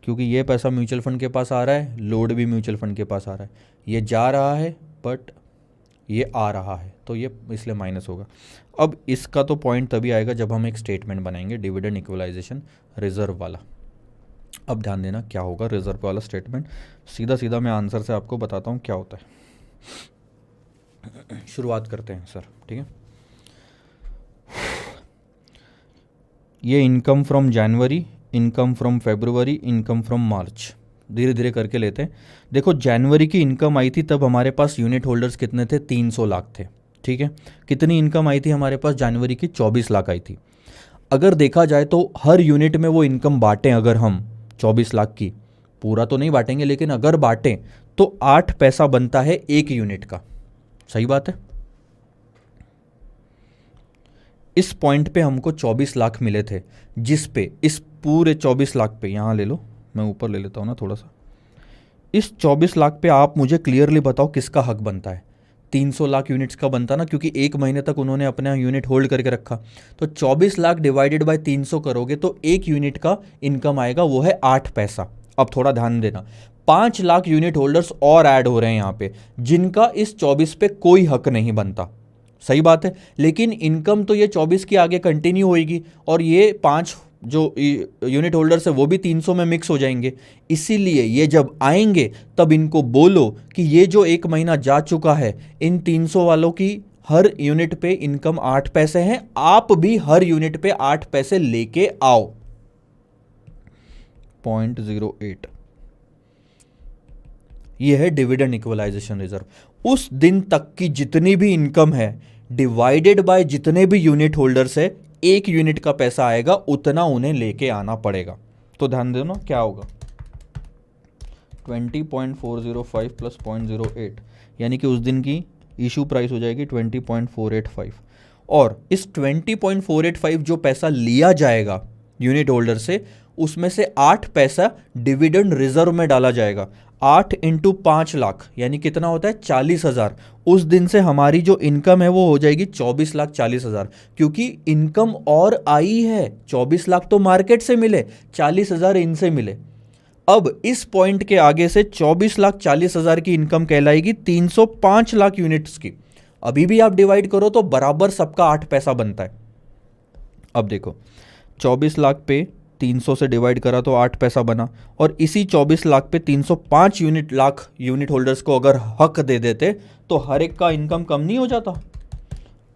क्योंकि ये पैसा म्यूचुअल फंड के पास आ रहा है, लोड भी म्यूचुअल फंड के पास आ रहा है। ये जा रहा है बट ये आ रहा है, तो ये इसलिए माइनस होगा। अब इसका तो पॉइंट तभी आएगा जब हम एक स्टेटमेंट बनाएंगे डिविडेंड इक्वलाइजेशन रिजर्व वाला। अब ध्यान देना क्या होगा रिजर्व वाला स्टेटमेंट। सीधा सीधा मैं आंसर से आपको बताता हूँ क्या होता है। शुरुआत करते हैं सर, ठीक है। ये income from January, income from February, income from March, धीरे धीरे करके लेते हैं। देखो जनवरी की इनकम आई थी तब हमारे पास यूनिट होल्डर्स कितने थे? 300 लाख थे, ठीक है। कितनी इनकम आई थी हमारे पास जनवरी की? 24 लाख आई थी। अगर देखा जाए तो हर यूनिट में वो इनकम बांटें, अगर हम 24 लाख की, पूरा तो नहीं बांटेंगे लेकिन अगर बांटें तो 8 पैसा बनता है एक यूनिट का। सही बात है। इस पॉइंट पे हमको 24 लाख मिले थे, जिस पे इस पूरे 24 लाख पे, यहाँ ले लो, मैं ऊपर ले लेता हूँ ना थोड़ा सा। इस 24 लाख पे आप मुझे क्लियरली बताओ किसका हक बनता है? 300 लाख यूनिट्स का बनता ना, क्योंकि एक महीने तक उन्होंने अपना यूनिट होल्ड करके रखा। तो 24 लाख डिवाइडेड बाय 300 करोगे तो एक यूनिट का इनकम आएगा, वो है 8 पैसा। अब थोड़ा ध्यान देना, 5 लाख यूनिट होल्डर्स और ऐड हो रहे हैं यहाँ पे, जिनका इस 24 पे कोई हक नहीं बनता। सही बात है, लेकिन इनकम तो ये 24 की आगे कंटिन्यू होगी और ये 5 जो यूनिट होल्डर्स है वो भी 300 में मिक्स हो जाएंगे। इसीलिए ये जब आएंगे तब इनको बोलो कि ये जो एक महीना जा चुका है, इन 300 वालों की हर यूनिट पे इनकम 8 पैसे हैं, आप भी हर यूनिट पे 8 पैसे लेके आओ। 0.08 ये है डिविडेंड इक्वलाइजेशन रिजर्व। उस दिन तक की जितनी भी इनकम है डिवाइडेड बाय जितने भी यूनिट होल्डर्स है, एक यूनिट का पैसा आएगा, उतना उन्हें लेके आना पड़ेगा। तो ध्यान देना क्या होगा, 20.405 प्लस 0.08 यानी कि उस दिन की इशू प्राइस हो जाएगी 20.485। और इस 20.485 जो पैसा लिया जाएगा यूनिट होल्डर से, उसमें से 8 पैसा डिविडेंड रिजर्व में डाला जाएगा। 8 इंटू 5 लाख यानी कितना होता है 40,000। उस दिन से हमारी जो इनकम है वो हो जाएगी 24,40,000, क्योंकि इनकम और आई है। 24 लाख तो मार्केट से मिले, 40,000 इनसे मिले। अब इस पॉइंट के आगे से 24,40,000 की इनकम कहलाएगी 305 लाख यूनिट्स की। अभी भी आप डिवाइड करो तो बराबर सबका 8 पैसा बनता है। अब देखो 24 लाख पे 300 से डिवाइड करा तो 8 पैसा बना, और इसी 24 लाख पे 305 लाख यूनिट होल्डर्स को अगर हक दे देते तो हर एक का इनकम कम नहीं हो जाता?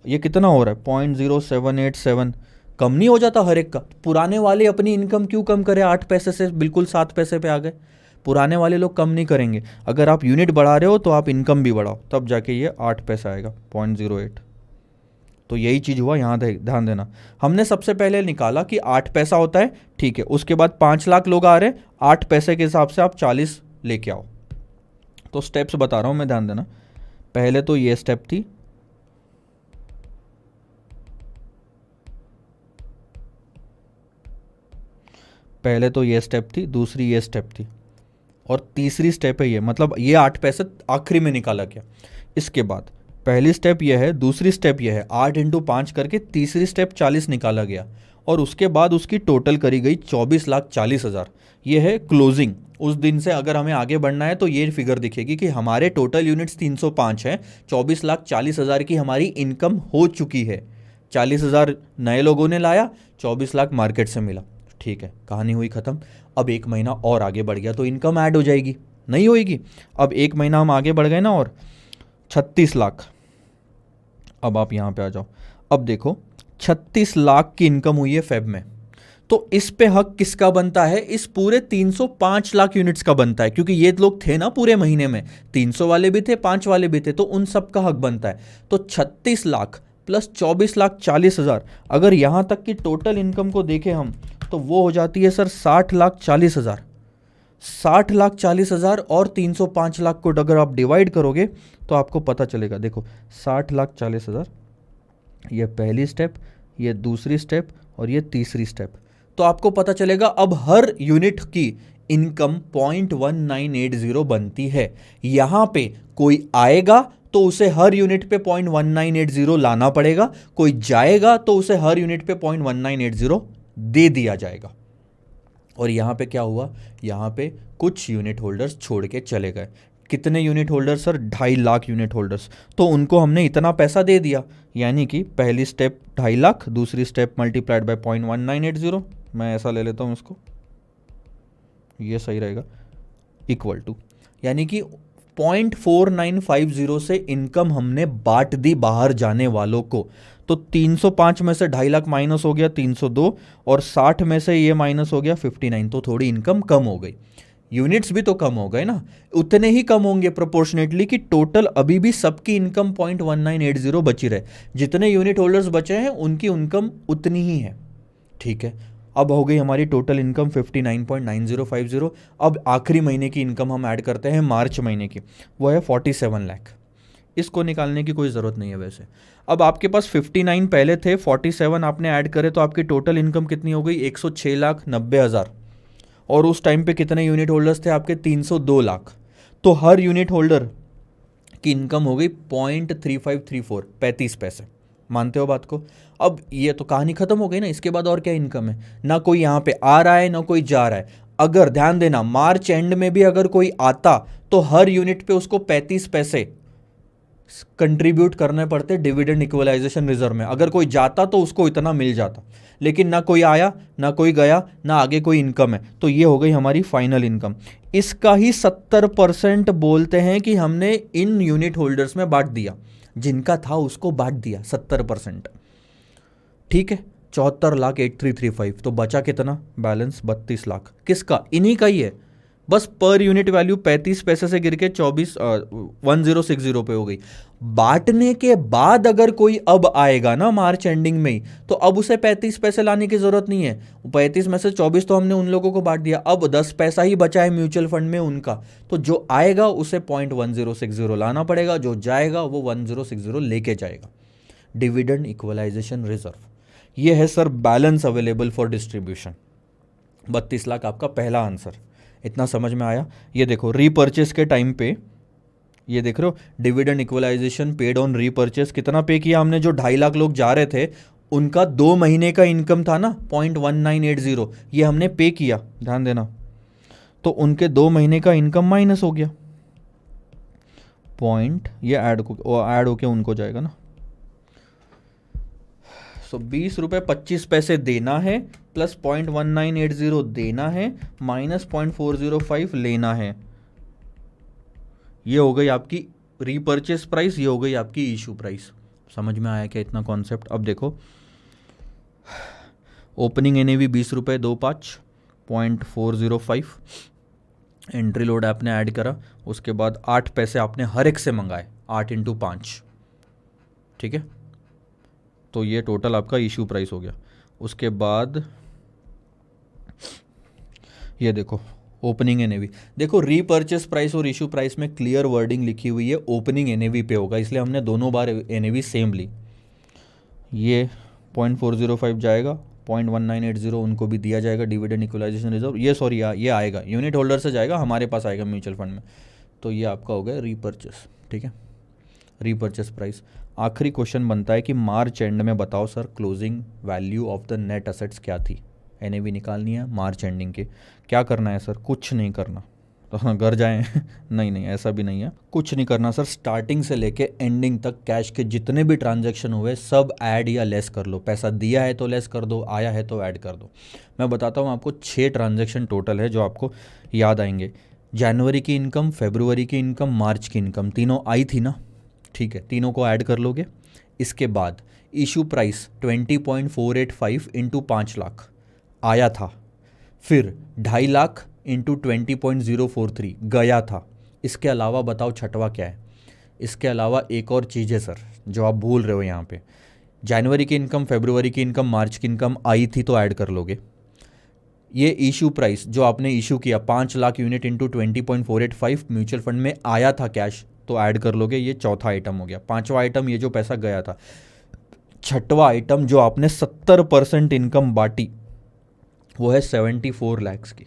ये कितना हो रहा है 0.0787, कम नहीं हो जाता हर एक का? पुराने वाले अपनी इनकम क्यों कम करें? 8 पैसे से बिल्कुल 7 पैसे पे आ गए। पुराने वाले लोग कम नहीं करेंगे। अगर आप यूनिट बढ़ा रहे हो तो आप इनकम भी बढ़ाओ, तब जाके ये 8 पैसा आएगा 0.08। तो यही चीज़ हुआ यहाँ, ध्यान देना। हमने सबसे पहले निकाला कि 8 पैसा होता है, ठीक है। उसके बाद 5 लाख लोग आ रहे हैं, 8 पैसे के हिसाब से आप 40 लेके आओ। तो स्टेप्स बता रहा हूँ मैं, ध्यान देना। पहले तो ये स्टेप थी, दूसरी ये स्टेप थी, और तीसरी स्टेप है ये, मतलब ये 8 पैसे आखिरी में निकाला गया। इसके बाद पहली स्टेप ये है, दूसरी स्टेप ये है, 8 इंटू 5 करके तीसरी स्टेप 40 निकाला गया, और उसके बाद उसकी टोटल करी गई 24,40,000। ये है क्लोजिंग। उस दिन से अगर हमें आगे बढ़ना है तो ये फिगर दिखेगी कि हमारे टोटल यूनिट्स 305 हैं, 24,40,000 की हमारी इनकम हो चुकी है। 40,000 नए लोगों ने लाया, 24 लाख मार्केट से मिला, ठीक है, कहानी हुई ख़त्म। अब 1 महीना और आगे बढ़ गया तो इनकम ऐड हो जाएगी, नहीं होएगी? अब 1 महीना हम आगे बढ़ गए ना, और 36 लाख। अब आप यहाँ पे आ जाओ। अब देखो 36 लाख की इनकम हुई है फेब में, तो इस पे हक किसका बनता है? इस पूरे 305 लाख यूनिट्स का बनता है, क्योंकि ये लोग थे ना पूरे महीने में, 300 वाले भी थे, 5 वाले भी थे, तो उन सब का हक बनता है। तो 36 लाख प्लस 24,40,000, अगर यहाँ तक की टोटल इनकम को देखें हम, तो वो हो जाती है सर 60,40,000। 60,40,000 और 305 लाख को अगर आप डिवाइड करोगे तो आपको पता चलेगा। देखो 60,40,000, ये पहली स्टेप, ये दूसरी स्टेप, और ये तीसरी स्टेप। तो आपको पता चलेगा अब हर यूनिट की इनकम 0.1980 बनती है। यहाँ पे कोई आएगा तो उसे हर यूनिट पे 0.1980 लाना पड़ेगा, कोई जाएगा तो उसे हर यूनिट पे 0.1980 दे दिया जाएगा। और यहाँ पे क्या हुआ? यहाँ पे कुछ यूनिट होल्डर्स छोड़ के चले गए। कितने unit holders sir? 2.5 lakh unit holders. तो उनको हमने इतना पैसा दे दिया, यानी कि पहली स्टेप 2.5 लाख, दूसरी स्टेप मल्टीप्लाइड बाय 0.1980, मैं ऐसा ले लेता हूँ इसको, ये सही रहेगा, इक्वल टू, यानी कि 0.4950 से इनकम हमने बांट दी बाहर जाने वालों को। तो 305 में से 2.5 लाख माइनस हो गया 302, और 60 में से ये माइनस हो गया 59, तो थोड़ी इनकम कम हो गई। यूनिट्स भी तो कम हो गए ना, उतने ही कम होंगे प्रोपोर्शनेटली कि टोटल अभी भी सबकी इनकम 0.1980 बची रहे। जितने यूनिट होल्डर्स बचे हैं उनकी इनकम उतनी ही है, ठीक है। अब हो गई हमारी टोटल इनकम 59.9050। अब आखिरी महीने की इनकम हम ऐड करते हैं मार्च महीने की, वो है 47 लाख। इसको निकालने की कोई ज़रूरत नहीं है वैसे। अब आपके पास 59 पहले थे, 47 आपने ऐड करे तो आपकी टोटल इनकम कितनी हो गई? 106,90,000। और उस टाइम पे कितने यूनिट होल्डर्स थे आपके? 302 लाख। तो हर यूनिट होल्डर की इनकम हो गई 0.3534, 35 पैसे। मानते हो बात को? अब ये तो कहानी खत्म हो गई ना। इसके बाद और क्या इनकम है? ना कोई यहाँ पे आ रहा है ना कोई जा रहा है। अगर ध्यान देना, मार्च एंड में भी अगर कोई आता तो हर यूनिट पे उसको 35 पैसे कंट्रीब्यूट करने पड़ते डिविडेंड इक्वलाइजेशन रिजर्व में। अगर कोई जाता तो उसको इतना मिल जाता, लेकिन ना कोई आया ना कोई गया, ना आगे कोई इनकम है। तो ये हो गई हमारी फाइनल इनकम। इसका ही 70% बोलते हैं कि हमने इन यूनिट होल्डर्स में बांट दिया, जिनका था उसको बांट दिया 70%, ठीक है। 74,8335। तो बचा कितना बैलेंस? 32 लाख। किसका? इन्हीं का ही है। बस पर यूनिट वैल्यू 35 पैसे से गिर के 1060 पे हो गई। बांटने के बाद अगर कोई अब आएगा ना मार्च एंडिंग में ही, तो अब उसे 35 पैसे लाने की जरूरत नहीं है। 35 में से 24 तो हमने उन लोगों को बांट दिया, अब 10 पैसा ही बचा है म्यूचुअल फंड में उनका। तो जो आएगा उसे 0.1060 लाना पड़ेगा, जो जाएगा वो 1060 लेके जाएगा। डिविडेंड इक्वलाइजेशन रिजर्व, ये है sir balance available for distribution. 32 lakh आपका पहला आंसर। इतना समझ में आया। ये देखो रीपर्चेस के टाइम पे, ये देख रहे हो dividend equalisation paid on repurchase, कितना पे किया हमने? जो 2.5 लाख लोग जा रहे थे उनका 2 महीने का इनकम था ना 0.1980, ये हमने पे किया, ध्यान देना। तो उनके 2 महीने का इनकम माइनस हो गया पॉइंट, ये ऐड होके उनको जाएगा ना। सो 20 रुपये 25 पैसे देना है, प्लस 0.1980 देना है, माइनस 0.405 लेना है। ये हो गई आपकी रीपर्चेस प्राइस, ये हो गई आपकी इशू प्राइस। समझ में आया क्या इतना कॉन्सेप्ट? अब देखो ओपनिंग एनएवी 20 रुपये 25, 0.405, एंट्री लोड आपने ऐड करा, उसके बाद 8 पैसे आपने हर एक से मंगाए, 8 × 5, ठीक है। तो ये टोटल आपका इशू प्राइस हो गया। उसके बाद ये देखो ओपनिंग एनएवी, देखो रीपर्चेस प्राइस और इशू प्राइस में क्लियर वर्डिंग लिखी हुई है ओपनिंग एनएवी पे होगा, इसलिए हमने दोनों बार एनएवी सेम ली। ये 0.405 जाएगा, 0.1980 उनको भी दिया जाएगा डिविडेंड इक्वलाइजेशन रिजर्व, ये सॉरी ये आएगा यूनिट होल्डर से जाएगा, हमारे पास आएगा म्यूचुअल फंड में। तो ये आपका हो गया रीपर्चेस, ठीक है, रीपर्चेस प्राइस। आखिरी क्वेश्चन बनता है कि मार्च एंड में बताओ sir closing value of the net assets क्या थी। एनएवी निकालनी है मार्च एंडिंग के। क्या करना है सर? कुछ नहीं करना, तो हाँ घर जाएं नहीं नहीं ऐसा भी नहीं है, कुछ नहीं करना सर। स्टार्टिंग से लेके एंडिंग तक कैश के जितने भी ट्रांजैक्शन हुए सब ऐड या लेस कर लो। पैसा दिया है तो लेस कर दो, आया है तो ऐड कर दो। मैं बताता हूँ आपको, 6 ट्रांजैक्शन टोटल है जो आपको याद आएंगे। जनवरी की इनकम, फरवरी की इनकम, मार्च की इनकम, तीनों आई थी ना, ठीक है, तीनों को ऐड कर लोगे। इसके बाद इशू प्राइस 20.485 इंटू 5 लाख आया था, फिर 2.5 लाख इंटू 20.043 गया था। इसके अलावा बताओ छठवा क्या है? इसके अलावा एक और चीज़ है सर जो आप भूल रहे हो यहाँ पे। जनवरी की इनकम, फरवरी की इनकम, मार्च की इनकम आई थी तो ऐड कर लोगे। ये इशू प्राइस जो आपने इशू किया 5 lakh unit into 20.485 mutual fund में आया था कैश, तो ऐड कर लोगे। ये चौथा आइटम हो गया। पांचवा आइटम ये जो पैसा गया था। छठवा आइटम जो आपने 70% इनकम बांटी वो है 74 लैक्स की,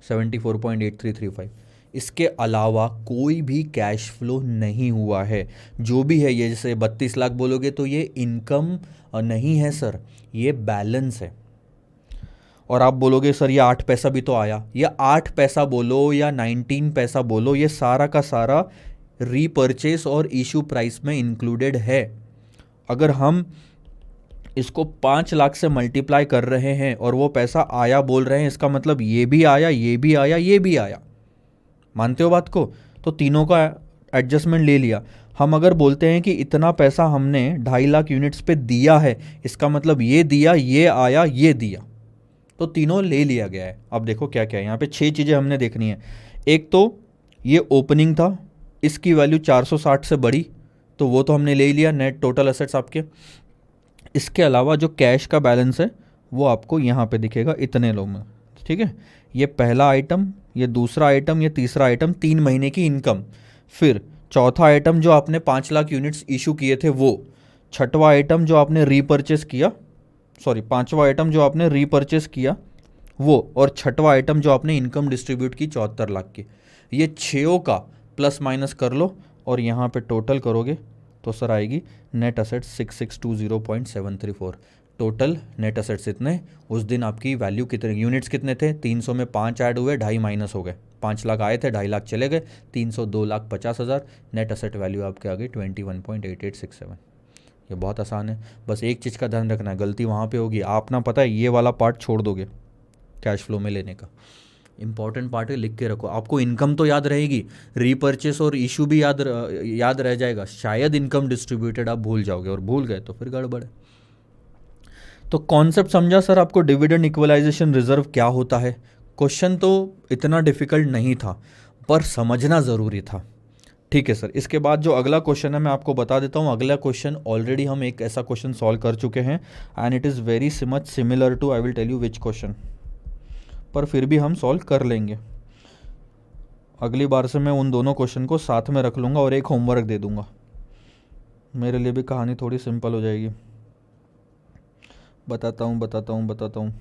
74.8335। इसके अलावा कोई भी कैश फ्लो नहीं हुआ है। जो भी है ये, जैसे 32 लाख बोलोगे तो ये इनकम नहीं है सर, ये बैलेंस है। और आप बोलोगे सर ये 8 पैसा भी तो आया, ये 8 पैसा बोलो या 19 पैसा बोलो, ये सारा का सारा रीपर्चेस और इशू प्राइस में इंक्लूडेड है। अगर हम इसको 5 लाख से मल्टीप्लाई कर रहे हैं और वो पैसा आया बोल रहे हैं, इसका मतलब ये भी आया, ये भी आया, ये भी आया। मानते हो बात को? तो तीनों का एडजस्टमेंट ले लिया। हम अगर बोलते हैं कि इतना पैसा हमने 2.5 लाख यूनिट्स पे दिया है, इसका मतलब ये दिया, ये आया, ये दिया, तो तीनों ले लिया गया है। अब देखो क्या क्या है यहाँ पे, 6 चीज़ें हमने देखनी है। एक तो ये ओपनिंग था, इसकी वैल्यू 460 से बढ़ी, तो वो तो हमने ले लिया, नेट टोटल एसेट्स आपके। इसके अलावा जो कैश का बैलेंस है वो आपको यहाँ पे दिखेगा इतने लोग में, ठीक है। ये पहला आइटम, ये दूसरा आइटम, ये तीसरा आइटम, 3 महीने की इनकम। फिर चौथा आइटम जो आपने 5 लाख यूनिट्स इशू किए थे वो। छठवा आइटम जो आपने रीपर्चेस किया, सॉरी पांचवा आइटम जो आपने रीपर्चेस किया वो, और छठवा आइटम जो आपने इनकम डिस्ट्रीब्यूट की 74 लाख की। ये 6 का प्लस माइनस कर लो और यहाँ पे टोटल करोगे तो सर आएगी net assets 6620.734। Total net assets इतने, उस दिन आपकी वैल्यू कितने, यूनिट्स कितने थे? 300 में 5 ऐड हुए, 2.5 माइनस हो गए। 5 लाख आए थे, 2.5 लाख चले गए, 300 2,50,000। नेट असेट वैल्यू आपके आ गई 21.8867। ये बहुत आसान है। बस एक चीज़ का ध्यान रखना है, गलती वहाँ पे होगी, आप ना पता है ये वाला पार्ट छोड़ दोगे कैश फ्लो में लेने का। इंपॉर्टेंट पार्ट है, लिख के रखो। आपको इनकम तो याद रहेगी, रीपर्चेस और इशू भी याद रह जाएगा, शायद इनकम डिस्ट्रीब्यूटेड आप भूल जाओगे, और भूल गए तो फिर गड़बड़ है। तो कॉन्सेप्ट समझा सर आपको? डिविडेंड इक्वलाइजेशन रिजर्व क्या होता है? क्वेश्चन तो इतना डिफिकल्ट नहीं था पर समझना ज़रूरी था, ठीक है सर। इसके बाद जो अगला क्वेश्चन है मैं आपको बता देता हूँ। अगला क्वेश्चन ऑलरेडी हम एक ऐसा क्वेश्चन सॉल्व कर चुके हैं and it is very much similar to, I will tell you which question, पर फिर भी हम सॉल्व कर लेंगे। अगली बार से मैं उन दोनों क्वेश्चन को साथ में रख लूँगा और एक होमवर्क दे दूँगा, मेरे लिए भी कहानी थोड़ी सिंपल हो जाएगी। बताता हूँ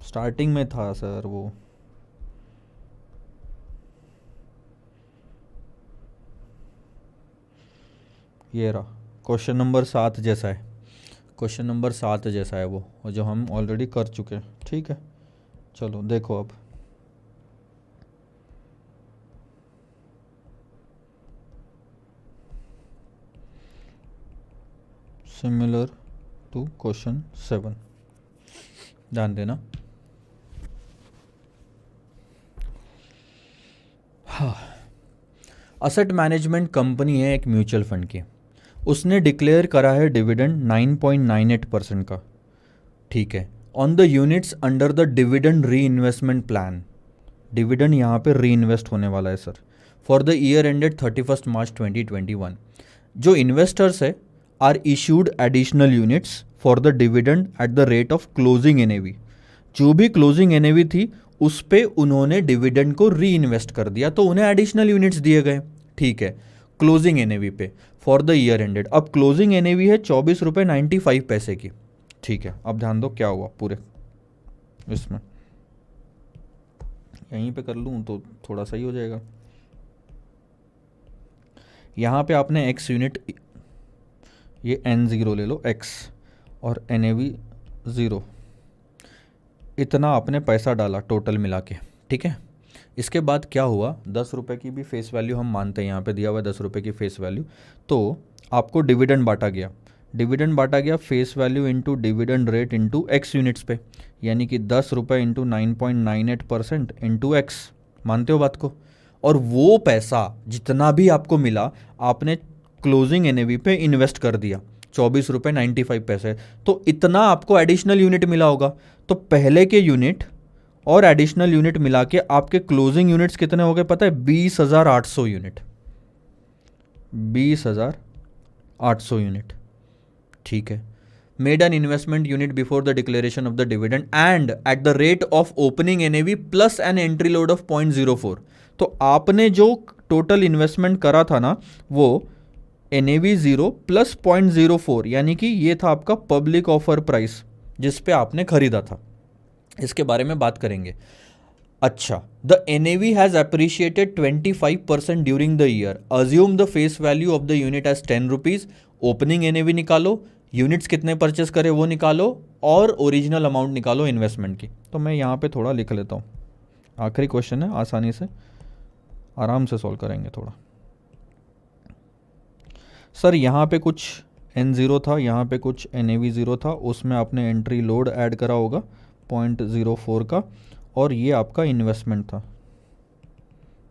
स्टार्टिंग में था सर वो। ये रहा क्वेश्चन नंबर 7 जैसा है, क्वेश्चन नंबर 7 जैसा है वो, और जो हम ऑलरेडी कर चुके हैं। ठीक है, चलो देखो अब। सिमिलर टू क्वेश्चन 7, ध्यान देना। हाँ, असेट मैनेजमेंट कंपनी है एक म्यूचुअल फंड की, उसने डिक्लेयर करा है डिविडेंड 9.98% का। ठीक है, on the units under the dividend reinvestment plan. Dividend यहाँ पे री इन्वेस्ट होने वाला है sir, for the year ended 31 March 2021। जो इन्वेस्टर्स है are issued additional units for the dividend at the rate of closing NAV. जो भी closing NAV थी उस पे उन्होंने डिविडेंड को री इन्वेस्ट कर दिया, तो उन्हें एडिशनल यूनिट्स दिए गए। ठीक है, क्लोजिंग एनएवी पे फॉर द ईयर एंडेड। अब क्लोजिंग एनएवी है 24.95 की। ठीक है, अब ध्यान दो क्या हुआ पूरे इसमें, यहीं पे कर लूँ तो थोड़ा सही हो जाएगा। यहाँ पे आपने x यूनिट, ये n0 ले लो x, और NAV 0, इतना आपने पैसा डाला टोटल मिला के। ठीक है, इसके बाद क्या हुआ, 10 रुपये की भी फेस वैल्यू हम मानते हैं, यहाँ पे दिया हुआ है 10 रुपये की फेस वैल्यू, तो आपको डिविडेंड बांटा गया। डिविडेंड बांटा गया face value into dividend rate into x units पे, यानी कि 10 रुपये इंटू 9.98% इंटू एक्स। मानते हो बात को? और वो पैसा जितना भी आपको मिला आपने क्लोजिंग एनएवी पे इन्वेस्ट कर दिया, 24.95 रुपये। तो इतना आपको एडिशनल यूनिट मिला होगा। तो पहले के यूनिट और एडिशनल यूनिट मिला के आपके क्लोजिंग यूनिट्स कितने हो गए पता है? 20,800 यूनिट, 20,800 यूनिट। ठीक है, made an investment unit before the declaration of the dividend and eight the rate of opening NAV plus an entry load of 0.04। तो आपने जो टोटल इन्वेस्टमेंट करा था ना, वो NAV 0 प्लस 0.04, यानी कि ये था आपका पब्लिक ऑफर प्राइस जिस पे आपने खरीदा था। इसके बारे में बात करेंगे। अच्छा, the NAV has appreciated 25% during the year. Assume the face value of the unit as 10 rupees. Opening NAV निकालो, यूनिट्स कितने परचेस करे वो निकालो, और ओरिजिनल अमाउंट निकालो इन्वेस्टमेंट की। तो मैं यहाँ पे थोड़ा लिख लेता हूँ, आखिरी क्वेश्चन है, आसानी से आराम से सॉल्व करेंगे थोड़ा। सर यहाँ पे कुछ N0 था, यहाँ पे कुछ NAV 0 था, उसमें आपने एंट्री लोड ऐड करा होगा 0.04 का, और ये आपका इन्वेस्टमेंट था,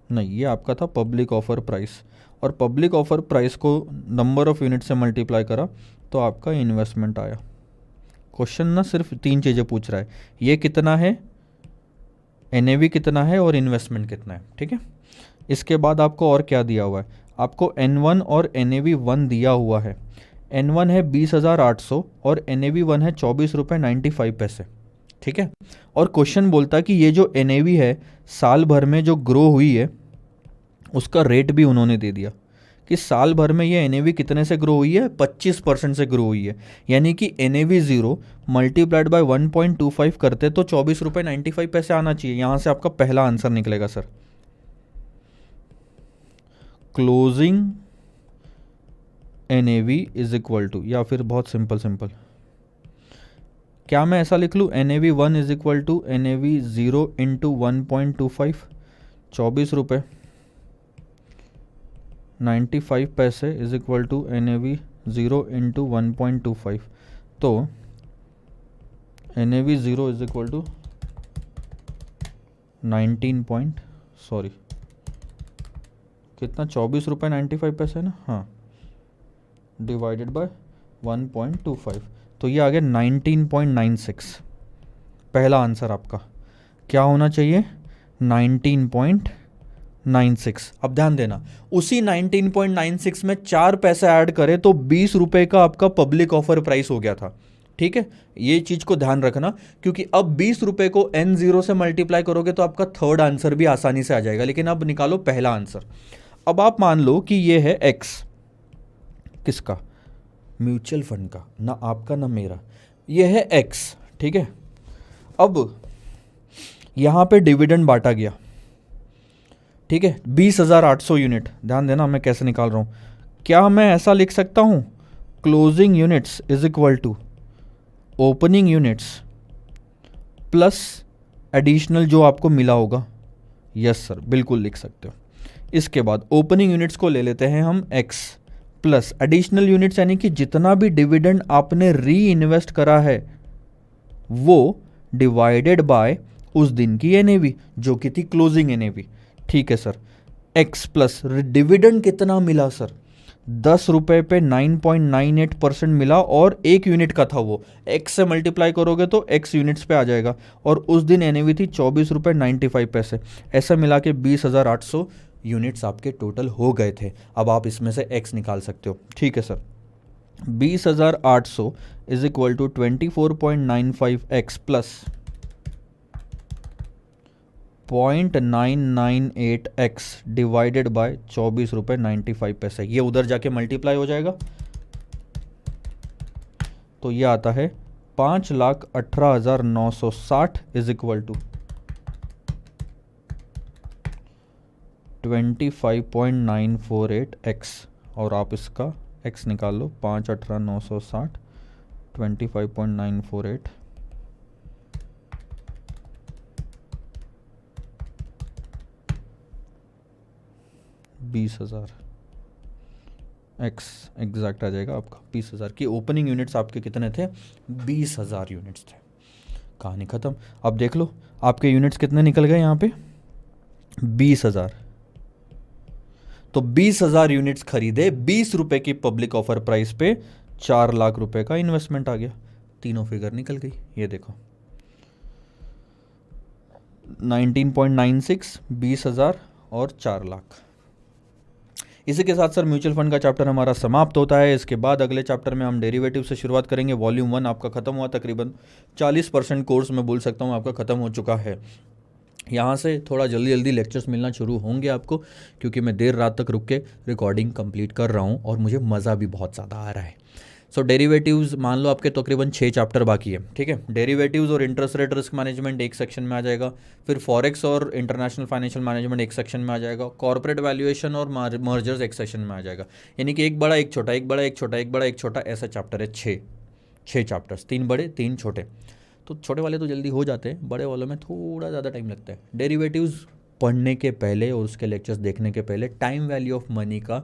नहीं ये आपका था पब्लिक ऑफर प्राइस, और पब्लिक ऑफर प्राइस को नंबर ऑफ यूनिट से मल्टीप्लाई करा तो आपका इन्वेस्टमेंट आया। क्वेश्चन ना सिर्फ 3 चीज़ें पूछ रहा है, ये कितना है, NAV कितना है, और इन्वेस्टमेंट कितना है। ठीक है, इसके बाद आपको और क्या दिया हुआ है, आपको N1 और NAV 1 दिया हुआ है। N1 है 20,800 और NAV 1 है 24.95 रुपये। ठीक है, और क्वेश्चन बोलता है कि ये जो NAV है साल भर में जो ग्रो हुई है उसका रेट भी उन्होंने दे दिया कि साल भर में ये NAV कितने से ग्रो हुई है, 25% से ग्रो हुई है। यानी कि NAV 0 मल्टीप्लाइड बाय 1.25 करते तो 24.95 आना चाहिए। यहाँ से आपका पहला आंसर निकलेगा sir, closing NAV is equal to, या फिर बहुत सिंपल क्या मैं ऐसा लिख लूँ, NAV 1 is equal to NAV 0 into 1.25, 24 रुपये 95 पैसे is equal to NAV 0 into 1.25। तो NAV 0 इज इक्वल टू 24.95 ना, हाँ, डिवाइडेड बाय 1.25, तो ये आ गया 19.96। पहला आंसर आपका क्या होना चाहिए, 19.96। अब ध्यान देना, उसी 19.96 में 4 पैसे ऐड करें तो 20 रुपये का आपका पब्लिक ऑफर प्राइस हो गया था। ठीक है, ये चीज को ध्यान रखना, क्योंकि अब 20 रुपये को N0 से मल्टीप्लाई करोगे तो आपका थर्ड आंसर भी आसानी से आ जाएगा। लेकिन अब निकालो पहला आंसर। अब आप मान लो कि ये है X, किसका, म्यूचुअल फंड का, ना आपका ना मेरा, ये है X। ठीक है, अब यहां पे डिविडेंड बांटा गया। ठीक है, 20,800 यूनिट, ध्यान देना मैं कैसे निकाल रहा हूं, क्या मैं ऐसा लिख सकता हूँ, closing units is equal to opening units plus additional जो आपको मिला होगा? यस सर, बिल्कुल लिख सकते हो। इसके बाद ओपनिंग यूनिट्स को ले लेते हैं हम x प्लस एडिशनल यूनिट्स, यानी कि जितना भी डिविडेंड आपने री इन्वेस्ट करा है वो डिवाइडेड बाय उस दिन की एनएवी जो कि थी क्लोजिंग एनएवी। ठीक है सर, x प्लस डिविडेंड कितना मिला सर? 10 रुपए पे 9.98% मिला और एक यूनिट का था वो, x से मल्टीप्लाई करोगे तो x यूनिट्स पे आ जाएगा और उस दिन एनएवी थी 24 रुपये 95 पैसे। ऐसा मिला के 20,800 यूनिट्स आपके टोटल हो गए थे। अब आप इसमें से x निकाल सकते हो। ठीक है sir, 20,800 is equal to 24.95x plus 0.998x divided by 24 रुपये 95 पैसे। ये उधर जाके मल्टीप्लाई हो जाएगा तो ये आता है 5,18,960 इज इक्वल टू 25.948x और आप इसका x निकाल लो। 5,18,960 25.948 20,000 x एग्जैक्ट आ जाएगा आपका 20,000 की। ओपनिंग यूनिट्स आपके कितने थे? 20,000 यूनिट्स थे। कहानी ख़त्म। अब देख लो आपके यूनिट्स कितने निकल गए यहाँ पे, 20,000। तो 20,000 यूनिट्स खरीदे 20 रुपए की पब्लिक ऑफर प्राइस पे, 4 लाख रुपए का इन्वेस्टमेंट आ गया। तीनों फिगर निकल गई, ये देखो 19.96, 20,000 और 4 लाख। इसी के साथ सर म्यूचुअल फंड का चैप्टर हमारा समाप्त होता है। इसके बाद अगले चैप्टर में हम डेरिवेटिव से शुरुआत करेंगे। वॉल्यूम 1 आपका खत्म हुआ, तकरीबन 40% कोर्स में बोल सकता हूँ आपका ख़त्म हो चुका है। यहाँ से थोड़ा जल्दी जल्दी लेक्चर्स मिलना शुरू होंगे आपको, क्योंकि मैं देर रात तक रुक के रिकॉर्डिंग कंप्लीट कर रहा हूँ और मुझे मज़ा भी बहुत ज़्यादा आ रहा है। सो डेरिवेटिव्स मान लो आपके तकरीबन 6 चैप्टर बाकी है। ठीक है, डेरिवेटिव्स और इंटरेस्ट रेट रिस्क मैनेजमेंट एक सेक्शन में आ जाएगा, फिर फॉरेक्स और इंटरनेशनल फाइनेंशियल मैनेजमेंट एक सेक्शन में आ जाएगा, कॉर्पोरेट वैल्यूएशन और मर्जर्स एक सेक्शन में आ जाएगा। यानी कि एक बड़ा एक छोटा, एक बड़ा एक छोटा, एक बड़ा एक छोटा, ऐसा चैप्टर है। 6 चैप्टर्स, 3 बड़े 3 छोटे। तो छोटे वाले तो जल्दी हो जाते हैं, बड़े वालों में थोड़ा ज़्यादा टाइम लगता है। डेरिवेटिव्स पढ़ने के पहले और उसके लेक्चर्स देखने के पहले टाइम वैल्यू ऑफ मनी का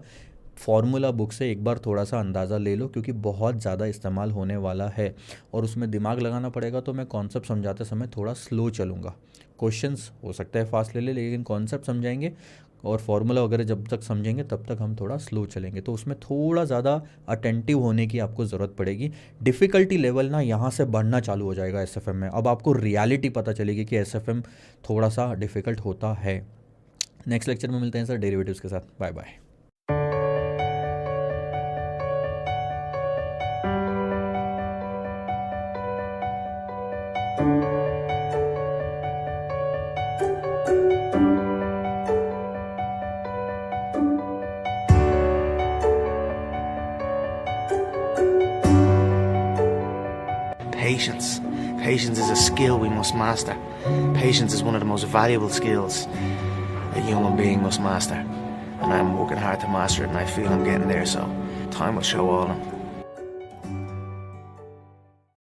फॉर्मूला बुक से एक बार थोड़ा सा अंदाज़ा ले लो, क्योंकि बहुत ज़्यादा इस्तेमाल होने वाला है और उसमें दिमाग लगाना पड़ेगा। तो मैं कॉन्सेप्ट समझाते समय थोड़ा स्लो चलूँगा। क्वेश्चंस हो सकता है फास्ट ले ले, लेकिन कॉन्सेप्ट समझाएंगे और फार्मूला वगैरह जब तक समझेंगे तब तक हम थोड़ा स्लो चलेंगे। तो उसमें थोड़ा ज़्यादा अटेंटिव होने की आपको ज़रूरत पड़ेगी। डिफ़िकल्टी लेवल ना यहाँ से बढ़ना चालू हो जाएगा एसएफएम में। अब आपको रियलिटी पता चलेगी कि एसएफएम थोड़ा सा डिफ़िकल्ट होता है। नेक्स्ट लेक्चर में मिलते हैं सर डेरिवेटिव्स के साथ। Bye bye. Patience. Patience is a skill we must master. Patience is one of the most valuable skills a human being must master. And I'm working hard to master it, and I feel I'm getting there, so time will show all of them.